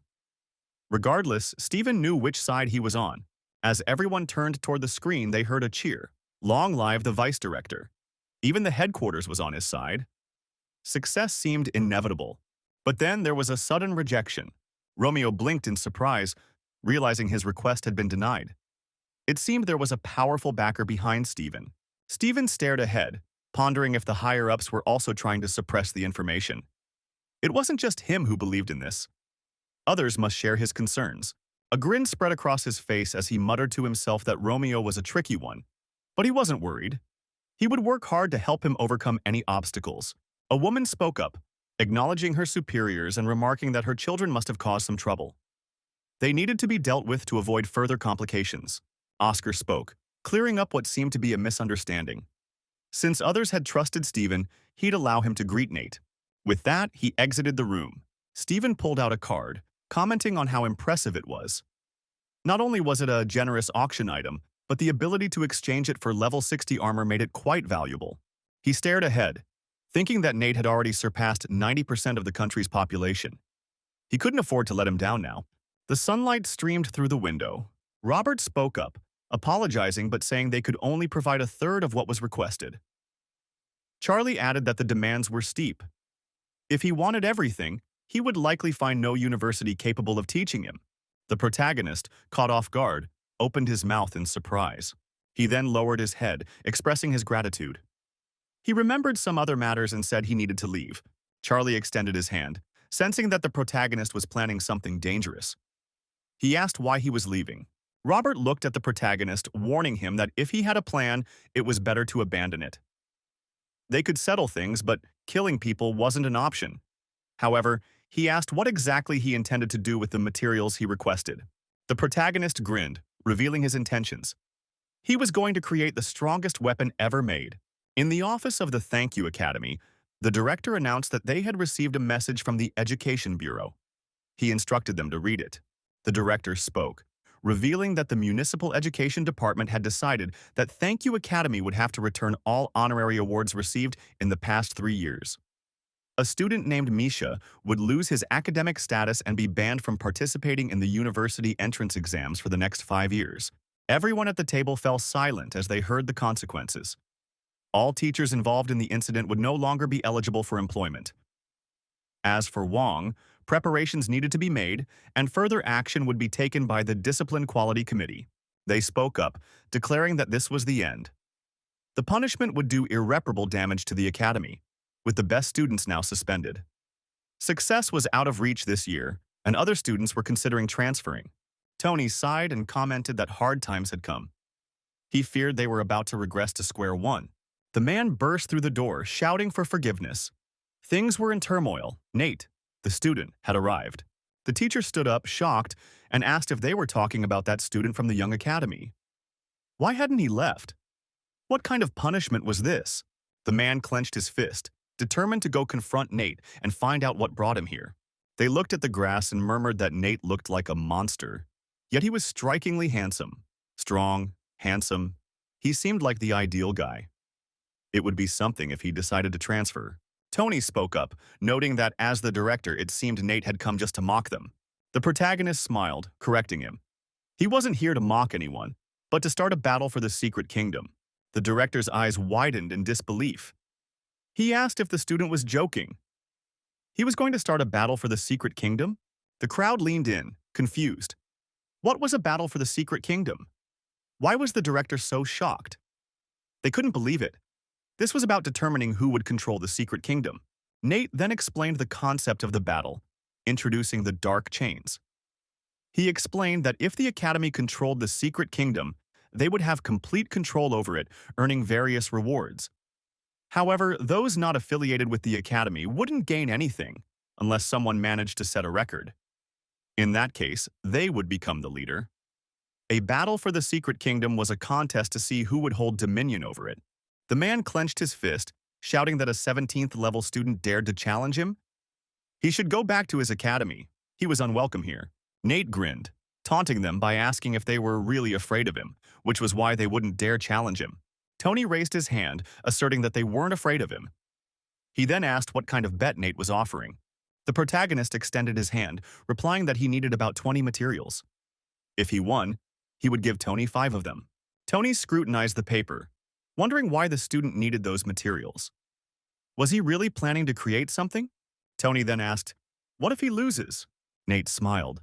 Regardless, Stephen knew which side he was on. As everyone turned toward the screen, they heard a cheer. Long live the vice director. Even the headquarters was on his side. Success seemed inevitable. But then there was a sudden rejection. Romeo blinked in surprise, realizing his request had been denied. It seemed there was a powerful backer behind Stephen. Stephen stared ahead, pondering if the higher-ups were also trying to suppress the information. It wasn't just him who believed in this. Others must share his concerns. A grin spread across his face as he muttered to himself that Romeo was a tricky one. But he wasn't worried. He would work hard to help him overcome any obstacles. A woman spoke up, acknowledging her superiors and remarking that her children must have caused some trouble. They needed to be dealt with to avoid further complications. Oscar spoke, clearing up what seemed to be a misunderstanding. Since others had trusted Stephen, he'd allow him to greet Nate. With that, he exited the room. Stephen pulled out a card, commenting on how impressive it was. Not only was it a generous auction item, but the ability to exchange it for level 60 armor made it quite valuable. He stared ahead, thinking that Nate had already surpassed 90% of the country's population. He couldn't afford to let him down now. The sunlight streamed through the window. Robert spoke up, apologizing but saying they could only provide a third of what was requested. Charlie added that the demands were steep. If he wanted everything, he would likely find no university capable of teaching him. The protagonist, caught off guard, opened his mouth in surprise. He then lowered his head, expressing his gratitude. He remembered some other matters and said he needed to leave. Charlie extended his hand, sensing that the protagonist was planning something dangerous. He asked why he was leaving. Robert looked at the protagonist, warning him that if he had a plan, it was better to abandon it. They could settle things, but killing people wasn't an option. However, he asked what exactly he intended to do with the materials he requested. The protagonist grinned, revealing his intentions. He was going to create the strongest weapon ever made. In the office of the Thank You Academy, the director announced that they had received a message from the Education Bureau. He instructed them to read it. The director spoke, revealing that the Municipal Education Department had decided that Thank You Academy would have to return all honorary awards received in the past 3 years. A student named Misha would lose his academic status and be banned from participating in the university entrance exams for the next 5 years. Everyone at the table fell silent as they heard the consequences. All teachers involved in the incident would no longer be eligible for employment. As for Wong, preparations needed to be made, and further action would be taken by the Discipline Quality Committee. They spoke up, declaring that this was the end. The punishment would do irreparable damage to the academy, with the best students now suspended. Success was out of reach this year, and other students were considering transferring. Tony sighed and commented that hard times had come. He feared they were about to regress to square one. The man burst through the door, shouting for forgiveness. Things were in turmoil. Nate, the student, had arrived. The teacher stood up, shocked, and asked if they were talking about that student from the Young Academy. Why hadn't he left? What kind of punishment was this? The man clenched his fist, determined to go confront Nate and find out what brought him here. They looked at the grass and murmured that Nate looked like a monster. Yet he was strikingly handsome. Strong, handsome. He seemed like the ideal guy. It would be something if he decided to transfer. Tony spoke up, noting that as the director, it seemed Nate had come just to mock them. The protagonist smiled, correcting him. He wasn't here to mock anyone, but to start a battle for the secret kingdom. The director's eyes widened in disbelief. He asked if the student was joking. He was going to start a battle for the secret kingdom? The crowd leaned in, confused. What was a battle for the secret kingdom? Why was the director so shocked? They couldn't believe it. This was about determining who would control the secret kingdom. Nate then explained the concept of the battle, introducing the dark chains. He explained that if the academy controlled the secret kingdom, they would have complete control over it, earning various rewards. However, those not affiliated with the academy wouldn't gain anything unless someone managed to set a record. In that case, they would become the leader. A battle for the secret kingdom was a contest to see who would hold dominion over it. The man clenched his fist, shouting that a 17th-level student dared to challenge him. He should go back to his academy. He was unwelcome here. Nate grinned, taunting them by asking if they were really afraid of him, which was why they wouldn't dare challenge him. Tony raised his hand, asserting that they weren't afraid of him. He then asked what kind of bet Nate was offering. The protagonist extended his hand, replying that he needed about 20 materials. If he won, he would give Tony 5 of them. Tony scrutinized the paper, wondering why the student needed those materials. Was he really planning to create something? Tony then asked, "What if he loses?" Nate smiled,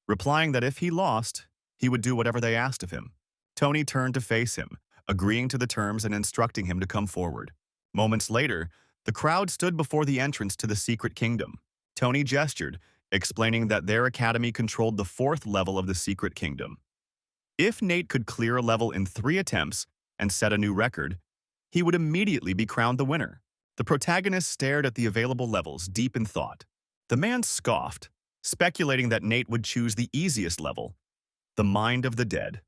replying that if he lost, he would do whatever they asked of him. Tony turned to face him, agreeing to the terms and instructing him to come forward. Moments later, the crowd stood before the entrance to the secret kingdom. Tony gestured, explaining that their academy controlled the 4th level of the secret kingdom. If Nate could clear a level in 3 attempts and set a new record, he would immediately be crowned the winner. The protagonist stared at the available levels, deep in thought. The man scoffed, speculating that Nate would choose the easiest level, the Mind of the Dead.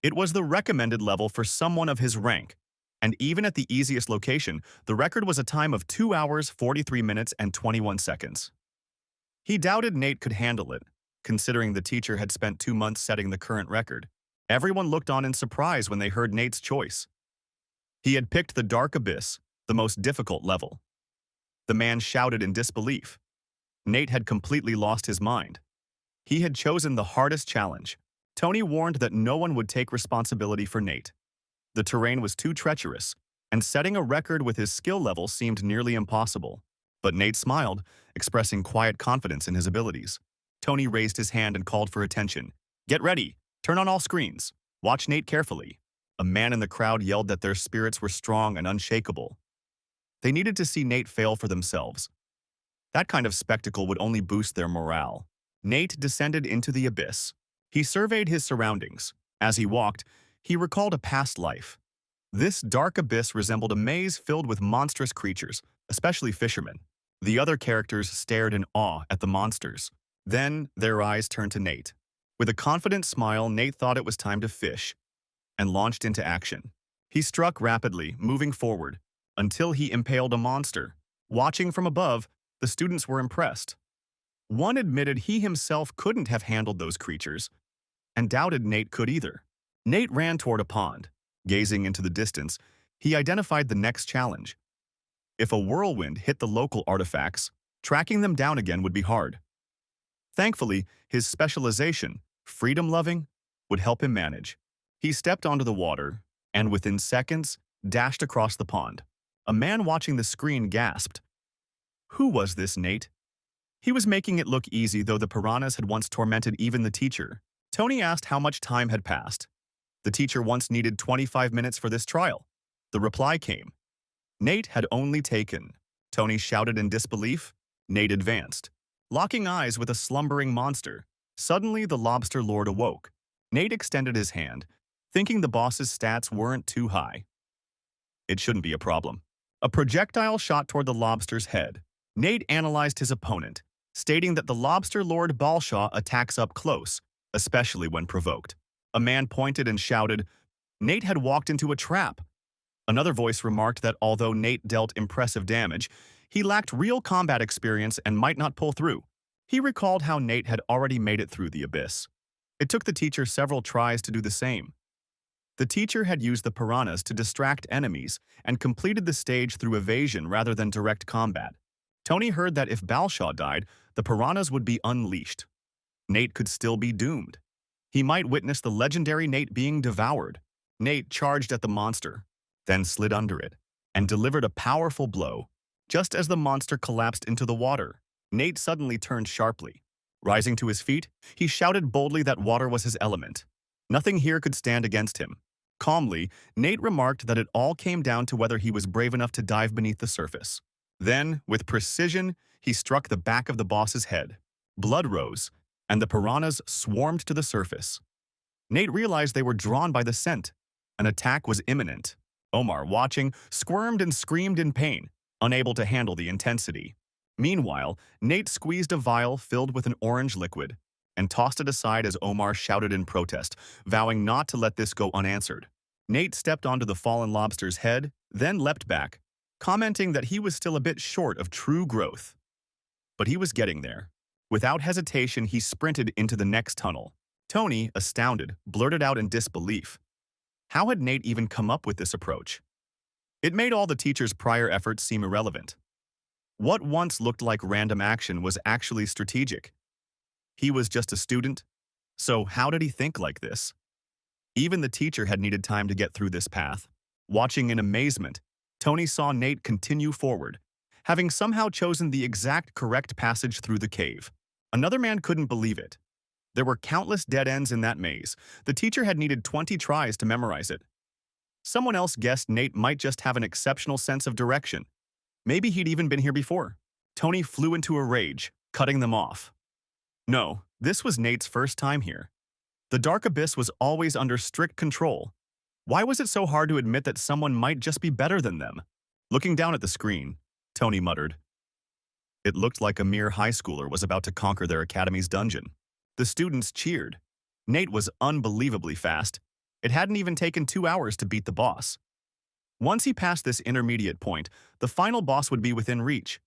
It was the recommended level for someone of his rank, and even at the easiest location, the record was a time of 2 hours, 43 minutes, and 21 seconds. He doubted Nate could handle it, considering the teacher had spent 2 months setting the current record. Everyone looked on in surprise when they heard Nate's choice. He had picked the Dark Abyss, the most difficult level. The man shouted in disbelief. Nate had completely lost his mind. He had chosen the hardest challenge. Tony warned that no one would take responsibility for Nate. The terrain was too treacherous, and setting a record with his skill level seemed nearly impossible. But Nate smiled, expressing quiet confidence in his abilities. Tony raised his hand and called for attention. "Get ready! Turn on all screens! Watch Nate carefully!" A man in the crowd yelled that their spirits were strong and unshakable. They needed to see Nate fail for themselves. That kind of spectacle would only boost their morale. Nate descended into the abyss. He surveyed his surroundings. As he walked, he recalled a past life. This dark abyss resembled a maze filled with monstrous creatures, especially fishermen. The other characters stared in awe at the monsters. Then, their eyes turned to Nate. With a confident smile, Nate thought it was time to fish, and launched into action. He struck rapidly, moving forward, until he impaled a monster. Watching from above, the students were impressed. One admitted he himself couldn't have handled those creatures, and doubted Nate could either. Nate ran toward a pond. Gazing into the distance, he identified the next challenge. If a whirlwind hit the local artifacts, tracking them down again would be hard. Thankfully, his specialization, freedom-loving, would help him manage. He stepped onto the water, and within seconds, dashed across the pond. A man watching the screen gasped. Who was this, Nate? He was making it look easy, though the piranhas had once tormented even the teacher. Tony asked how much time had passed. The teacher once needed 25 minutes for this trial. The reply came. Nate had only taken. Tony shouted in disbelief. Nate advanced, locking eyes with a slumbering monster. Suddenly, the lobster lord awoke. Nate extended his hand, thinking the boss's stats weren't too high. It shouldn't be a problem. A projectile shot toward the lobster's head. Nate analyzed his opponent, stating that the lobster lord Balshaw attacks up close, especially when provoked. A man pointed and shouted, Nate had walked into a trap. Another voice remarked that although Nate dealt impressive damage, he lacked real combat experience and might not pull through. He recalled how Nate had already made it through the abyss. It took the teacher several tries to do the same. The teacher had used the piranhas to distract enemies and completed the stage through evasion rather than direct combat. Tony heard that if Balshaw died, the piranhas would be unleashed. Nate could still be doomed. He might witness the legendary Nate being devoured. Nate charged at the monster, then slid under it, and delivered a powerful blow. Just as the monster collapsed into the water, Nate suddenly turned sharply. Rising to his feet, he shouted boldly that water was his element. Nothing here could stand against him. Calmly, Nate remarked that it all came down to whether he was brave enough to dive beneath the surface. Then, with precision, he struck the back of the boss's head. Blood rose, and the piranhas swarmed to the surface. Nate realized they were drawn by the scent. An attack was imminent. Omar, watching, squirmed and screamed in pain, unable to handle the intensity. Meanwhile, Nate squeezed a vial filled with an orange liquid and tossed it aside as Omar shouted in protest, vowing not to let this go unanswered. Nate stepped onto the fallen lobster's head, then leapt back, commenting that he was still a bit short of true growth. But he was getting there. Without hesitation, he sprinted into the next tunnel. Tony, astounded, blurted out in disbelief. How had Nate even come up with this approach? It made all the teacher's prior efforts seem irrelevant. What once looked like random action was actually strategic. He was just a student, so how did he think like this? Even the teacher had needed time to get through this path. Watching in amazement, Tony saw Nate continue forward, having somehow chosen the exact correct passage through the cave. Another man couldn't believe it. There were countless dead ends in that maze. The teacher had needed 20 tries to memorize it. Someone else guessed Nate might just have an exceptional sense of direction. Maybe he'd even been here before. Tony flew into a rage, cutting them off. No, this was Nate's first time here. The dark abyss was always under strict control. Why was it so hard to admit that someone might just be better than them? Looking down at the screen, Tony muttered. It looked like a mere high schooler was about to conquer their academy's dungeon. The students cheered. Nate was unbelievably fast. It hadn't even taken 2 hours to beat the boss. Once he passed this intermediate point, the final boss would be within reach.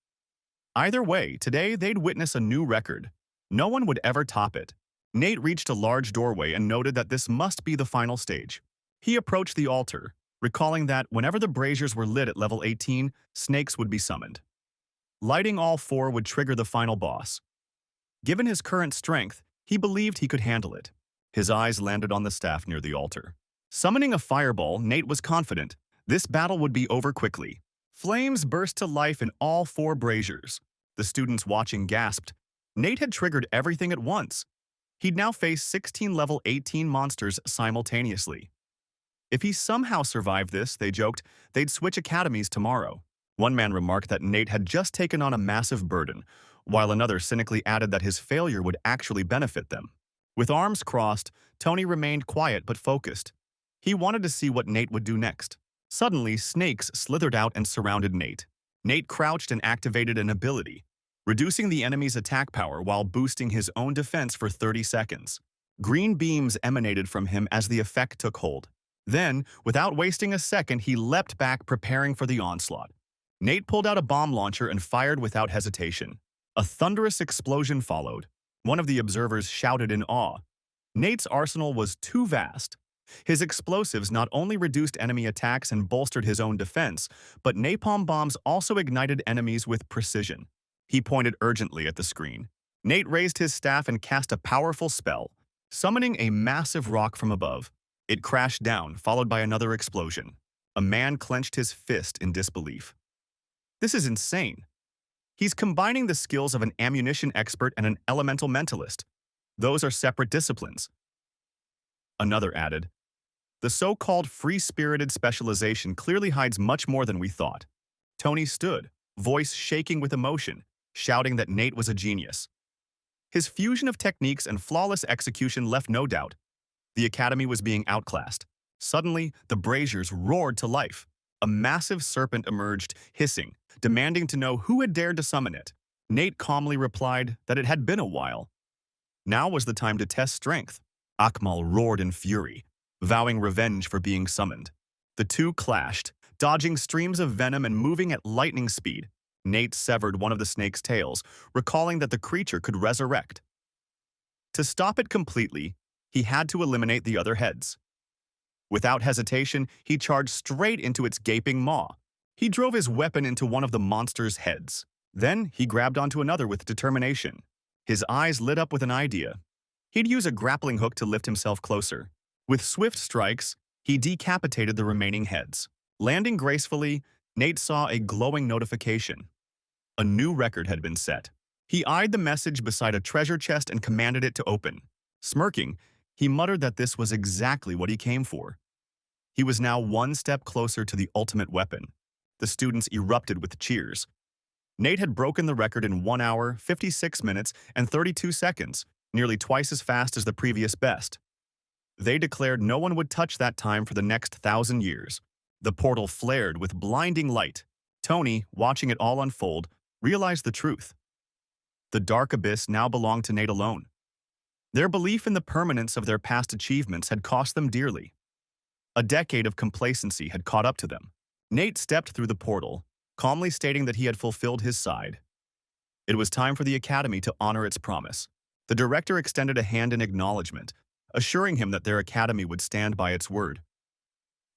Either way, today they'd witness a new record. No one would ever top it. Nate reached a large doorway and noted that this must be the final stage. He approached the altar, recalling that whenever the braziers were lit at level 18, snakes would be summoned. Lighting all 4 would trigger the final boss. Given his current strength, he believed he could handle it. His eyes landed on the staff near the altar. Summoning a fireball, Nate was confident. This battle would be over quickly. Flames burst to life in all 4 braziers. The students watching gasped. Nate had triggered everything at once. He'd now face 16 level 18 monsters simultaneously. If he somehow survived this, they joked, they'd switch academies tomorrow. One man remarked that Nate had just taken on a massive burden, while another cynically added that his failure would actually benefit them. With arms crossed, Tony remained quiet but focused. He wanted to see what Nate would do next. Suddenly, snakes slithered out and surrounded Nate. Nate crouched and activated an ability, reducing the enemy's attack power while boosting his own defense for 30 seconds. Green beams emanated from him as the effect took hold. Then, without wasting a second, he leapt back, preparing for the onslaught. Nate pulled out a bomb launcher and fired without hesitation. A thunderous explosion followed. One of the observers shouted in awe. Nate's arsenal was too vast. His explosives not only reduced enemy attacks and bolstered his own defense, but napalm bombs also ignited enemies with precision. He pointed urgently at the screen. Nate raised his staff and cast a powerful spell, summoning a massive rock from above. It crashed down, followed by another explosion. A man clenched his fist in disbelief. This is insane. He's combining the skills of an ammunition expert and an elemental mentalist. Those are separate disciplines. Another added, the so-called free-spirited specialization clearly hides much more than we thought. Tony stood, voice shaking with emotion, shouting that Nate was a genius. His fusion of techniques and flawless execution left no doubt. The academy was being outclassed. Suddenly, the braziers roared to life. A massive serpent emerged, hissing, demanding to know who had dared to summon it. Nate calmly replied that it had been a while. Now was the time to test strength. Akmal roared in fury, vowing revenge for being summoned. The two clashed, dodging streams of venom and moving at lightning speed. Nate severed one of the snake's tails, recalling that the creature could resurrect. To stop it completely, he had to eliminate the other heads. Without hesitation, he charged straight into its gaping maw. He drove his weapon into one of the monster's heads. Then he grabbed onto another with determination. His eyes lit up with an idea. He'd use a grappling hook to lift himself closer. With swift strikes, he decapitated the remaining heads. Landing gracefully, Nate saw a glowing notification. A new record had been set. He eyed the message beside a treasure chest and commanded it to open. Smirking, he muttered that this was exactly what he came for. He was now one step closer to the ultimate weapon. The students erupted with cheers. Nate had broken the record in 1 hour, 56 minutes, and 32 seconds, nearly twice as fast as the previous best. They declared no one would touch that time for the next 1,000 years. The portal flared with blinding light. Tony, watching it all unfold, realized the truth. The dark abyss now belonged to Nate alone. Their belief in the permanence of their past achievements had cost them dearly. A decade of complacency had caught up to them. Nate stepped through the portal, calmly stating that he had fulfilled his side. It was time for the academy to honor its promise. The director extended a hand in acknowledgement, assuring him that their academy would stand by its word.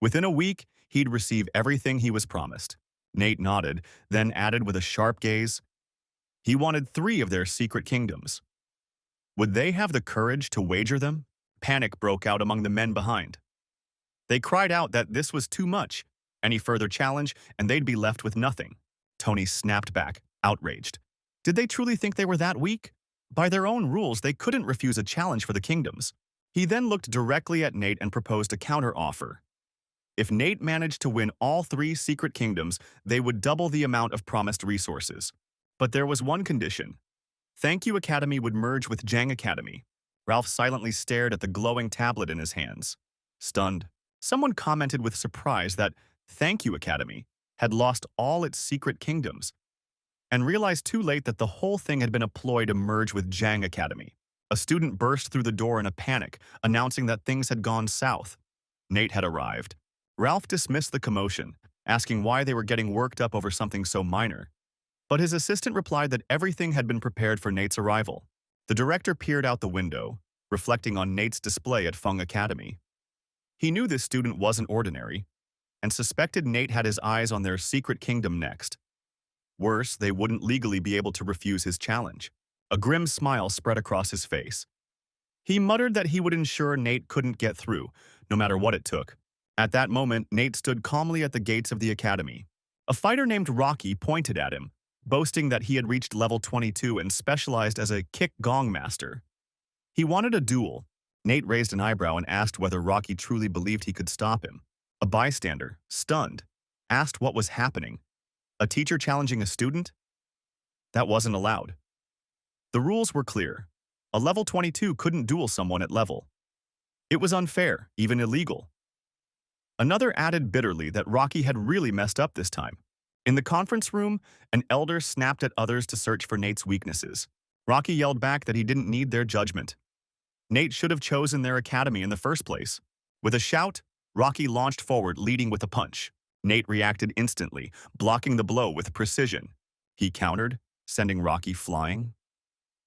Within a week, he'd receive everything he was promised. Nate nodded, then added with a sharp gaze, he wanted 3 of their secret kingdoms. Would they have the courage to wager them? Panic broke out among the men behind. They cried out that this was too much. Any further challenge, and they'd be left with nothing. Tony snapped back, outraged. Did they truly think they were that weak? By their own rules, they couldn't refuse a challenge for the kingdoms. He then looked directly at Nate and proposed a counter-offer. If Nate managed to win all 3 secret kingdoms, they would double the amount of promised resources. But there was one condition. Thank You Academy would merge with Jang Academy. Ralph silently stared at the glowing tablet in his hands. Stunned, someone commented with surprise that Thank You Academy had lost all its secret kingdoms, and realized too late that the whole thing had been a ploy to merge with Jang Academy. A student burst through the door in a panic, announcing that things had gone south. Nate had arrived. Ralph dismissed the commotion, asking why they were getting worked up over something so minor. But his assistant replied that everything had been prepared for Nate's arrival. The director peered out the window, reflecting on Nate's display at Fung Academy. He knew this student wasn't ordinary, and suspected Nate had his eyes on their secret kingdom next. Worse, they wouldn't legally be able to refuse his challenge. A grim smile spread across his face. He muttered that he would ensure Nate couldn't get through, no matter what it took. At that moment, Nate stood calmly at the gates of the academy. A fighter named Rocky pointed at him, boasting that he had reached level 22 and specialized as a kick gong master. He wanted a duel. Nate raised an eyebrow and asked whether Rocky truly believed he could stop him. A bystander, stunned, asked what was happening. A teacher challenging a student? That wasn't allowed. The rules were clear. A level 22 couldn't duel someone at level. It was unfair, even illegal. Another added bitterly that Rocky had really messed up this time. In the conference room, an elder snapped at others to search for Nate's weaknesses. Rocky yelled back that he didn't need their judgment. Nate should have chosen their academy in the first place. With a shout, Rocky launched forward, leading with a punch. Nate reacted instantly, blocking the blow with precision. He countered, sending Rocky flying.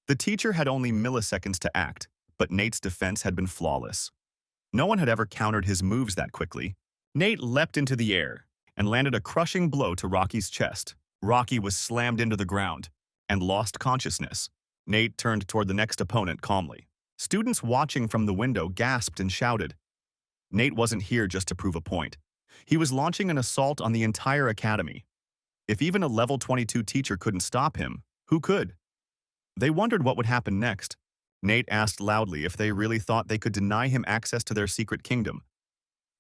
The teacher had only milliseconds to act, but Nate's defense had been flawless. No one had ever countered his moves that quickly. Nate leapt into the air and landed a crushing blow to Rocky's chest. Rocky was slammed into the ground and lost consciousness. Nate turned toward the next opponent calmly. Students watching from the window gasped and shouted. Nate wasn't here just to prove a point. He was launching an assault on the entire academy. If even a level 22 teacher couldn't stop him, who could? They wondered what would happen next. Nate asked loudly if they really thought they could deny him access to their secret kingdom.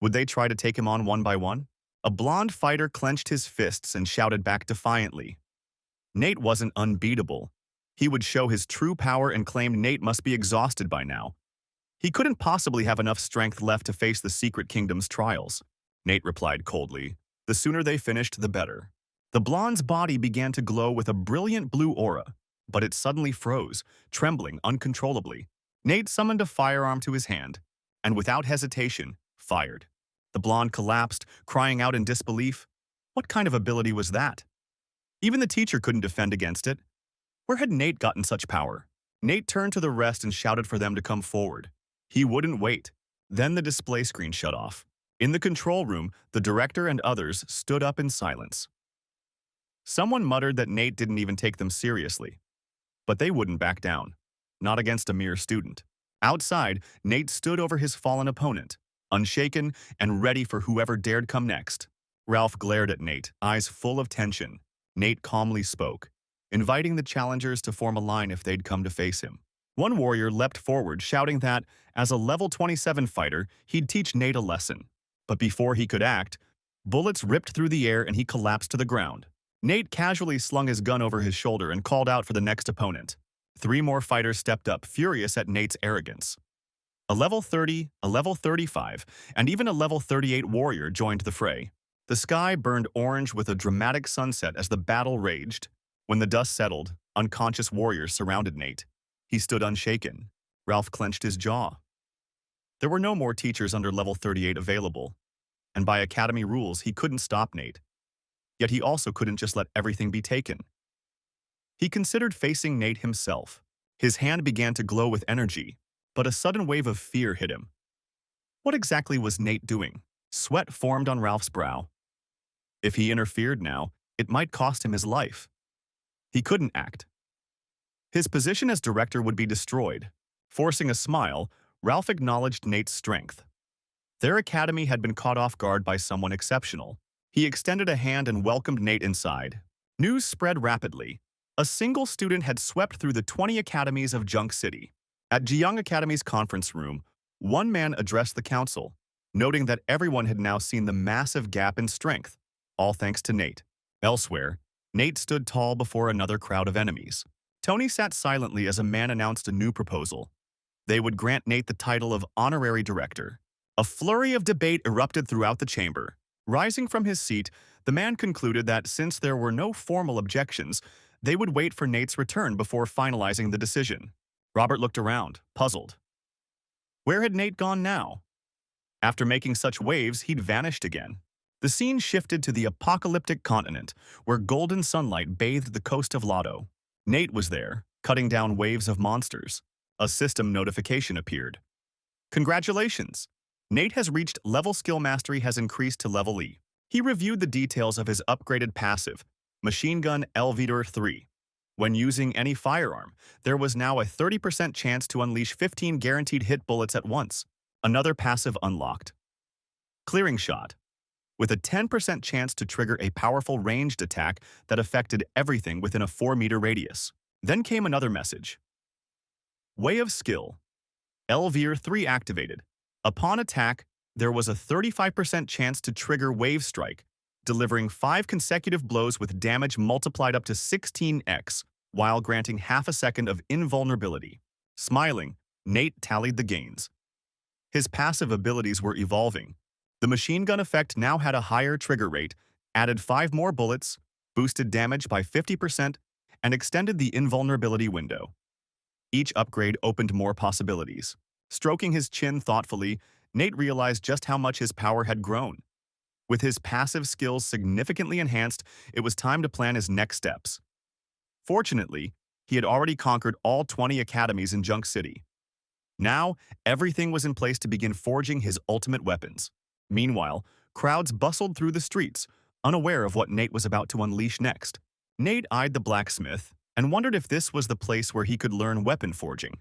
Would they try to take him on one by one? A blonde fighter clenched his fists and shouted back defiantly. Nate wasn't unbeatable. He would show his true power and claimed Nate must be exhausted by now. He couldn't possibly have enough strength left to face the secret kingdom's trials. Nate replied coldly. The sooner they finished, the better. The blonde's body began to glow with a brilliant blue aura, but it suddenly froze, trembling uncontrollably. Nate summoned a firearm to his hand, and without hesitation, fired. The blonde collapsed, crying out in disbelief. What kind of ability was that? Even the teacher couldn't defend against it. Where had Nate gotten such power? Nate turned to the rest and shouted for them to come forward. He wouldn't wait. Then the display screen shut off. In the control room, the director and others stood up in silence. Someone muttered that Nate didn't even take them seriously. But they wouldn't back down. Not against a mere student. Outside, Nate stood over his fallen opponent, unshaken and ready for whoever dared come next. Ralph glared at Nate, eyes full of tension. Nate calmly spoke, inviting the challengers to form a line if they'd come to face him. One warrior leapt forward, shouting that, as a level 27 fighter, he'd teach Nate a lesson. But before he could act, bullets ripped through the air and he collapsed to the ground. Nate casually slung his gun over his shoulder and called out for the next opponent. 3 more fighters stepped up, furious at Nate's arrogance. A level 30, a level 35, and even a level 38 warrior joined the fray. The sky burned orange with a dramatic sunset as the battle raged. When the dust settled, unconscious warriors surrounded Nate. He stood unshaken. Ralph clenched his jaw. There were no more teachers under level 38 available, and by academy rules, he couldn't stop Nate. Yet he also couldn't just let everything be taken. He considered facing Nate himself. His hand began to glow with energy, but a sudden wave of fear hit him. What exactly was Nate doing? Sweat formed on Ralph's brow. If he interfered now, it might cost him his life. He couldn't act. His position as director would be destroyed. Forcing a smile, Ralph acknowledged Nate's strength. Their academy had been caught off guard by someone exceptional. He extended a hand and welcomed Nate inside. News spread rapidly. A single student had swept through the 20 academies of Junk City. At Jiyoung Academy's conference room, one man addressed the council, noting that everyone had now seen the massive gap in strength, all thanks to Nate. Elsewhere, Nate stood tall before another crowd of enemies. Tony sat silently as a man announced a new proposal. They would grant Nate the title of honorary director. A flurry of debate erupted throughout the chamber. Rising from his seat, the man concluded that since there were no formal objections, they would wait for Nate's return before finalizing the decision. Robert looked around, puzzled. Where had Nate gone now? After making such waves, he'd vanished again. The scene shifted to the apocalyptic continent, where golden sunlight bathed the coast of Lotto. Nate was there, cutting down waves of monsters. A system notification appeared. Congratulations! Nate has reached level skill mastery has increased to level E. He reviewed the details of his upgraded passive, Machine Gun Elevator 3. When using any firearm, there was now a 30% chance to unleash 15 guaranteed hit bullets at once. Another passive unlocked. Clearing Shot. With a 10% chance to trigger a powerful ranged attack that affected everything within a 4-meter radius. Then came another message. Way of Skill. Elevator 3 activated. Upon attack, there was a 35% chance to trigger Wave Strike, delivering 5 consecutive blows with damage multiplied up to 16x. while granting half a second of invulnerability. Smiling, Nate tallied the gains. His passive abilities were evolving. The machine gun effect now had a higher trigger rate, added 5 more bullets, boosted damage by 50%, and extended the invulnerability window. Each upgrade opened more possibilities. Stroking his chin thoughtfully, Nate realized just how much his power had grown. With his passive skills significantly enhanced, it was time to plan his next steps. Fortunately, he had already conquered all 20 academies in Junk City. Now, everything was in place to begin forging his ultimate weapons. Meanwhile, crowds bustled through the streets, unaware of what Nate was about to unleash next. Nate eyed the blacksmith and wondered if this was the place where he could learn weapon forging.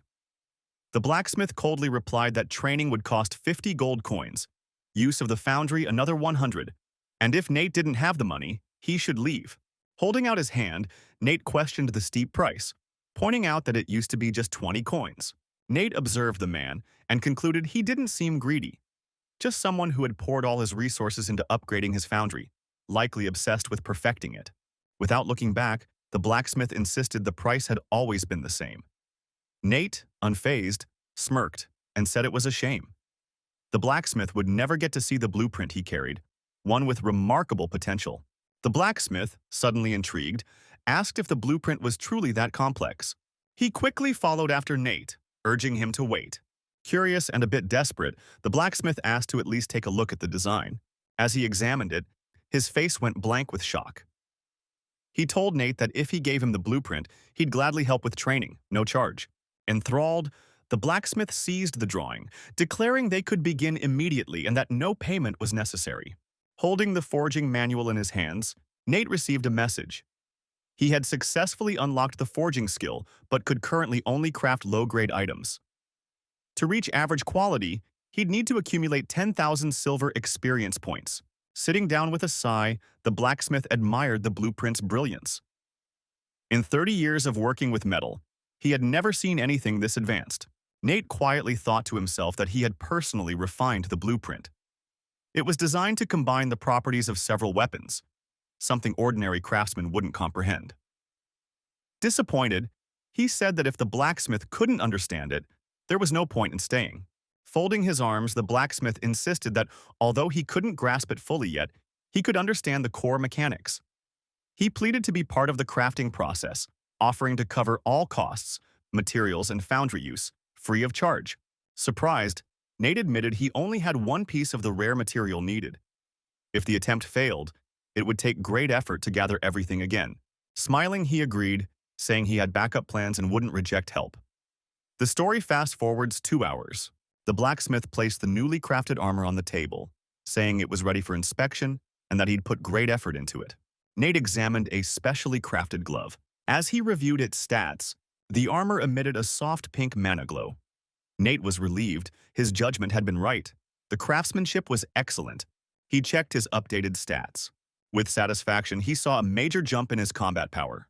The blacksmith coldly replied that training would cost 50 gold coins, use of the foundry another 100, and if Nate didn't have the money, he should leave. Holding out his hand, Nate questioned the steep price, pointing out that it used to be just 20 coins. Nate observed the man and concluded he didn't seem greedy, just someone who had poured all his resources into upgrading his foundry, likely obsessed with perfecting it. Without looking back, the blacksmith insisted the price had always been the same. Nate, unfazed, smirked and said it was a shame. The blacksmith would never get to see the blueprint he carried, one with remarkable potential. The blacksmith, suddenly intrigued, asked if the blueprint was truly that complex. He quickly followed after Nate, urging him to wait. Curious and a bit desperate, the blacksmith asked to at least take a look at the design. As he examined it, his face went blank with shock. He told Nate that if he gave him the blueprint, he'd gladly help with training, no charge. Enthralled, the blacksmith seized the drawing, declaring they could begin immediately and that no payment was necessary. Holding the forging manual in his hands, Nate received a message. He had successfully unlocked the forging skill, but could currently only craft low-grade items. To reach average quality, he'd need to accumulate 10,000 silver experience points. Sitting down with a sigh, the blacksmith admired the blueprint's brilliance. In 30 years of working with metal, he had never seen anything this advanced. Nate quietly thought to himself that he had personally refined the blueprint. It was designed to combine the properties of several weapons, something ordinary craftsmen wouldn't comprehend. Disappointed, he said that if the blacksmith couldn't understand it, there was no point in staying. Folding his arms, the blacksmith insisted that although he couldn't grasp it fully yet, he could understand the core mechanics. He pleaded to be part of the crafting process, offering to cover all costs, materials, and foundry use, free of charge. Surprised, Nate admitted he only had one piece of the rare material needed. If the attempt failed, it would take great effort to gather everything again. Smiling, he agreed, saying he had backup plans and wouldn't reject help. The story fast-forwards 2 hours. The blacksmith placed the newly crafted armor on the table, saying it was ready for inspection and that he'd put great effort into it. Nate examined a specially crafted glove. As he reviewed its stats, the armor emitted a soft pink mana glow. Nate was relieved. His judgment had been right. The craftsmanship was excellent. He checked his updated stats. With satisfaction, he saw a major jump in his combat power.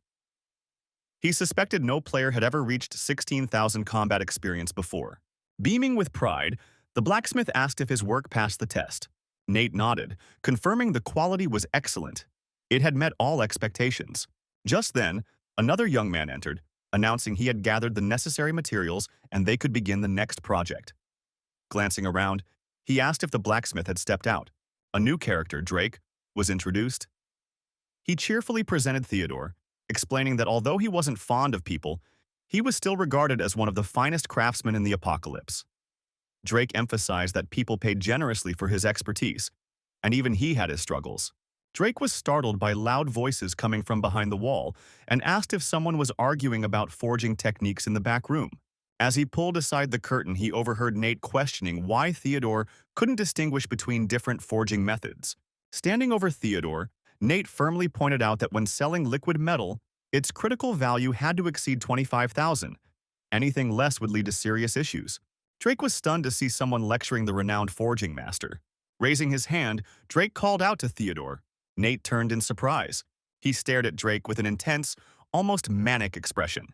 He suspected no player had ever reached 16,000 combat experience before. Beaming with pride, the blacksmith asked if his work passed the test. Nate nodded, confirming the quality was excellent. It had met all expectations. Just then, another young man entered, announcing he had gathered the necessary materials and they could begin the next project. Glancing around, he asked if the blacksmith had stepped out. A new character, Drake, was introduced. He cheerfully presented Theodore, explaining that although he wasn't fond of people, he was still regarded as one of the finest craftsmen in the apocalypse. Drake emphasized that people paid generously for his expertise, and even he had his struggles. Drake was startled by loud voices coming from behind the wall and asked if someone was arguing about forging techniques in the back room. As he pulled aside the curtain, he overheard Nate questioning why Theodore couldn't distinguish between different forging methods. Standing over Theodore, Nate firmly pointed out that when selling liquid metal, its critical value had to exceed 25,000. Anything less would lead to serious issues. Drake was stunned to see someone lecturing the renowned forging master. Raising his hand, Drake called out to Theodore. Nate turned in surprise. He stared at Drake with an intense, almost manic expression.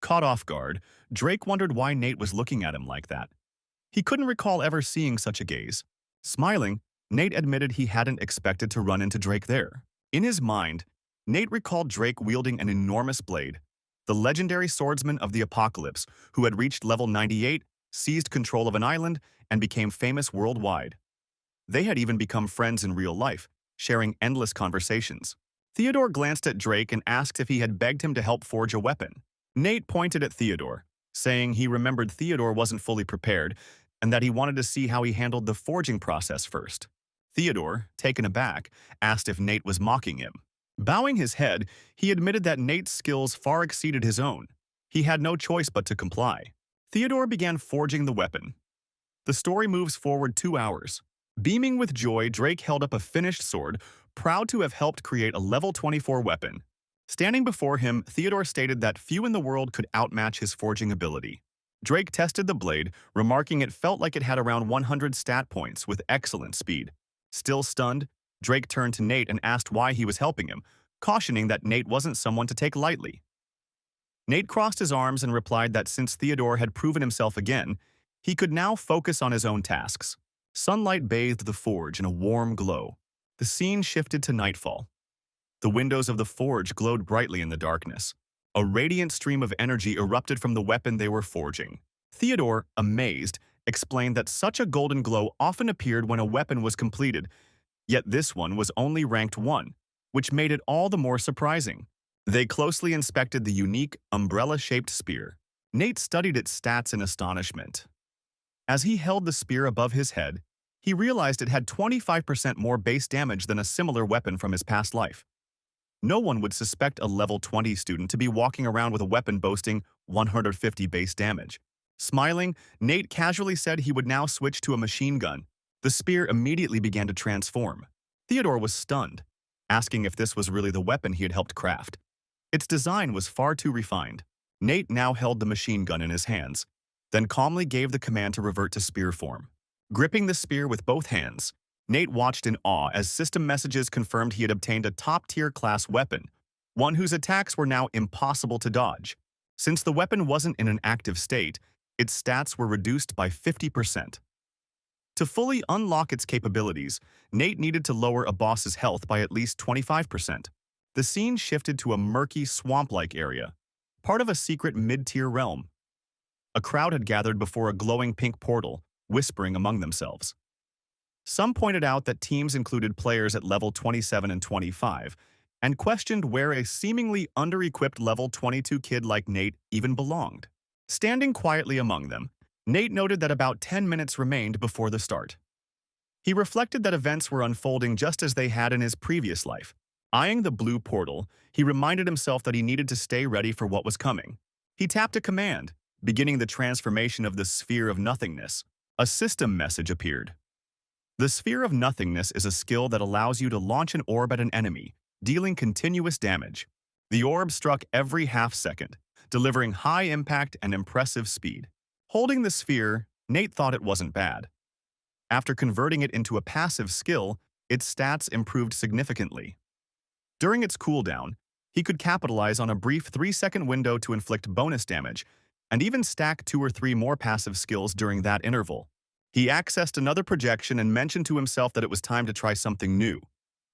Caught off guard, Drake wondered why Nate was looking at him like that. He couldn't recall ever seeing such a gaze. Smiling, Nate admitted he hadn't expected to run into Drake there. In his mind, Nate recalled Drake wielding an enormous blade, The legendary swordsman of the apocalypse, who had reached level 98, seized control of an island and became famous worldwide. They had even become friends in real life, sharing endless conversations. Theodore glanced at Drake and asked if he had begged him to help forge a weapon. Nate pointed at Theodore, saying he remembered Theodore wasn't fully prepared and that he wanted to see how he handled the forging process first. Theodore, taken aback, asked if Nate was mocking him. Bowing his head, he admitted that Nate's skills far exceeded his own. He had no choice but to comply. Theodore began forging the weapon. The story moves forward 2 hours. Beaming with joy, Drake held up a finished sword, proud to have helped create a level 24 weapon. Standing before him, Theodore stated that few in the world could outmatch his forging ability. Drake tested the blade, remarking it felt like it had around 100 stat points with excellent speed. Still stunned, Drake turned to Nate and asked why he was helping him, cautioning that Nate wasn't someone to take lightly. Nate crossed his arms and replied that since Theodore had proven himself again, he could now focus on his own tasks. Sunlight bathed the forge in a warm glow. The scene shifted to nightfall. The windows of the forge glowed brightly in the darkness. A radiant stream of energy erupted from the weapon they were forging. Theodore, amazed, explained that such a golden glow often appeared when a weapon was completed, yet this one was only ranked 1, which made it all the more surprising. They closely inspected the unique, umbrella-shaped spear. Nate studied its stats in astonishment. As he held the spear above his head, he realized it had 25% more base damage than a similar weapon from his past life. No one would suspect a level 20 student to be walking around with a weapon boasting 150 base damage. Smiling, Nate casually said he would now switch to a machine gun. The spear immediately began to transform. Theodore was stunned, asking if this was really the weapon he had helped craft. Its design was far too refined. Nate now held the machine gun in his hands, then calmly gave the command to revert to spear form. Gripping the spear with both hands, Nate watched in awe as system messages confirmed he had obtained a top-tier class weapon, one whose attacks were now impossible to dodge. Since the weapon wasn't in an active state, its stats were reduced by 50%. To fully unlock its capabilities, Nate needed to lower a boss's health by at least 25%. The scene shifted to a murky, swamp-like area, part of a secret mid-tier realm. A crowd had gathered before a glowing pink portal, whispering among themselves. Some pointed out that teams included players at level 27 and 25, and questioned where a seemingly under-equipped level 22 kid like Nate even belonged. Standing quietly among them, Nate noted that about 10 minutes remained before the start. He reflected that events were unfolding just as they had in his previous life. Eyeing the blue portal, he reminded himself that he needed to stay ready for what was coming. He tapped a command, beginning the transformation of the Sphere of Nothingness. A system message appeared. The Sphere of Nothingness is a skill that allows you to launch an orb at an enemy, dealing continuous damage. The orb struck every half-second, delivering high impact and impressive speed. Holding the sphere, Nate thought it wasn't bad. After converting it into a passive skill, its stats improved significantly. During its cooldown, he could capitalize on a brief 3-second window to inflict bonus damage, and even stack 2 or 3 more passive skills during that interval. He accessed another projection and mentioned to himself that it was time to try something new,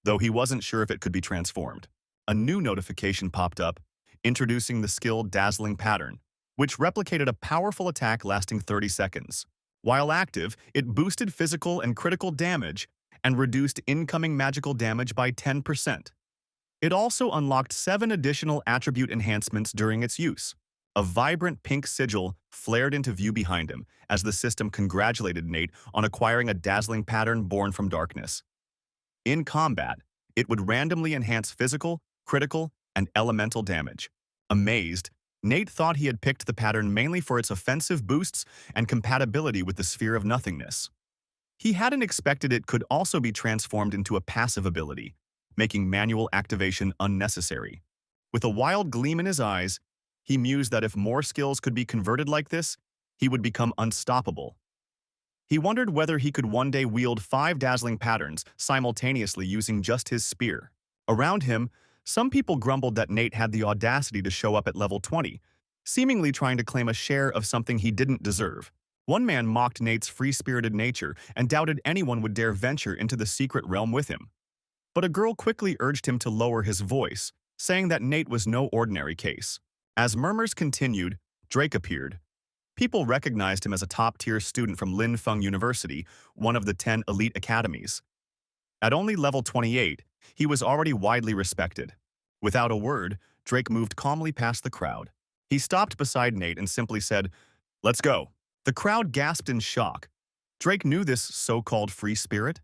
though he wasn't sure if it could be transformed. A new notification popped up, introducing the skill Dazzling Pattern, which replicated a powerful attack lasting 30 seconds. While active, it boosted physical and critical damage and reduced incoming magical damage by 10%. It also unlocked 7 additional attribute enhancements during its use. A vibrant pink sigil flared into view behind him as the system congratulated Nate on acquiring a dazzling pattern born from darkness. In combat, it would randomly enhance physical, critical, and elemental damage. Amazed, Nate thought he had picked the pattern mainly for its offensive boosts and compatibility with the Sphere of Nothingness. He hadn't expected it could also be transformed into a passive ability, making manual activation unnecessary. With a wild gleam in his eyes, he mused that if more skills could be converted like this, he would become unstoppable. He wondered whether he could one day wield 5 dazzling patterns simultaneously using just his spear. Around him, some people grumbled that Nate had the audacity to show up at level 20, seemingly trying to claim a share of something he didn't deserve. One man mocked Nate's free-spirited nature and doubted anyone would dare venture into the secret realm with him. But a girl quickly urged him to lower his voice, saying that Nate was no ordinary case. As murmurs continued, Drake appeared. People recognized him as a top-tier student from Lin Feng University, one of the 10 elite academies. At only level 28, he was already widely respected. Without a word, Drake moved calmly past the crowd. He stopped beside Nate and simply said, "Let's go." The crowd gasped in shock. Drake knew this so-called free spirit.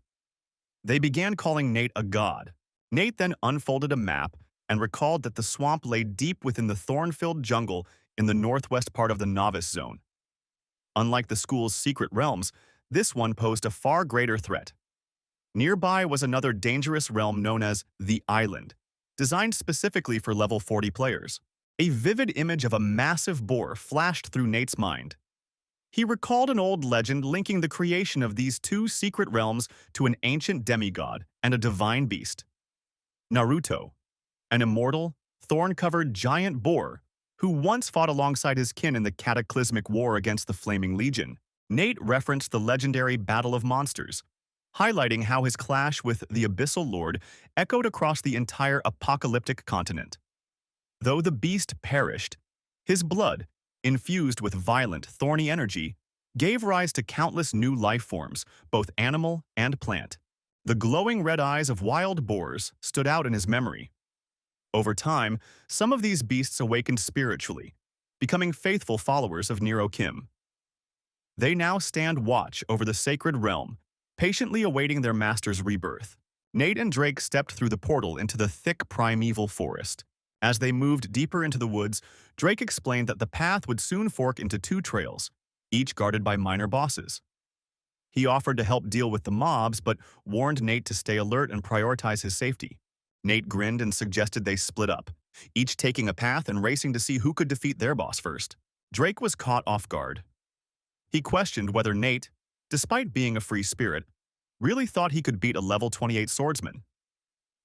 They began calling Nate a god. Nate then unfolded a map and recalled that the swamp lay deep within the thorn-filled jungle in the northwest part of the novice zone. Unlike the school's secret realms, this one posed a far greater threat. Nearby was another dangerous realm known as the Island, designed specifically for level 40 players. A vivid image of a massive boar flashed through Nate's mind. He recalled an old legend linking the creation of these two secret realms to an ancient demigod and a divine beast. Naruto, an immortal, thorn-covered giant boar who once fought alongside his kin in the cataclysmic war against the Flaming Legion. Nate referenced the legendary Battle of Monsters, highlighting how his clash with the Abyssal Lord echoed across the entire apocalyptic continent. Though the beast perished, his blood, infused with violent, thorny energy, gave rise to countless new life forms, both animal and plant. The glowing red eyes of wild boars stood out in his memory. Over time, some of these beasts awakened spiritually, becoming faithful followers of Nero Kim. They now stand watch over the sacred realm, patiently awaiting their master's rebirth. Nate and Drake stepped through the portal into the thick primeval forest. As they moved deeper into the woods, Drake explained that the path would soon fork into two trails, each guarded by minor bosses. He offered to help deal with the mobs, but warned Nate to stay alert and prioritize his safety. Nate grinned and suggested they split up, each taking a path and racing to see who could defeat their boss first. Drake was caught off guard. He questioned whether Nate, despite being a free spirit, really thought he could beat a level 28 swordsman.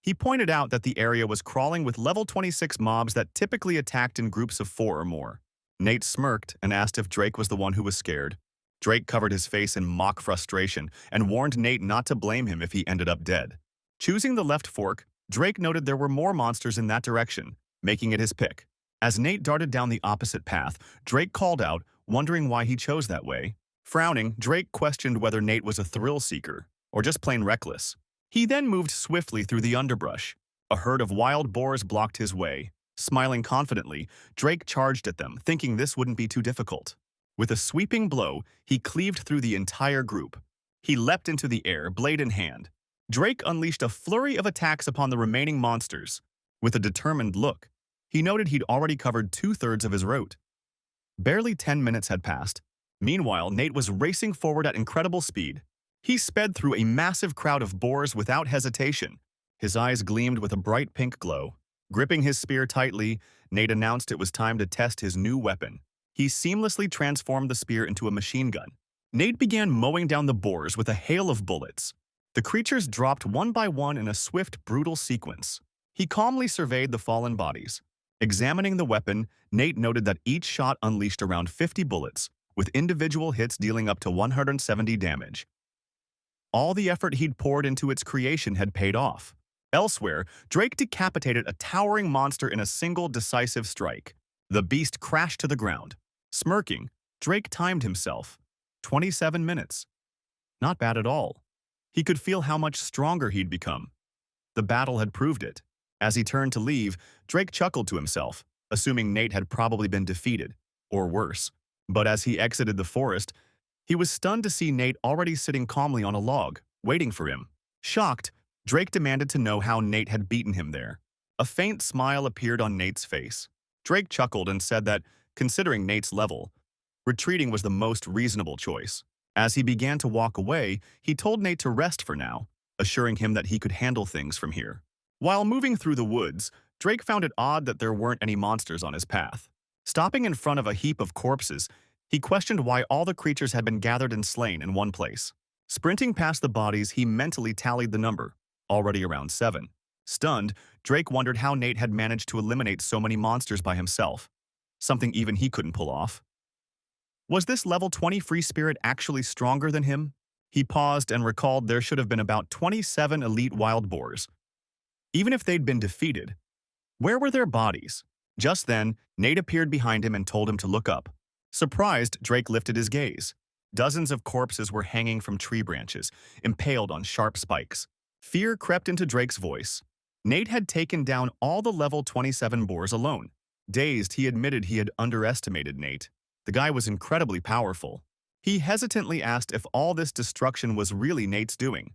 He pointed out that the area was crawling with level 26 mobs that typically attacked in groups of 4 or more. Nate smirked and asked if Drake was the one who was scared. Drake covered his face in mock frustration and warned Nate not to blame him if he ended up dead. Choosing the left fork, Drake noted there were more monsters in that direction, making it his pick. As Nate darted down the opposite path, Drake called out, wondering why he chose that way. Frowning, Drake questioned whether Nate was a thrill-seeker or just plain reckless. He then moved swiftly through the underbrush. A herd of wild boars blocked his way. Smiling confidently, Drake charged at them, thinking this wouldn't be too difficult. With a sweeping blow, he cleaved through the entire group. He leapt into the air, blade in hand. Drake unleashed a flurry of attacks upon the remaining monsters. With a determined look, he noted he'd already covered 2/3 of his route. Barely 10 minutes had passed. Meanwhile, Nate was racing forward at incredible speed. He sped through a massive crowd of boars without hesitation. His eyes gleamed with a bright pink glow. Gripping his spear tightly, Nate announced it was time to test his new weapon. He seamlessly transformed the spear into a machine gun. Nate began mowing down the boars with a hail of bullets. The creatures dropped one by one in a swift, brutal sequence. He calmly surveyed the fallen bodies. Examining the weapon, Nate noted that each shot unleashed around 50 bullets, with individual hits dealing up to 170 damage. All the effort he'd poured into its creation had paid off. Elsewhere, Drake decapitated a towering monster in a single decisive strike. The beast crashed to the ground. Smirking, Drake timed himself. 27 minutes. Not bad at all. He could feel how much stronger he'd become. The battle had proved it. As he turned to leave, Drake chuckled to himself, assuming Nate had probably been defeated, or worse. But as he exited the forest, he was stunned to see Nate already sitting calmly on a log, waiting for him. Shocked, Drake demanded to know how Nate had beaten him there. A faint smile appeared on Nate's face. Drake chuckled and said that, considering Nate's level, retreating was the most reasonable choice. As he began to walk away, he told Nate to rest for now, assuring him that he could handle things from here. While moving through the woods, Drake found it odd that there weren't any monsters on his path. Stopping in front of a heap of corpses, he questioned why all the creatures had been gathered and slain in one place. Sprinting past the bodies, he mentally tallied the number, already around 7. Stunned, Drake wondered how Nate had managed to eliminate so many monsters by himself, something even he couldn't pull off. Was this level 20 free spirit actually stronger than him? He paused and recalled there should have been about 27 elite wild boars. Even if they'd been defeated, where were their bodies? Just then, Nate appeared behind him and told him to look up. Surprised, Drake lifted his gaze. Dozens of corpses were hanging from tree branches, impaled on sharp spikes. Fear crept into Drake's voice. Nate had taken down all the level 27 boars alone. Dazed, he admitted he had underestimated Nate. The guy was incredibly powerful. He hesitantly asked if all this destruction was really Nate's doing.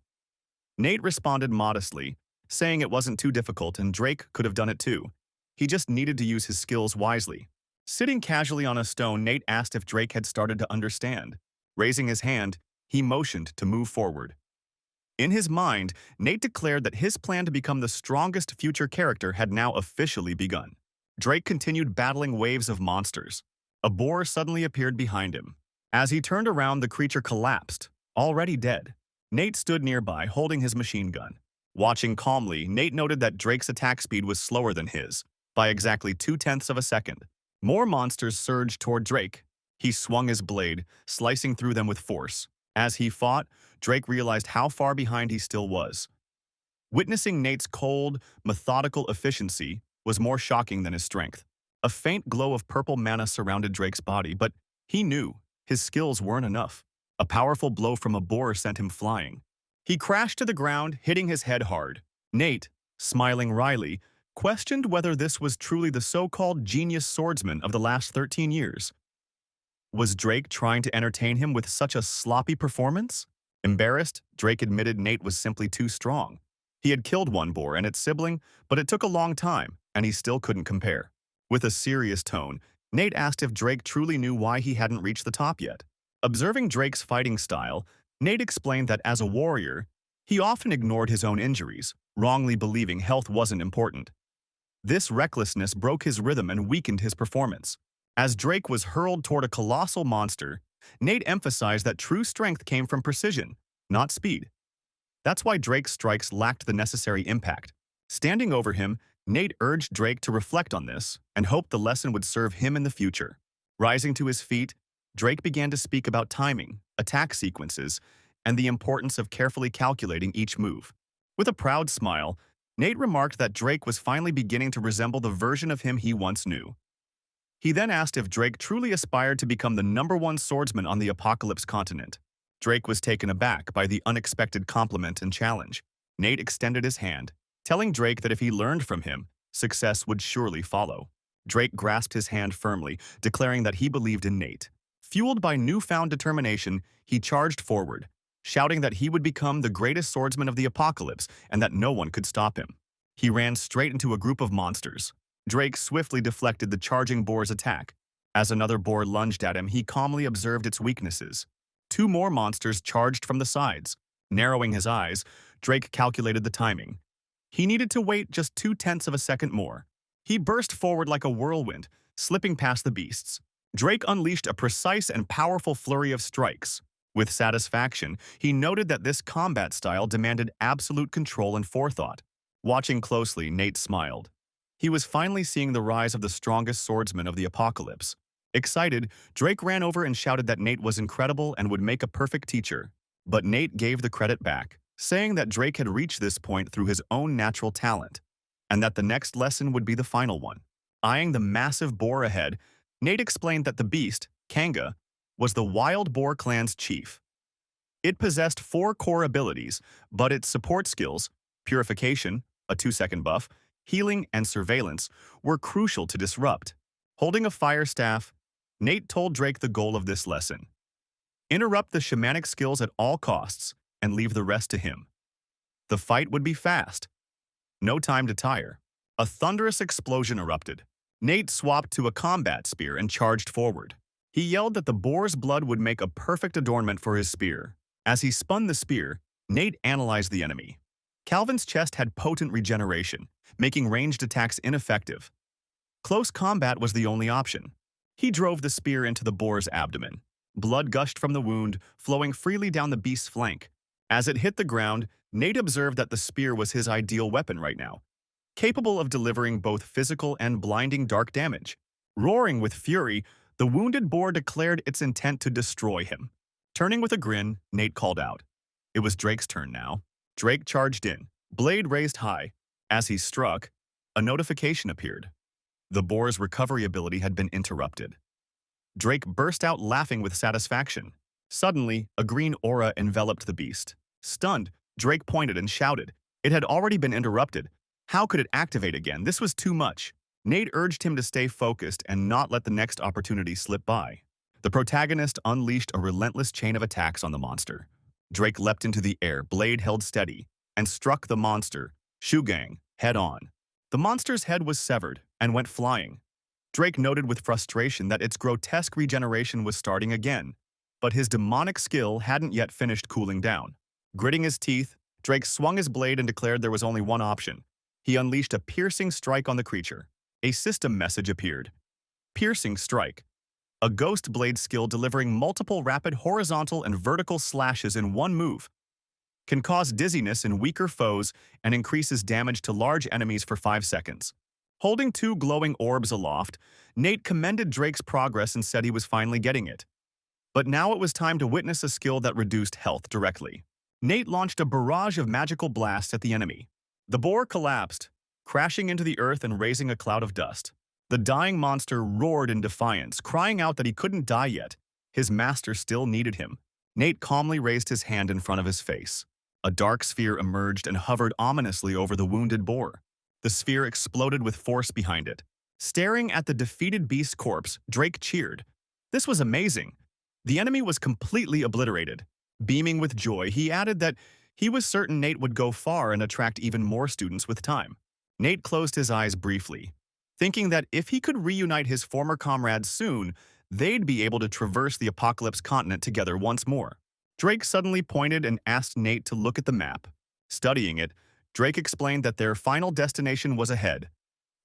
Nate responded modestly, saying it wasn't too difficult and Drake could have done it too. He just needed to use his skills wisely. Sitting casually on a stone, Nate asked if Drake had started to understand. Raising his hand, he motioned to move forward. In his mind, Nate declared that his plan to become the strongest future character had now officially begun. Drake continued battling waves of monsters. A boar suddenly appeared behind him. As he turned around, the creature collapsed, already dead. Nate stood nearby, holding his machine gun. Watching calmly, Nate noted that Drake's attack speed was slower than his, by exactly 0.2 of a second. More monsters surged toward Drake. He swung his blade, slicing through them with force. As he fought, Drake realized how far behind he still was. Witnessing Nate's cold, methodical efficiency was more shocking than his strength. A faint glow of purple mana surrounded Drake's body, but he knew his skills weren't enough. A powerful blow from a boar sent him flying. He crashed to the ground, hitting his head hard. Nate, smiling wryly, questioned whether this was truly the so-called genius swordsman of the last 13 years. Was Drake trying to entertain him with such a sloppy performance? Embarrassed, Drake admitted Nate was simply too strong. He had killed one boar and its sibling, but it took a long time, and he still couldn't compare. With a serious tone, Nate asked if Drake truly knew why he hadn't reached the top yet. Observing Drake's fighting style, Nate explained that as a warrior, he often ignored his own injuries, wrongly believing health wasn't important. This recklessness broke his rhythm and weakened his performance. As Drake was hurled toward a colossal monster, Nate emphasized that true strength came from precision, not speed. That's why Drake's strikes lacked the necessary impact. Standing over him, Nate urged Drake to reflect on this and hoped the lesson would serve him in the future. Rising to his feet, Drake began to speak about timing, attack sequences, and the importance of carefully calculating each move. With a proud smile, Nate remarked that Drake was finally beginning to resemble the version of him he once knew. He then asked if Drake truly aspired to become the #1 swordsman on the Apocalypse continent. Drake was taken aback by the unexpected compliment and challenge. Nate extended his hand, telling Drake that if he learned from him, success would surely follow. Drake grasped his hand firmly, declaring that he believed in Nate. Fueled by newfound determination, he charged forward, shouting that he would become the greatest swordsman of the Apocalypse and that no one could stop him. He ran straight into a group of monsters. Drake swiftly deflected the charging boar's attack. As another boar lunged at him, he calmly observed its weaknesses. 2 more monsters charged from the sides. Narrowing his eyes, Drake calculated the timing. He needed to wait just 0.2 of a second more. He burst forward like a whirlwind, slipping past the beasts. Drake unleashed a precise and powerful flurry of strikes. With satisfaction, he noted that this combat style demanded absolute control and forethought. Watching closely, Nate smiled. He was finally seeing the rise of the strongest swordsman of the Apocalypse. Excited, Drake ran over and shouted that Nate was incredible and would make a perfect teacher. But Nate gave the credit back, saying that Drake had reached this point through his own natural talent, and that the next lesson would be the final one. Eyeing the massive boar ahead, Nate explained that the beast, Kanga, was the Wild Boar clan's chief. It possessed 4 core abilities, but its support skills, purification, a 2-second buff, healing, and surveillance, were crucial to disrupt. Holding a fire staff, Nate told Drake the goal of this lesson. Interrupt the shamanic skills at all costs and leave the rest to him. The fight would be fast. No time to tire. A thunderous explosion erupted. Nate swapped to a combat spear and charged forward. He yelled that the boar's blood would make a perfect adornment for his spear. As he spun the spear, Nate analyzed the enemy. Calvin's chest had potent regeneration, making ranged attacks ineffective. Close combat was the only option. He drove the spear into the boar's abdomen. Blood gushed from the wound, flowing freely down the beast's flank. As it hit the ground, Nate observed that the spear was his ideal weapon right now, capable of delivering both physical and blinding dark damage. Roaring with fury, the wounded boar declared its intent to destroy him. Turning with a grin, Nate called out. It was Drake's turn now. Drake charged in, blade raised high. As he struck, a notification appeared. The boar's recovery ability had been interrupted. Drake burst out laughing with satisfaction. Suddenly, a green aura enveloped the beast. Stunned, Drake pointed and shouted. It had already been interrupted. How could it activate again? This was too much. Nate urged him to stay focused and not let the next opportunity slip by. The protagonist unleashed a relentless chain of attacks on the monster. Drake leapt into the air, blade held steady, and struck the monster, Shugang, head-on. The monster's head was severed and went flying. Drake noted with frustration that its grotesque regeneration was starting again, but his demonic skill hadn't yet finished cooling down. Gritting his teeth, Drake swung his blade and declared there was only one option. He unleashed a piercing strike on the creature. A system message appeared. Piercing strike. A ghost blade skill delivering multiple rapid horizontal and vertical slashes in one move. Can cause dizziness in weaker foes and increases damage to large enemies for 5 seconds. Holding 2 glowing orbs aloft, Nate commended Drake's progress and said he was finally getting it. But now it was time to witness a skill that reduced health directly. Nate launched a barrage of magical blasts at the enemy. The boar collapsed, crashing into the earth and raising a cloud of dust. The dying monster roared in defiance, crying out that he couldn't die yet. His master still needed him. Nate calmly raised his hand in front of his face. A dark sphere emerged and hovered ominously over the wounded boar. The sphere exploded with force behind it. Staring at the defeated beast's corpse, Drake cheered. This was amazing. The enemy was completely obliterated. Beaming with joy, he added that he was certain Nate would go far and attract even more students with time. Nate closed his eyes briefly, thinking that if he could reunite his former comrades soon, they'd be able to traverse the Apocalypse continent together once more. Drake suddenly pointed and asked Nate to look at the map. Studying it, Drake explained that their final destination was ahead,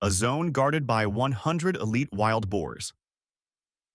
a zone guarded by 100 elite wild boars.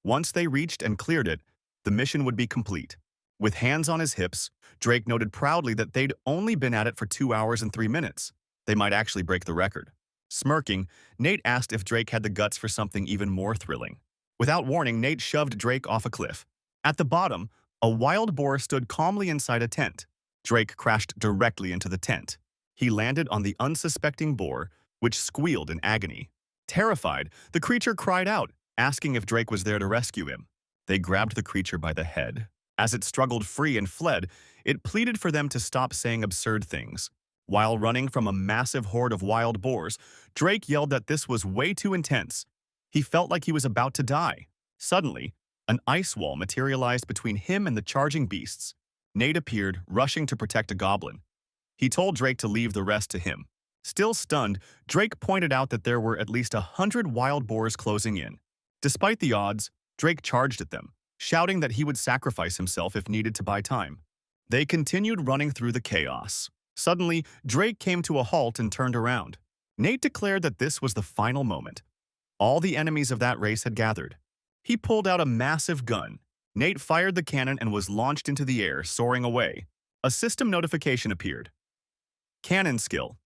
Once they reached and cleared it, the mission would be complete. With hands on his hips, Drake noted proudly that they'd only been at it for 2 hours and 3 minutes. They might actually break the record. Smirking, Nate asked if Drake had the guts for something even more thrilling. Without warning, Nate shoved Drake off a cliff. At the bottom, a wild boar stood calmly inside a tent. Drake crashed directly into the tent. He landed on the unsuspecting boar, which squealed in agony. Terrified, the creature cried out, asking if Drake was there to rescue him. They grabbed the creature by the head. As it struggled free and fled, it pleaded for them to stop saying absurd things. While running from a massive horde of wild boars, Drake yelled that this was way too intense. He felt like he was about to die. Suddenly, an ice wall materialized between him and the charging beasts. Nate appeared, rushing to protect a goblin. He told Drake to leave the rest to him. Still stunned, Drake pointed out that there were at least 100 wild boars closing in. Despite the odds, Drake charged at them, shouting that he would sacrifice himself if needed to buy time. They continued running through the chaos. Suddenly, Drake came to a halt and turned around. Nate declared that this was the final moment. All the enemies of that race had gathered. He pulled out a massive gun. Nate fired the cannon and was launched into the air, soaring away. A system notification appeared. Cannon skill.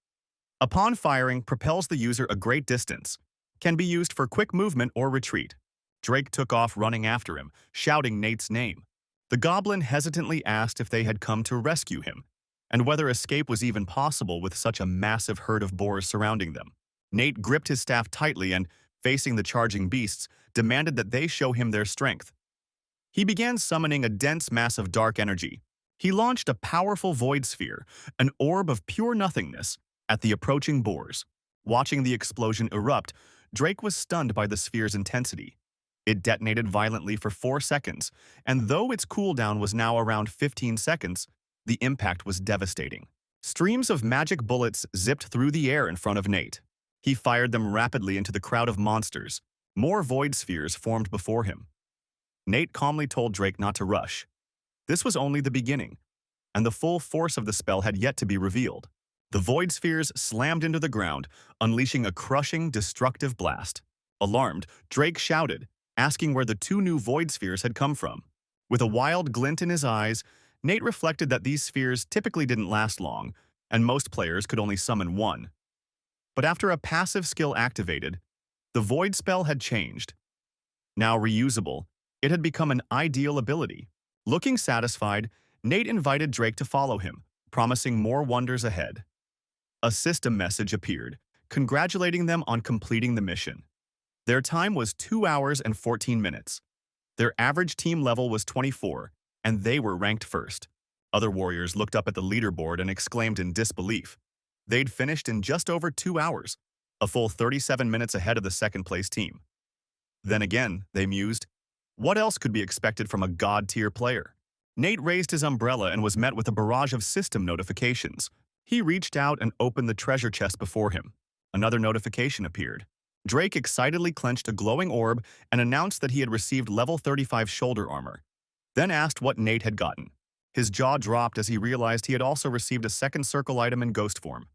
Upon firing, propels the user a great distance. Can be used for quick movement or retreat. Drake took off running after him, shouting Nate's name. The goblin hesitantly asked if they had come to rescue him, and whether escape was even possible with such a massive herd of boars surrounding them. Nate gripped his staff tightly and, facing the charging beasts, demanded that they show him their strength. He began summoning a dense mass of dark energy. He launched a powerful void sphere, an orb of pure nothingness, at the approaching boars. Watching the explosion erupt, Drake was stunned by the sphere's intensity. It detonated violently for 4 seconds, and though its cooldown was now around 15 seconds, the impact was devastating. Streams of magic bullets zipped through the air in front of Nate. He fired them rapidly into the crowd of monsters. More void spheres formed before him. Nate calmly told Drake not to rush. This was only the beginning, and the full force of the spell had yet to be revealed. The void spheres slammed into the ground, unleashing a crushing, destructive blast. Alarmed, Drake shouted, asking where the 2 new void spheres had come from. With a wild glint in his eyes, Nate reflected that these spheres typically didn't last long, and most players could only summon 1. But after a passive skill activated, the void spell had changed. Now reusable, it had become an ideal ability. Looking satisfied, Nate invited Drake to follow him, promising more wonders ahead. A system message appeared, congratulating them on completing the mission. Their time was 2 hours and 14 minutes. Their average team level was 24, and they were ranked first. Other warriors looked up at the leaderboard and exclaimed in disbelief. They'd finished in just over 2 hours, a full 37 minutes ahead of the second-place team. Then again, they mused, what else could be expected from a god-tier player? Nate raised his umbrella and was met with a barrage of system notifications. He reached out and opened the treasure chest before him. Another notification appeared. Drake excitedly clenched a glowing orb and announced that he had received level 35 shoulder armor, then asked what Nate had gotten. His jaw dropped as he realized he had also received a second circle item in ghost form.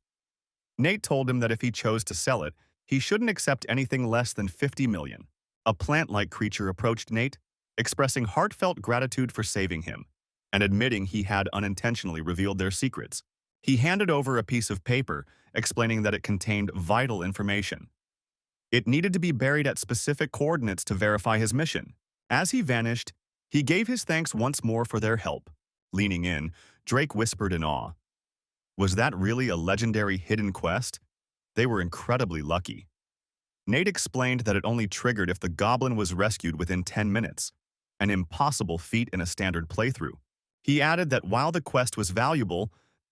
Nate told him that if he chose to sell it, he shouldn't accept anything less than 50 million. A plant-like creature approached Nate, expressing heartfelt gratitude for saving him, and admitting he had unintentionally revealed their secrets. He handed over a piece of paper, explaining that it contained vital information. It needed to be buried at specific coordinates to verify his mission. As he vanished, he gave his thanks once more for their help. Leaning in, Drake whispered in awe. Was that really a legendary hidden quest? They were incredibly lucky. Nate explained that it only triggered if the goblin was rescued within 10 minutes, an impossible feat in a standard playthrough. He added that while the quest was valuable,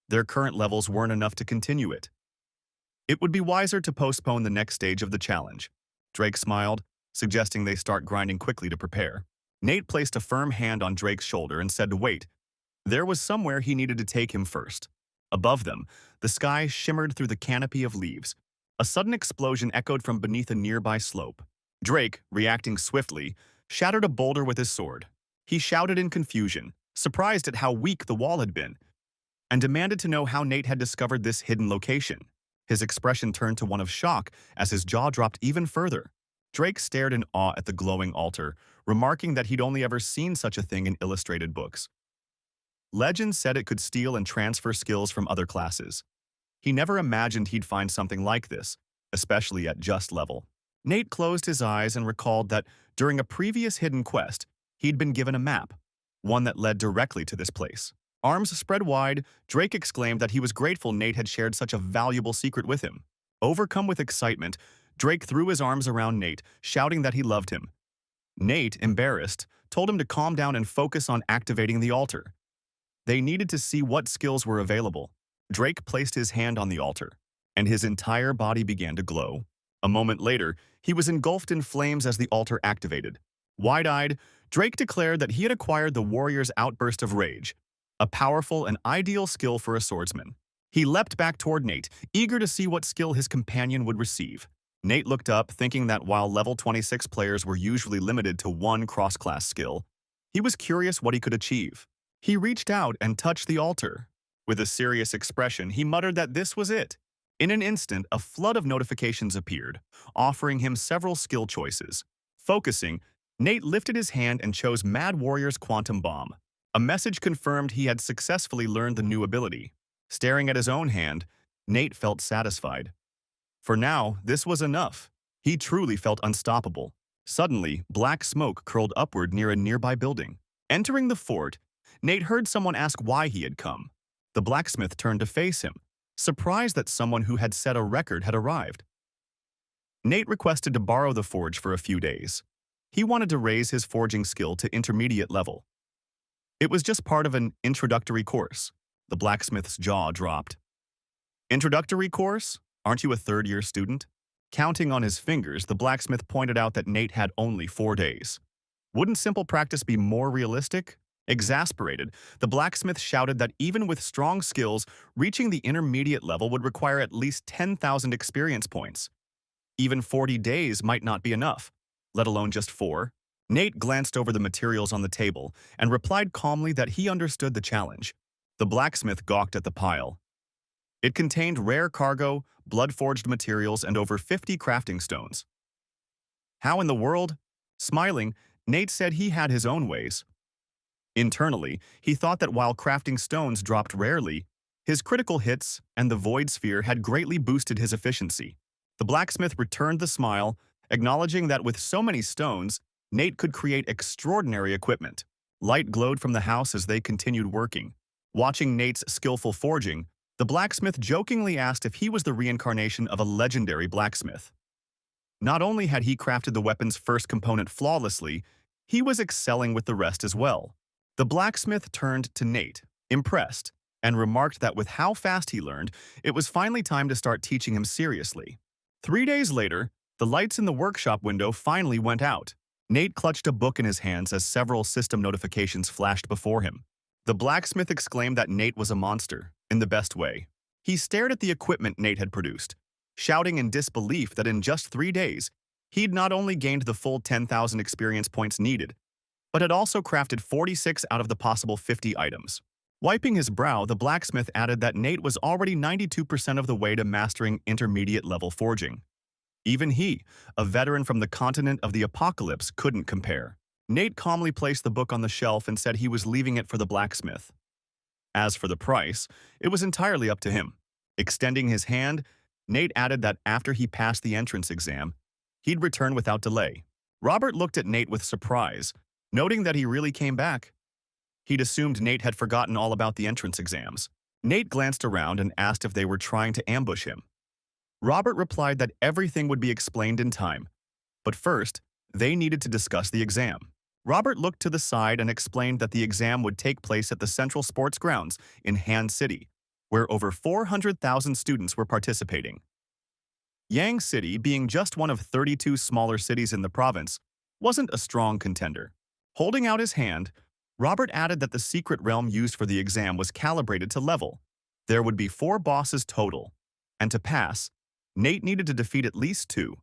their current levels weren't enough to continue it. It would be wiser to postpone the next stage of the challenge. Drake smiled, suggesting they start grinding quickly to prepare. Nate placed a firm hand on Drake's shoulder and said to wait. There was somewhere he needed to take him first. Above them, the sky shimmered through the canopy of leaves. A sudden explosion echoed from beneath a nearby slope. Drake, reacting swiftly, shattered a boulder with his sword. He shouted in confusion, surprised at how weak the wall had been, and demanded to know how Nate had discovered this hidden location. His expression turned to one of shock as his jaw dropped even further. Drake stared in awe at the glowing altar, remarking that he'd only ever seen such a thing in illustrated books. Legend said it could steal and transfer skills from other classes. He never imagined he'd find something like this, especially at just level. Nate closed his eyes and recalled that during a previous hidden quest, he'd been given a map, one that led directly to this place. Arms spread wide, Drake exclaimed that he was grateful Nate had shared such a valuable secret with him. Overcome with excitement, Drake threw his arms around Nate, shouting that he loved him. Nate, embarrassed, told him to calm down and focus on activating the altar. They needed to see what skills were available. Drake placed his hand on the altar, and his entire body began to glow. A moment later, he was engulfed in flames as the altar activated. Wide-eyed, Drake declared that he had acquired the warrior's outburst of rage, a powerful and ideal skill for a swordsman. He leapt back toward Nate, eager to see what skill his companion would receive. Nate looked up, thinking that while level 26 players were usually limited to one cross-class skill, he was curious what he could achieve. He reached out and touched the altar. With a serious expression, he muttered that this was it. In an instant, a flood of notifications appeared, offering him several skill choices. Focusing, Nate lifted his hand and chose Mad Warrior's Quantum Bomb. A message confirmed he had successfully learned the new ability. Staring at his own hand, Nate felt satisfied. For now, this was enough. He truly felt unstoppable. Suddenly, black smoke curled upward near a nearby building. Entering the fort, Nate heard someone ask why he had come. The blacksmith turned to face him, surprised that someone who had set a record had arrived. Nate requested to borrow the forge for a few days. He wanted to raise his forging skill to intermediate level. It was just part of an introductory course. The blacksmith's jaw dropped. Introductory course? Aren't you a third-year student? Counting on his fingers, the blacksmith pointed out that Nate had only 4 days. Wouldn't simple practice be more realistic? Exasperated, the blacksmith shouted that even with strong skills, reaching the intermediate level would require at least 10,000 experience points. Even 40 days might not be enough, let alone just 4. Nate glanced over the materials on the table and replied calmly that he understood the challenge. The blacksmith gawked at the pile. It contained rare cargo, blood-forged materials, and over 50 crafting stones. How in the world? Smiling, Nate said he had his own ways. Internally, he thought that while crafting stones dropped rarely, his critical hits and the void sphere had greatly boosted his efficiency. The blacksmith returned the smile, acknowledging that with so many stones, Nate could create extraordinary equipment. Light glowed from the house as they continued working. Watching Nate's skillful forging, the blacksmith jokingly asked if he was the reincarnation of a legendary blacksmith. Not only had he crafted the weapon's first component flawlessly, he was excelling with the rest as well. The blacksmith turned to Nate, impressed, and remarked that with how fast he learned, it was finally time to start teaching him seriously. 3 days later, the lights in the workshop window finally went out. Nate clutched a book in his hands as several system notifications flashed before him. The blacksmith exclaimed that Nate was a monster, in the best way. He stared at the equipment Nate had produced, shouting in disbelief that in just 3 days, he'd not only gained the full 10,000 experience points needed, but had also crafted 46 out of the possible 50 items. Wiping his brow, the blacksmith added that Nate was already 92% of the way to mastering intermediate-level forging. Even he, a veteran from the continent of the apocalypse, couldn't compare. Nate calmly placed the book on the shelf and said he was leaving it for the blacksmith. As for the price, it was entirely up to him. Extending his hand, Nate added that after he passed the entrance exam, he'd return without delay. Robert looked at Nate with surprise, noting that he really came back. He'd assumed Nate had forgotten all about the entrance exams. Nate glanced around and asked if they were trying to ambush him. Robert replied that everything would be explained in time, but first, they needed to discuss the exam. Robert looked to the side and explained that the exam would take place at the Central Sports Grounds in Han City, where over 400,000 students were participating. Yang City, being just one of 32 smaller cities in the province, wasn't a strong contender. Holding out his hand, Robert added that the secret realm used for the exam was calibrated to level. There would be 4 bosses total, and to pass, Nate needed to defeat at least 2.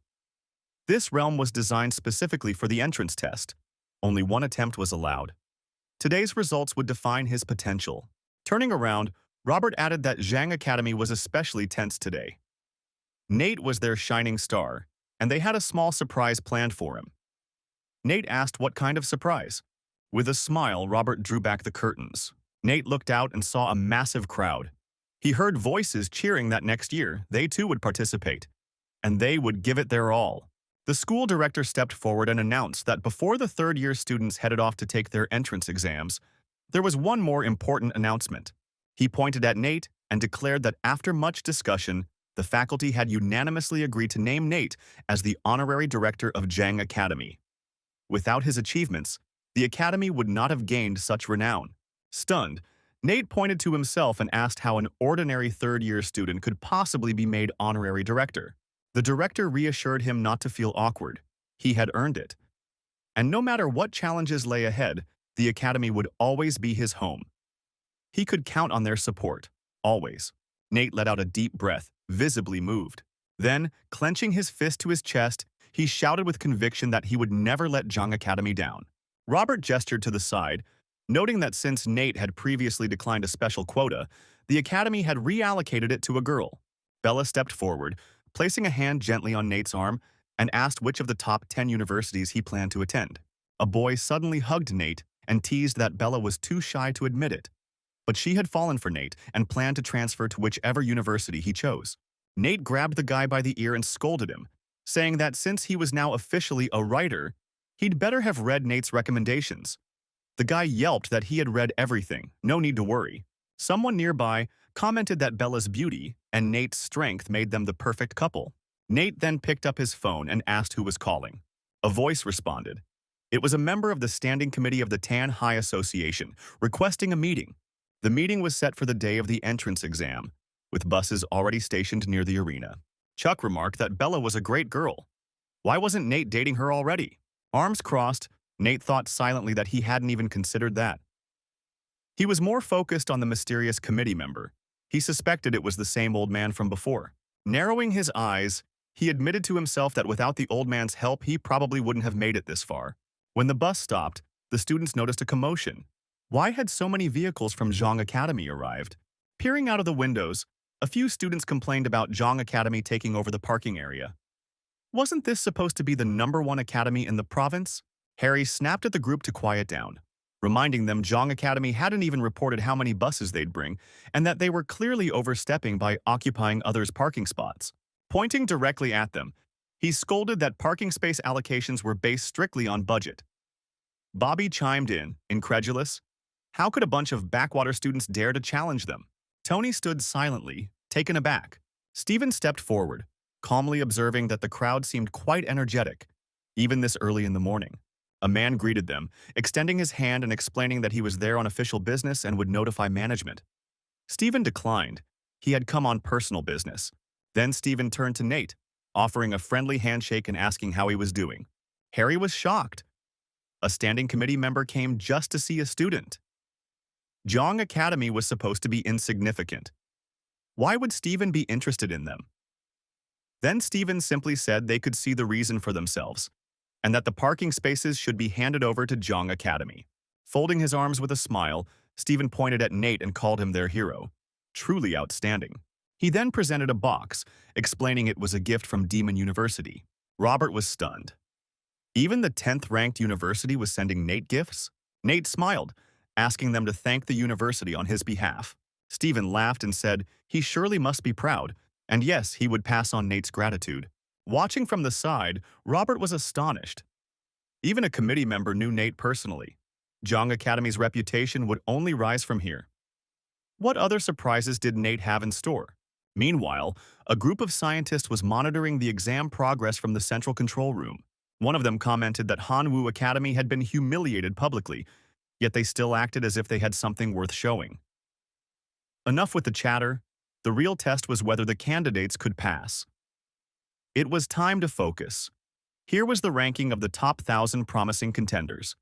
This realm was designed specifically for the entrance test. Only 1 attempt was allowed. Today's results would define his potential. Turning around, Robert added that Zhang Academy was especially tense today. Nate was their shining star, and they had a small surprise planned for him. Nate asked what kind of surprise. With a smile, Robert drew back the curtains. Nate looked out and saw a massive crowd. He heard voices cheering that next year they too would participate, and they would give it their all. The school director stepped forward and announced that before the third-year students headed off to take their entrance exams, there was one more important announcement. He pointed at Nate and declared that after much discussion, the faculty had unanimously agreed to name Nate as the honorary director of Zhang Academy. Without his achievements, the academy would not have gained such renown. Stunned, Nate pointed to himself and asked how an ordinary third-year student could possibly be made honorary director. The director reassured him not to feel awkward. He had earned it. And no matter what challenges lay ahead, the academy would always be his home. He could count on their support, always. Nate let out a deep breath, visibly moved. Then, clenching his fist to his chest, he shouted with conviction that he would never let Zhang Academy down. Robert gestured to the side, noting that since Nate had previously declined a special quota, the academy had reallocated it to a girl. Bella stepped forward, placing a hand gently on Nate's arm, and asked which of the top 10 universities he planned to attend. A boy suddenly hugged Nate and teased that Bella was too shy to admit it. But she had fallen for Nate and planned to transfer to whichever university he chose. Nate grabbed the guy by the ear and scolded him, saying that since he was now officially a writer, he'd better have read Nate's recommendations. The guy yelped that he had read everything, no need to worry. Someone nearby commented that Bella's beauty and Nate's strength made them the perfect couple. Nate then picked up his phone and asked who was calling. A voice responded. It was a member of the Standing Committee of the Tan High Association, requesting a meeting. The meeting was set for the day of the entrance exam, with buses already stationed near the arena. Chuck remarked that Bella was a great girl. Why wasn't Nate dating her already? Arms crossed, Nate thought silently that he hadn't even considered that. He was more focused on the mysterious committee member. He suspected it was the same old man from before. Narrowing his eyes, he admitted to himself that without the old man's help, he probably wouldn't have made it this far. When the bus stopped, the students noticed a commotion. Why had so many vehicles from Zhang Academy arrived? Peering out of the windows, a few students complained about Zhang Academy taking over the parking area. Wasn't this supposed to be the #1 academy in the province? Harry snapped at the group to quiet down, reminding them Zhang Academy hadn't even reported how many buses they'd bring, and that they were clearly overstepping by occupying others' parking spots. Pointing directly at them, he scolded that parking space allocations were based strictly on budget. Bobby chimed in, incredulous. How could a bunch of backwater students dare to challenge them? Tony stood silently, taken aback. Stephen stepped forward. calmly observing that the crowd seemed quite energetic, even this early in the morning. A man greeted them, extending his hand and explaining that he was there on official business and would notify management. Stephen declined. He had come on personal business. Then Stephen turned to Nate, offering a friendly handshake and asking how he was doing. Harry was shocked. A standing committee member came just to see a student. Jong Academy was supposed to be insignificant. Why would Stephen be interested in them? Then Stephen simply said they could see the reason for themselves, and that the parking spaces should be handed over to Jong Academy. Folding his arms with a smile, Stephen pointed at Nate and called him their hero. Truly outstanding. He then presented a box, explaining it was a gift from Demon University. Robert was stunned. Even the 10th-ranked university was sending Nate gifts? Nate smiled, asking them to thank the university on his behalf. Stephen laughed and said he surely must be proud, and yes, he would pass on Nate's gratitude. Watching from the side, Robert was astonished. Even a committee member knew Nate personally. Jong Academy's reputation would only rise from here. What other surprises did Nate have in store? Meanwhile, a group of scientists was monitoring the exam progress from the central control room. One of them commented that Hanwoo Academy had been humiliated publicly, yet they still acted as if they had something worth showing. Enough with the chatter. The real test was whether the candidates could pass. It was time to focus. Here was the ranking of the top 1,000 promising contenders.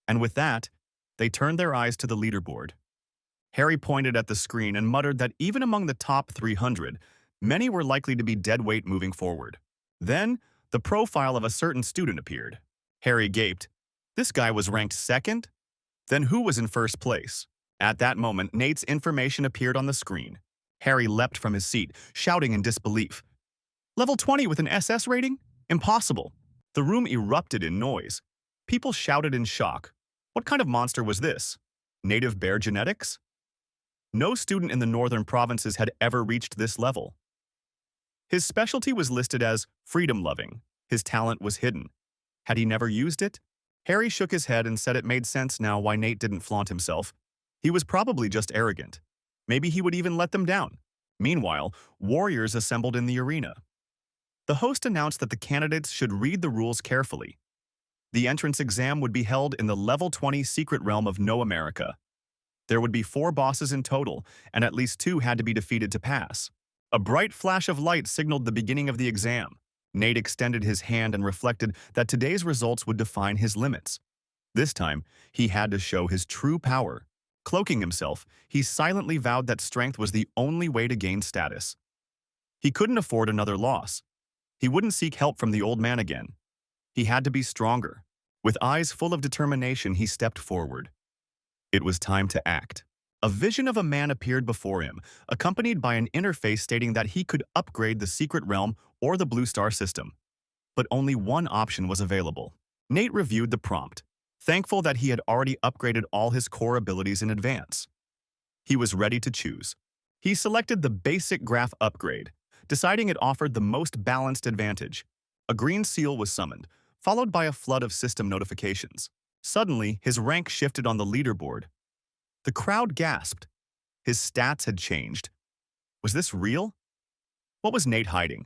And with that, they turned their eyes to the leaderboard. Harry pointed at the screen and muttered that even among the top 300, many were likely to be dead weight moving forward. Then, the profile of a certain student appeared. Harry gaped. This guy was ranked second? Then who was in first place? At that moment, Nate's information appeared on the screen. Harry leapt from his seat, shouting in disbelief. Level 20 with an SS rating? Impossible. The room erupted in noise. People shouted in shock. What kind of monster was this? Native bear genetics? No student in the northern provinces had ever reached this level. His specialty was listed as freedom-loving. His talent was hidden. Had he never used it? Harry shook his head and said it made sense now why Nate didn't flaunt himself. He was probably just arrogant. Maybe he would even let them down. Meanwhile, warriors assembled in the arena. The host announced that the candidates should read the rules carefully. The entrance exam would be held in the Level 20 secret realm of No America. There would be 4 bosses in total, and at least 2 had to be defeated to pass. A bright flash of light signaled the beginning of the exam. Nate extended his hand and reflected that today's results would define his limits. This time, he had to show his true power. Cloaking himself, he silently vowed that strength was the only way to gain status. He couldn't afford another loss. He wouldn't seek help from the old man again. He had to be stronger. With eyes full of determination, he stepped forward. It was time to act. A vision of a man appeared before him, accompanied by an interface stating that he could upgrade the secret realm or the blue star system. But only one option was available. Nate reviewed the prompt, thankful that he had already upgraded all his core abilities in advance. He was ready to choose. He selected the basic graph upgrade, deciding it offered the most balanced advantage. A green seal was summoned, followed by a flood of system notifications. Suddenly, his rank shifted on the leaderboard. The crowd gasped. His stats had changed. Was this real? What was Nate hiding?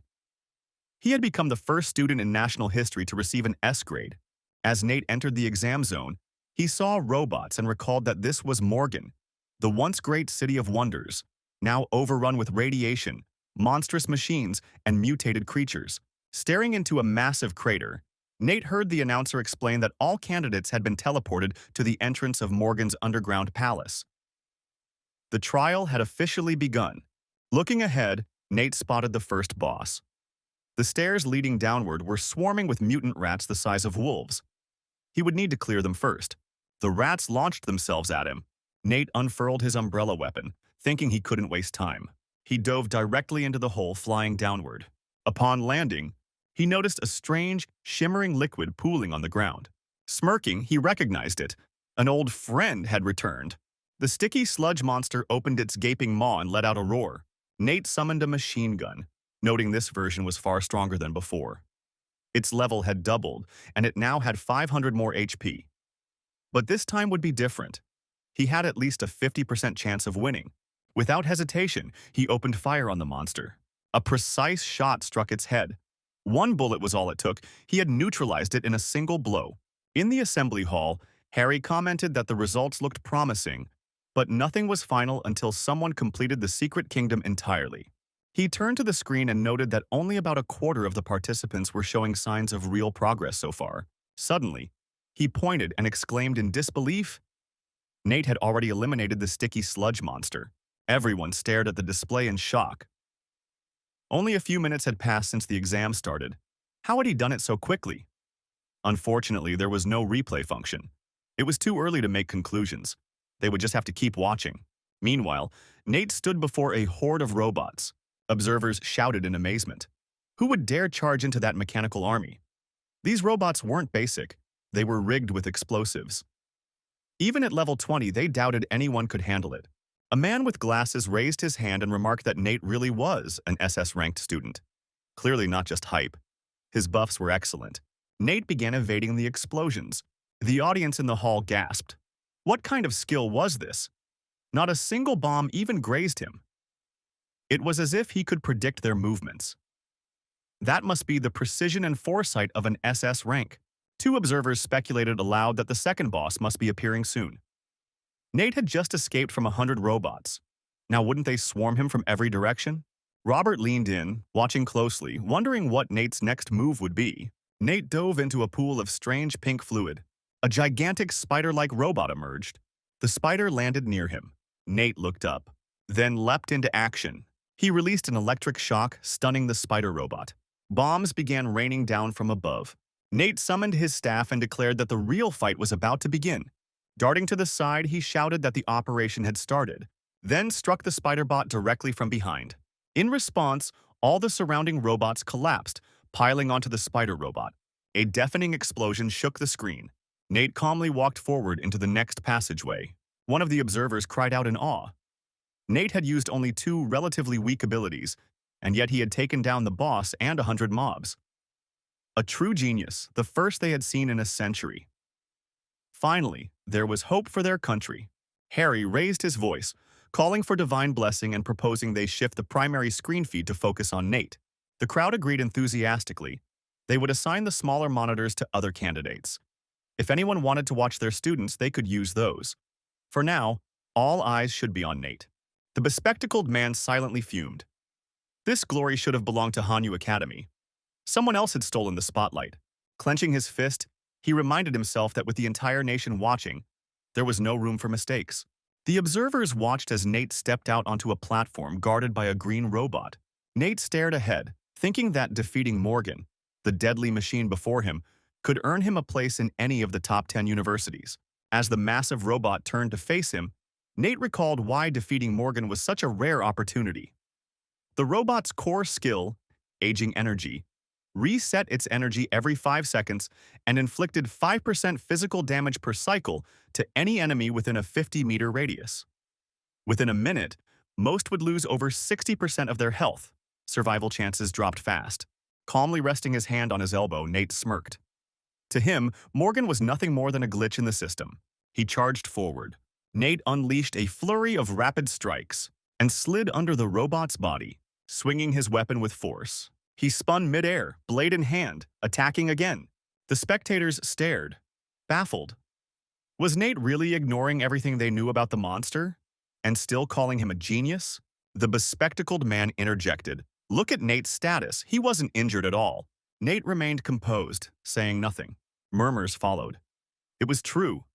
He had become the first student in national history to receive an S grade. As Nate entered the exam zone, he saw robots and recalled that this was Morgan, the once great city of wonders, now overrun with radiation, monstrous machines, and mutated creatures. Staring into a massive crater, Nate heard the announcer explain that all candidates had been teleported to the entrance of Morgan's underground palace. The trial had officially begun. Looking ahead, Nate spotted the first boss. The stairs leading downward were swarming with mutant rats the size of wolves. He would need to clear them first. The rats launched themselves at him. Nate unfurled his umbrella weapon, thinking he couldn't waste time. He dove directly into the hole, flying downward. Upon landing, he noticed a strange, shimmering liquid pooling on the ground. Smirking, he recognized it. An old friend had returned. The sticky sludge monster opened its gaping maw and let out a roar. Nate summoned a machine gun, noting this version was far stronger than before. Its level had doubled, and it now had 500 more HP. But this time would be different. He had at least a 50% chance of winning. Without hesitation, he opened fire on the monster. A precise shot struck its head. One bullet was all it took. He had neutralized it in a single blow. In the assembly hall, Harry commented that the results looked promising, but nothing was final until someone completed the secret kingdom entirely. He turned to the screen and noted that only about a quarter of the participants were showing signs of real progress so far. Suddenly, he pointed and exclaimed in disbelief. Nate had already eliminated the sticky sludge monster. Everyone stared at the display in shock. Only a few minutes had passed since the exam started. How had he done it so quickly? Unfortunately, there was no replay function. It was too early to make conclusions. They would just have to keep watching. Meanwhile, Nate stood before a horde of robots. Observers shouted in amazement. Who would dare charge into that mechanical army? These robots weren't basic. They were rigged with explosives. Even at level 20, they doubted anyone could handle it. A man with glasses raised his hand and remarked that Nate really was an SS-ranked student. Clearly not just hype. His buffs were excellent. Nate began evading the explosions. The audience in the hall gasped. What kind of skill was this? Not a single bomb even grazed him. It was as if he could predict their movements. That must be the precision and foresight of an SS rank. Two observers speculated aloud that the second boss must be appearing soon. Nate had just escaped from 100 robots. Now wouldn't they swarm him from every direction? Robert leaned in, watching closely, wondering what Nate's next move would be. Nate dove into a pool of strange pink fluid. A gigantic spider-like robot emerged. The spider landed near him. Nate looked up, then leapt into action. He released an electric shock, stunning the spider robot. Bombs began raining down from above. Nate summoned his staff and declared that the real fight was about to begin. Darting to the side, he shouted that the operation had started, then struck the spider bot directly from behind. In response, all the surrounding robots collapsed, piling onto the spider robot. A deafening explosion shook the screen. Nate calmly walked forward into the next passageway. One of the observers cried out in awe. Nate had used only 2 relatively weak abilities, and yet he had taken down the boss and 100 mobs. A true genius, the first they had seen in a century. Finally, there was hope for their country. Harry raised his voice, calling for divine blessing and proposing they shift the primary screen feed to focus on Nate. The crowd agreed enthusiastically. They would assign the smaller monitors to other candidates. If anyone wanted to watch their students, they could use those. For now, all eyes should be on Nate. The bespectacled man silently fumed. This glory should have belonged to Hanyu Academy. Someone else had stolen the spotlight. Clenching his fist, he reminded himself that with the entire nation watching, there was no room for mistakes. The observers watched as Nate stepped out onto a platform guarded by a green robot. Nate stared ahead, thinking that defeating Morgan, the deadly machine before him, could earn him a place in any of the top 10 universities. As the massive robot turned to face him, Nate recalled why defeating Morgan was such a rare opportunity. The robot's core skill, aging energy, reset its energy every 5 seconds and inflicted 5% physical damage per cycle to any enemy within a 50-meter radius. Within a minute, most would lose over 60% of their health. Survival chances dropped fast. Calmly resting his hand on his elbow, Nate smirked. To him, Morgan was nothing more than a glitch in the system. He charged forward. Nate unleashed a flurry of rapid strikes and slid under the robot's body, swinging his weapon with force. He spun midair, blade in hand, attacking again. The spectators stared, baffled. Was Nate really ignoring everything they knew about the monster and still calling him a genius? The bespectacled man interjected. Look at Nate's status. He wasn't injured at all. Nate remained composed, saying nothing. Murmurs followed. It was true.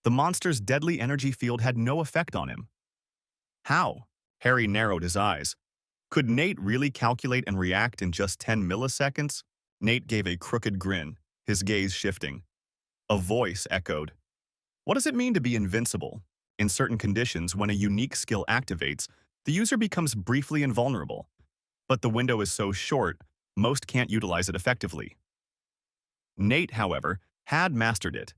The monster's deadly energy field had no effect on him. How? Harry narrowed his eyes. Could Nate really calculate and react in just 10 milliseconds? Nate gave a crooked grin, his gaze shifting. A voice echoed. What does it mean to be invincible? In certain conditions, when a unique skill activates, the user becomes briefly invulnerable. But the window is so short, most can't utilize it effectively. Nate, however, had mastered it.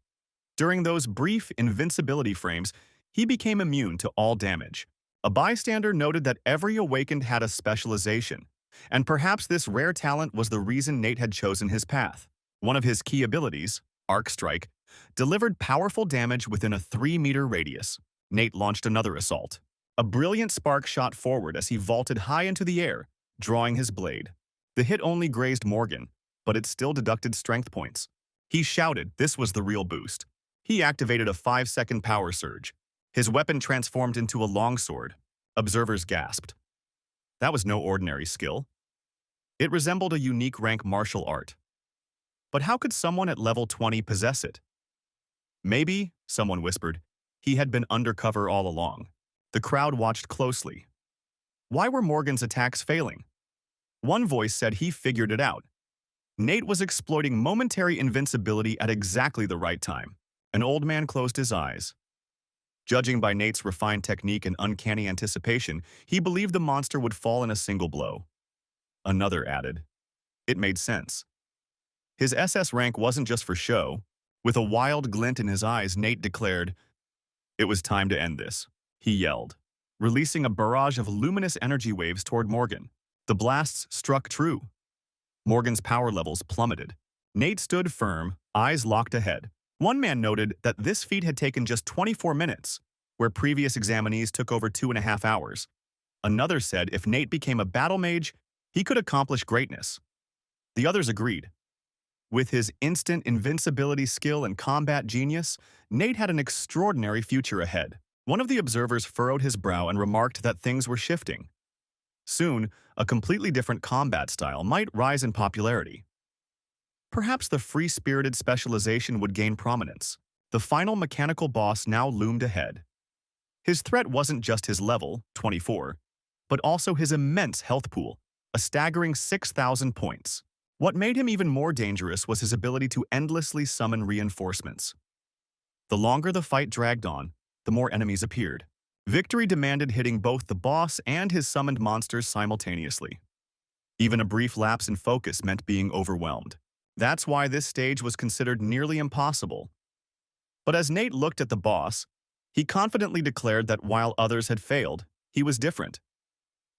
During those brief invincibility frames, he became immune to all damage. A bystander noted that every awakened had a specialization, and perhaps this rare talent was the reason Nate had chosen his path. One of his key abilities, Arc Strike, delivered powerful damage within a 3-meter radius. Nate launched another assault. A brilliant spark shot forward as he vaulted high into the air, drawing his blade. The hit only grazed Morgan, but it still deducted strength points. He shouted this was the real boost. He activated a 5-second power surge. His weapon transformed into a longsword. Observers gasped. That was no ordinary skill. It resembled a unique rank martial art. But how could someone at level 20 possess it? Maybe, someone whispered, he had been undercover all along. The crowd watched closely. Why were Morgan's attacks failing? One voice said he figured it out. Nate was exploiting momentary invincibility at exactly the right time. An old man closed his eyes. Judging by Nate's refined technique and uncanny anticipation, he believed the monster would fall in a single blow. Another added. It made sense. His SS rank wasn't just for show. With a wild glint in his eyes, Nate declared, "It was time to end this," he yelled, releasing a barrage of luminous energy waves toward Morgan. The blasts struck true. Morgan's power levels plummeted. Nate stood firm, eyes locked ahead. One man noted that this feat had taken just 24 minutes, where previous examinees took over 2.5 hours. Another said if Nate became a battle mage, he could accomplish greatness. The others agreed. With his instant invincibility skill and combat genius, Nate had an extraordinary future ahead. One of the observers furrowed his brow and remarked that things were shifting. Soon, a completely different combat style might rise in popularity. Perhaps the free-spirited specialization would gain prominence. The final mechanical boss now loomed ahead. His threat wasn't just his level, 24, but also his immense health pool, a staggering 6,000 points. What made him even more dangerous was his ability to endlessly summon reinforcements. The longer the fight dragged on, the more enemies appeared. Victory demanded hitting both the boss and his summoned monsters simultaneously. Even a brief lapse in focus meant being overwhelmed. That's why this stage was considered nearly impossible. But as Nate looked at the boss, he confidently declared that while others had failed, he was different.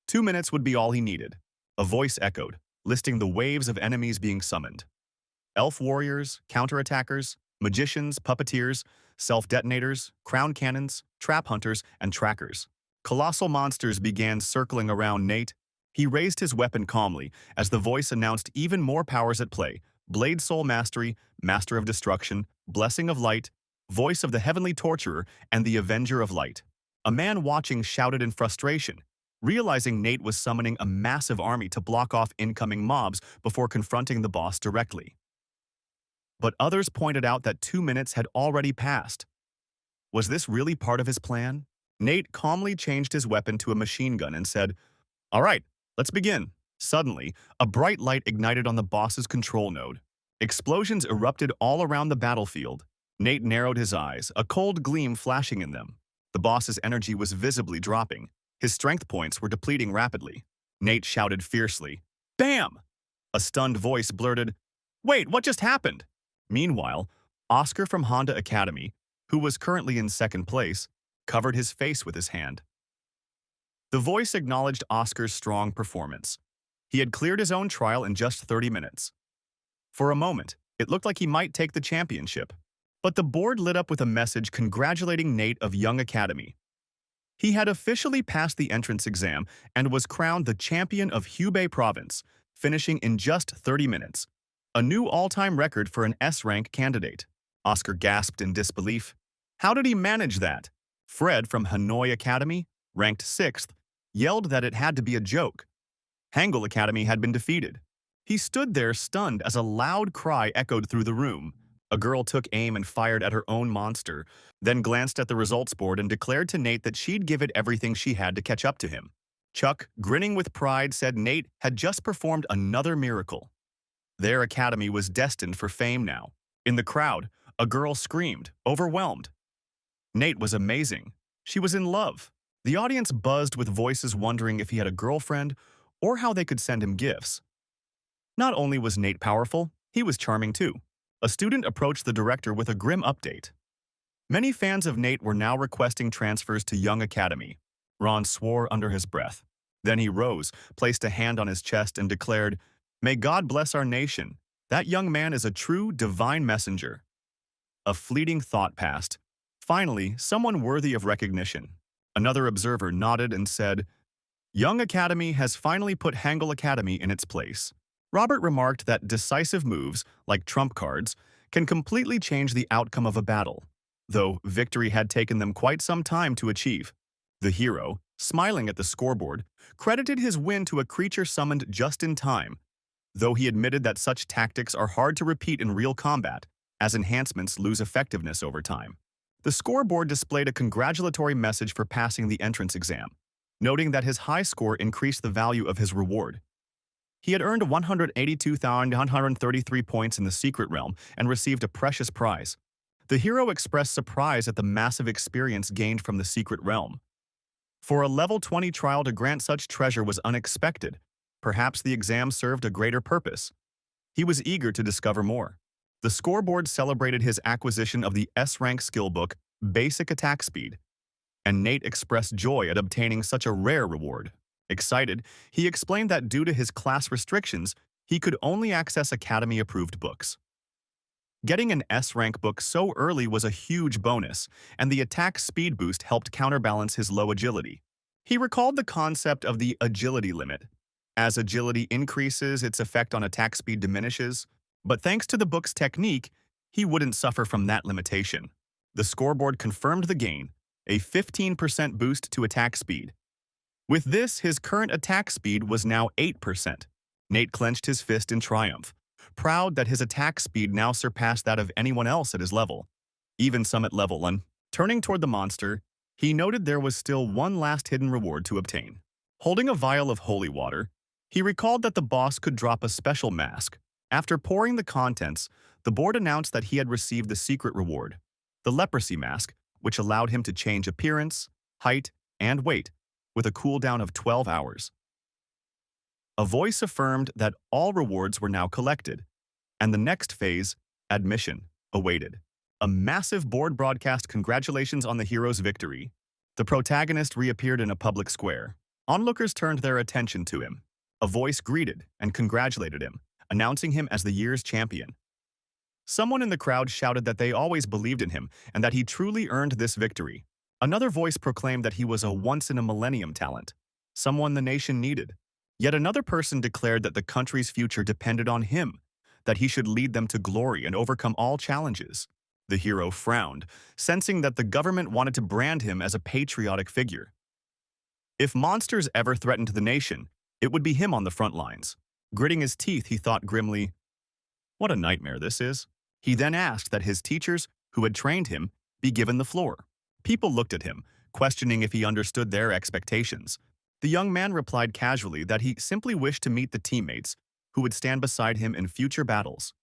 2 minutes would be all he needed. A voice echoed, listing the waves of enemies being summoned. Elf warriors, counterattackers, magicians, puppeteers, self-detonators, crown cannons, trap hunters, and trackers. Colossal monsters began circling around Nate. He raised his weapon calmly as the voice announced even more powers at play: Blade Soul Mastery, Master of Destruction, Blessing of Light, Voice of the Heavenly Torturer, and the Avenger of Light. A man watching shouted in frustration, realizing Nate was summoning a massive army to block off incoming mobs before confronting the boss directly. But others pointed out that 2 minutes had already passed. Was this really part of his plan? Nate calmly changed his weapon to a machine gun and said, "All right, let's begin." Suddenly, a bright light ignited on the boss's control node. Explosions erupted all around the battlefield. Nate narrowed his eyes, a cold gleam flashing in them. The boss's energy was visibly dropping. His strength points were depleting rapidly. Nate shouted fiercely, "Bam!" A stunned voice blurted, "Wait, what just happened?" Meanwhile, Oscar from Honda Academy, who was currently in second place, covered his face with his hand. The voice acknowledged Oscar's strong performance. He had cleared his own trial in just 30 minutes. For a moment, it looked like he might take the championship. But the board lit up with a message congratulating Nate of Young Academy. He had officially passed the entrance exam and was crowned the champion of Hubei province, finishing in just 30 minutes. A new all-time record for an S-rank candidate. Oscar gasped in disbelief. How did he manage that? Fred from Hanoi Academy, ranked 6th, yelled that it had to be a joke. Hangul Academy had been defeated. He stood there stunned as a loud cry echoed through the room. A girl took aim and fired at her own monster, then glanced at the results board and declared to Nate that she'd give it everything she had to catch up to him. Chuck, grinning with pride, said Nate had just performed another miracle. Their academy was destined for fame now. In the crowd, a girl screamed, overwhelmed. Nate was amazing. She was in love. The audience buzzed with voices wondering if he had a girlfriend or how they could send him gifts. Not only was Nate powerful, he was charming too. A student approached the director with a grim update. Many fans of Nate were now requesting transfers to Young Academy. Ron swore under his breath. Then he rose, placed a hand on his chest, and declared, "May God bless our nation. That young man is a true divine messenger." A fleeting thought passed. Finally, someone worthy of recognition. Another observer nodded and said, Young Academy has finally put Hangul Academy in its place. Robert remarked that decisive moves, like trump cards, can completely change the outcome of a battle, though victory had taken them quite some time to achieve. The hero, smiling at the scoreboard, credited his win to a creature summoned just in time, though he admitted that such tactics are hard to repeat in real combat, as enhancements lose effectiveness over time. The scoreboard displayed a congratulatory message for passing the entrance exam, noting that his high score increased the value of his reward. He had earned 182,133 points in the secret realm and received a precious prize. The hero expressed surprise at the massive experience gained from the secret realm. For a level 20 trial to grant such treasure was unexpected. Perhaps the exam served a greater purpose. He was eager to discover more. The scoreboard celebrated his acquisition of the S-rank skill book, Basic Attack Speed, and Nate expressed joy at obtaining such a rare reward. Excited, he explained that due to his class restrictions, he could only access Academy-approved books. Getting an S-rank book so early was a huge bonus, and the attack speed boost helped counterbalance his low agility. He recalled the concept of the agility limit. As agility increases, its effect on attack speed diminishes, but thanks to the book's technique, he wouldn't suffer from that limitation. The scoreboard confirmed the gain, a 15% boost to attack speed. With this, his current attack speed was now 8%. Nate clenched his fist in triumph, proud that his attack speed now surpassed that of anyone else at his level, even some at level 1. Turning toward the monster, he noted there was still one last hidden reward to obtain. Holding a vial of holy water, he recalled that the boss could drop a special mask. After pouring the contents, the board announced that he had received the secret reward, the leprosy mask, which allowed him to change appearance, height, and weight, with a cooldown of 12 hours. A voice affirmed that all rewards were now collected, and the next phase, admission, awaited. A massive board broadcast congratulations on the hero's victory. The protagonist reappeared in a public square. Onlookers turned their attention to him. A voice greeted and congratulated him, announcing him as the year's champion. Someone in the crowd shouted that they always believed in him and that he truly earned this victory. Another voice proclaimed that he was a once-in-a-millennium talent, someone the nation needed. Yet another person declared that the country's future depended on him, that he should lead them to glory and overcome all challenges. The hero frowned, sensing that the government wanted to brand him as a patriotic figure. If monsters ever threatened the nation, it would be him on the front lines. Gritting his teeth, he thought grimly, "What a nightmare this is." He then asked that his teachers, who had trained him, be given the floor. People looked at him, questioning if he understood their expectations. The young man replied casually that he simply wished to meet the teammates who would stand beside him in future battles.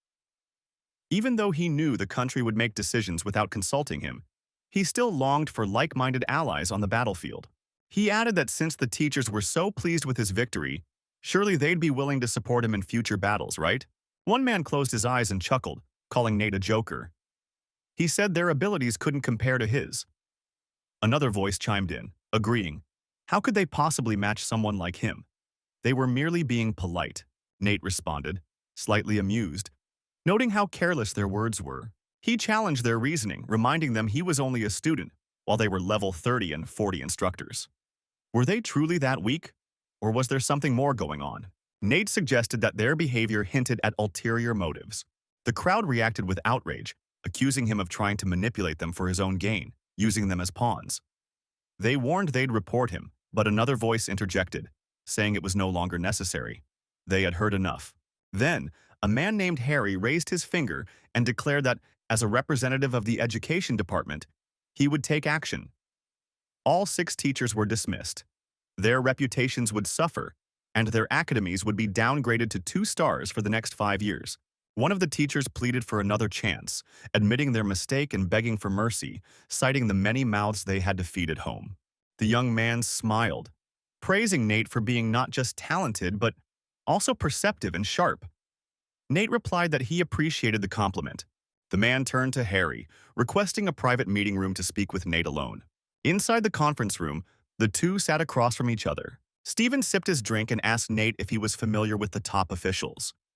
Even though he knew the country would make decisions without consulting him, he still longed for like-minded allies on the battlefield. He added that since the teachers were so pleased with his victory, surely they'd be willing to support him in future battles, right? One man closed his eyes and chuckled, calling Nate a joker. He said their abilities couldn't compare to his. Another voice chimed in, agreeing. How could they possibly match someone like him? They were merely being polite, Nate responded, slightly amused. Noting how careless their words were, he challenged their reasoning, reminding them he was only a student, while they were level 30 and 40 instructors. Were they truly that weak? Or was there something more going on? Nate suggested that their behavior hinted at ulterior motives. The crowd reacted with outrage, accusing him of trying to manipulate them for his own gain, using them as pawns. They warned they'd report him, but another voice interjected, saying it was no longer necessary. They had heard enough. Then, a man named Harry raised his finger and declared that, as a representative of the education department, he would take action. All 6 teachers were dismissed. Their reputations would suffer, and their academies would be downgraded to 2 stars for the next 5 years. One of the teachers pleaded for another chance, admitting their mistake and begging for mercy, citing the many mouths they had to feed at home. The young man smiled, praising Nate for being not just talented, but also perceptive and sharp. Nate replied that he appreciated the compliment. The man turned to Harry, requesting a private meeting room to speak with Nate alone. Inside the conference room, the two sat across from each other. Steven sipped his drink and asked Nate if he was familiar with the top officials.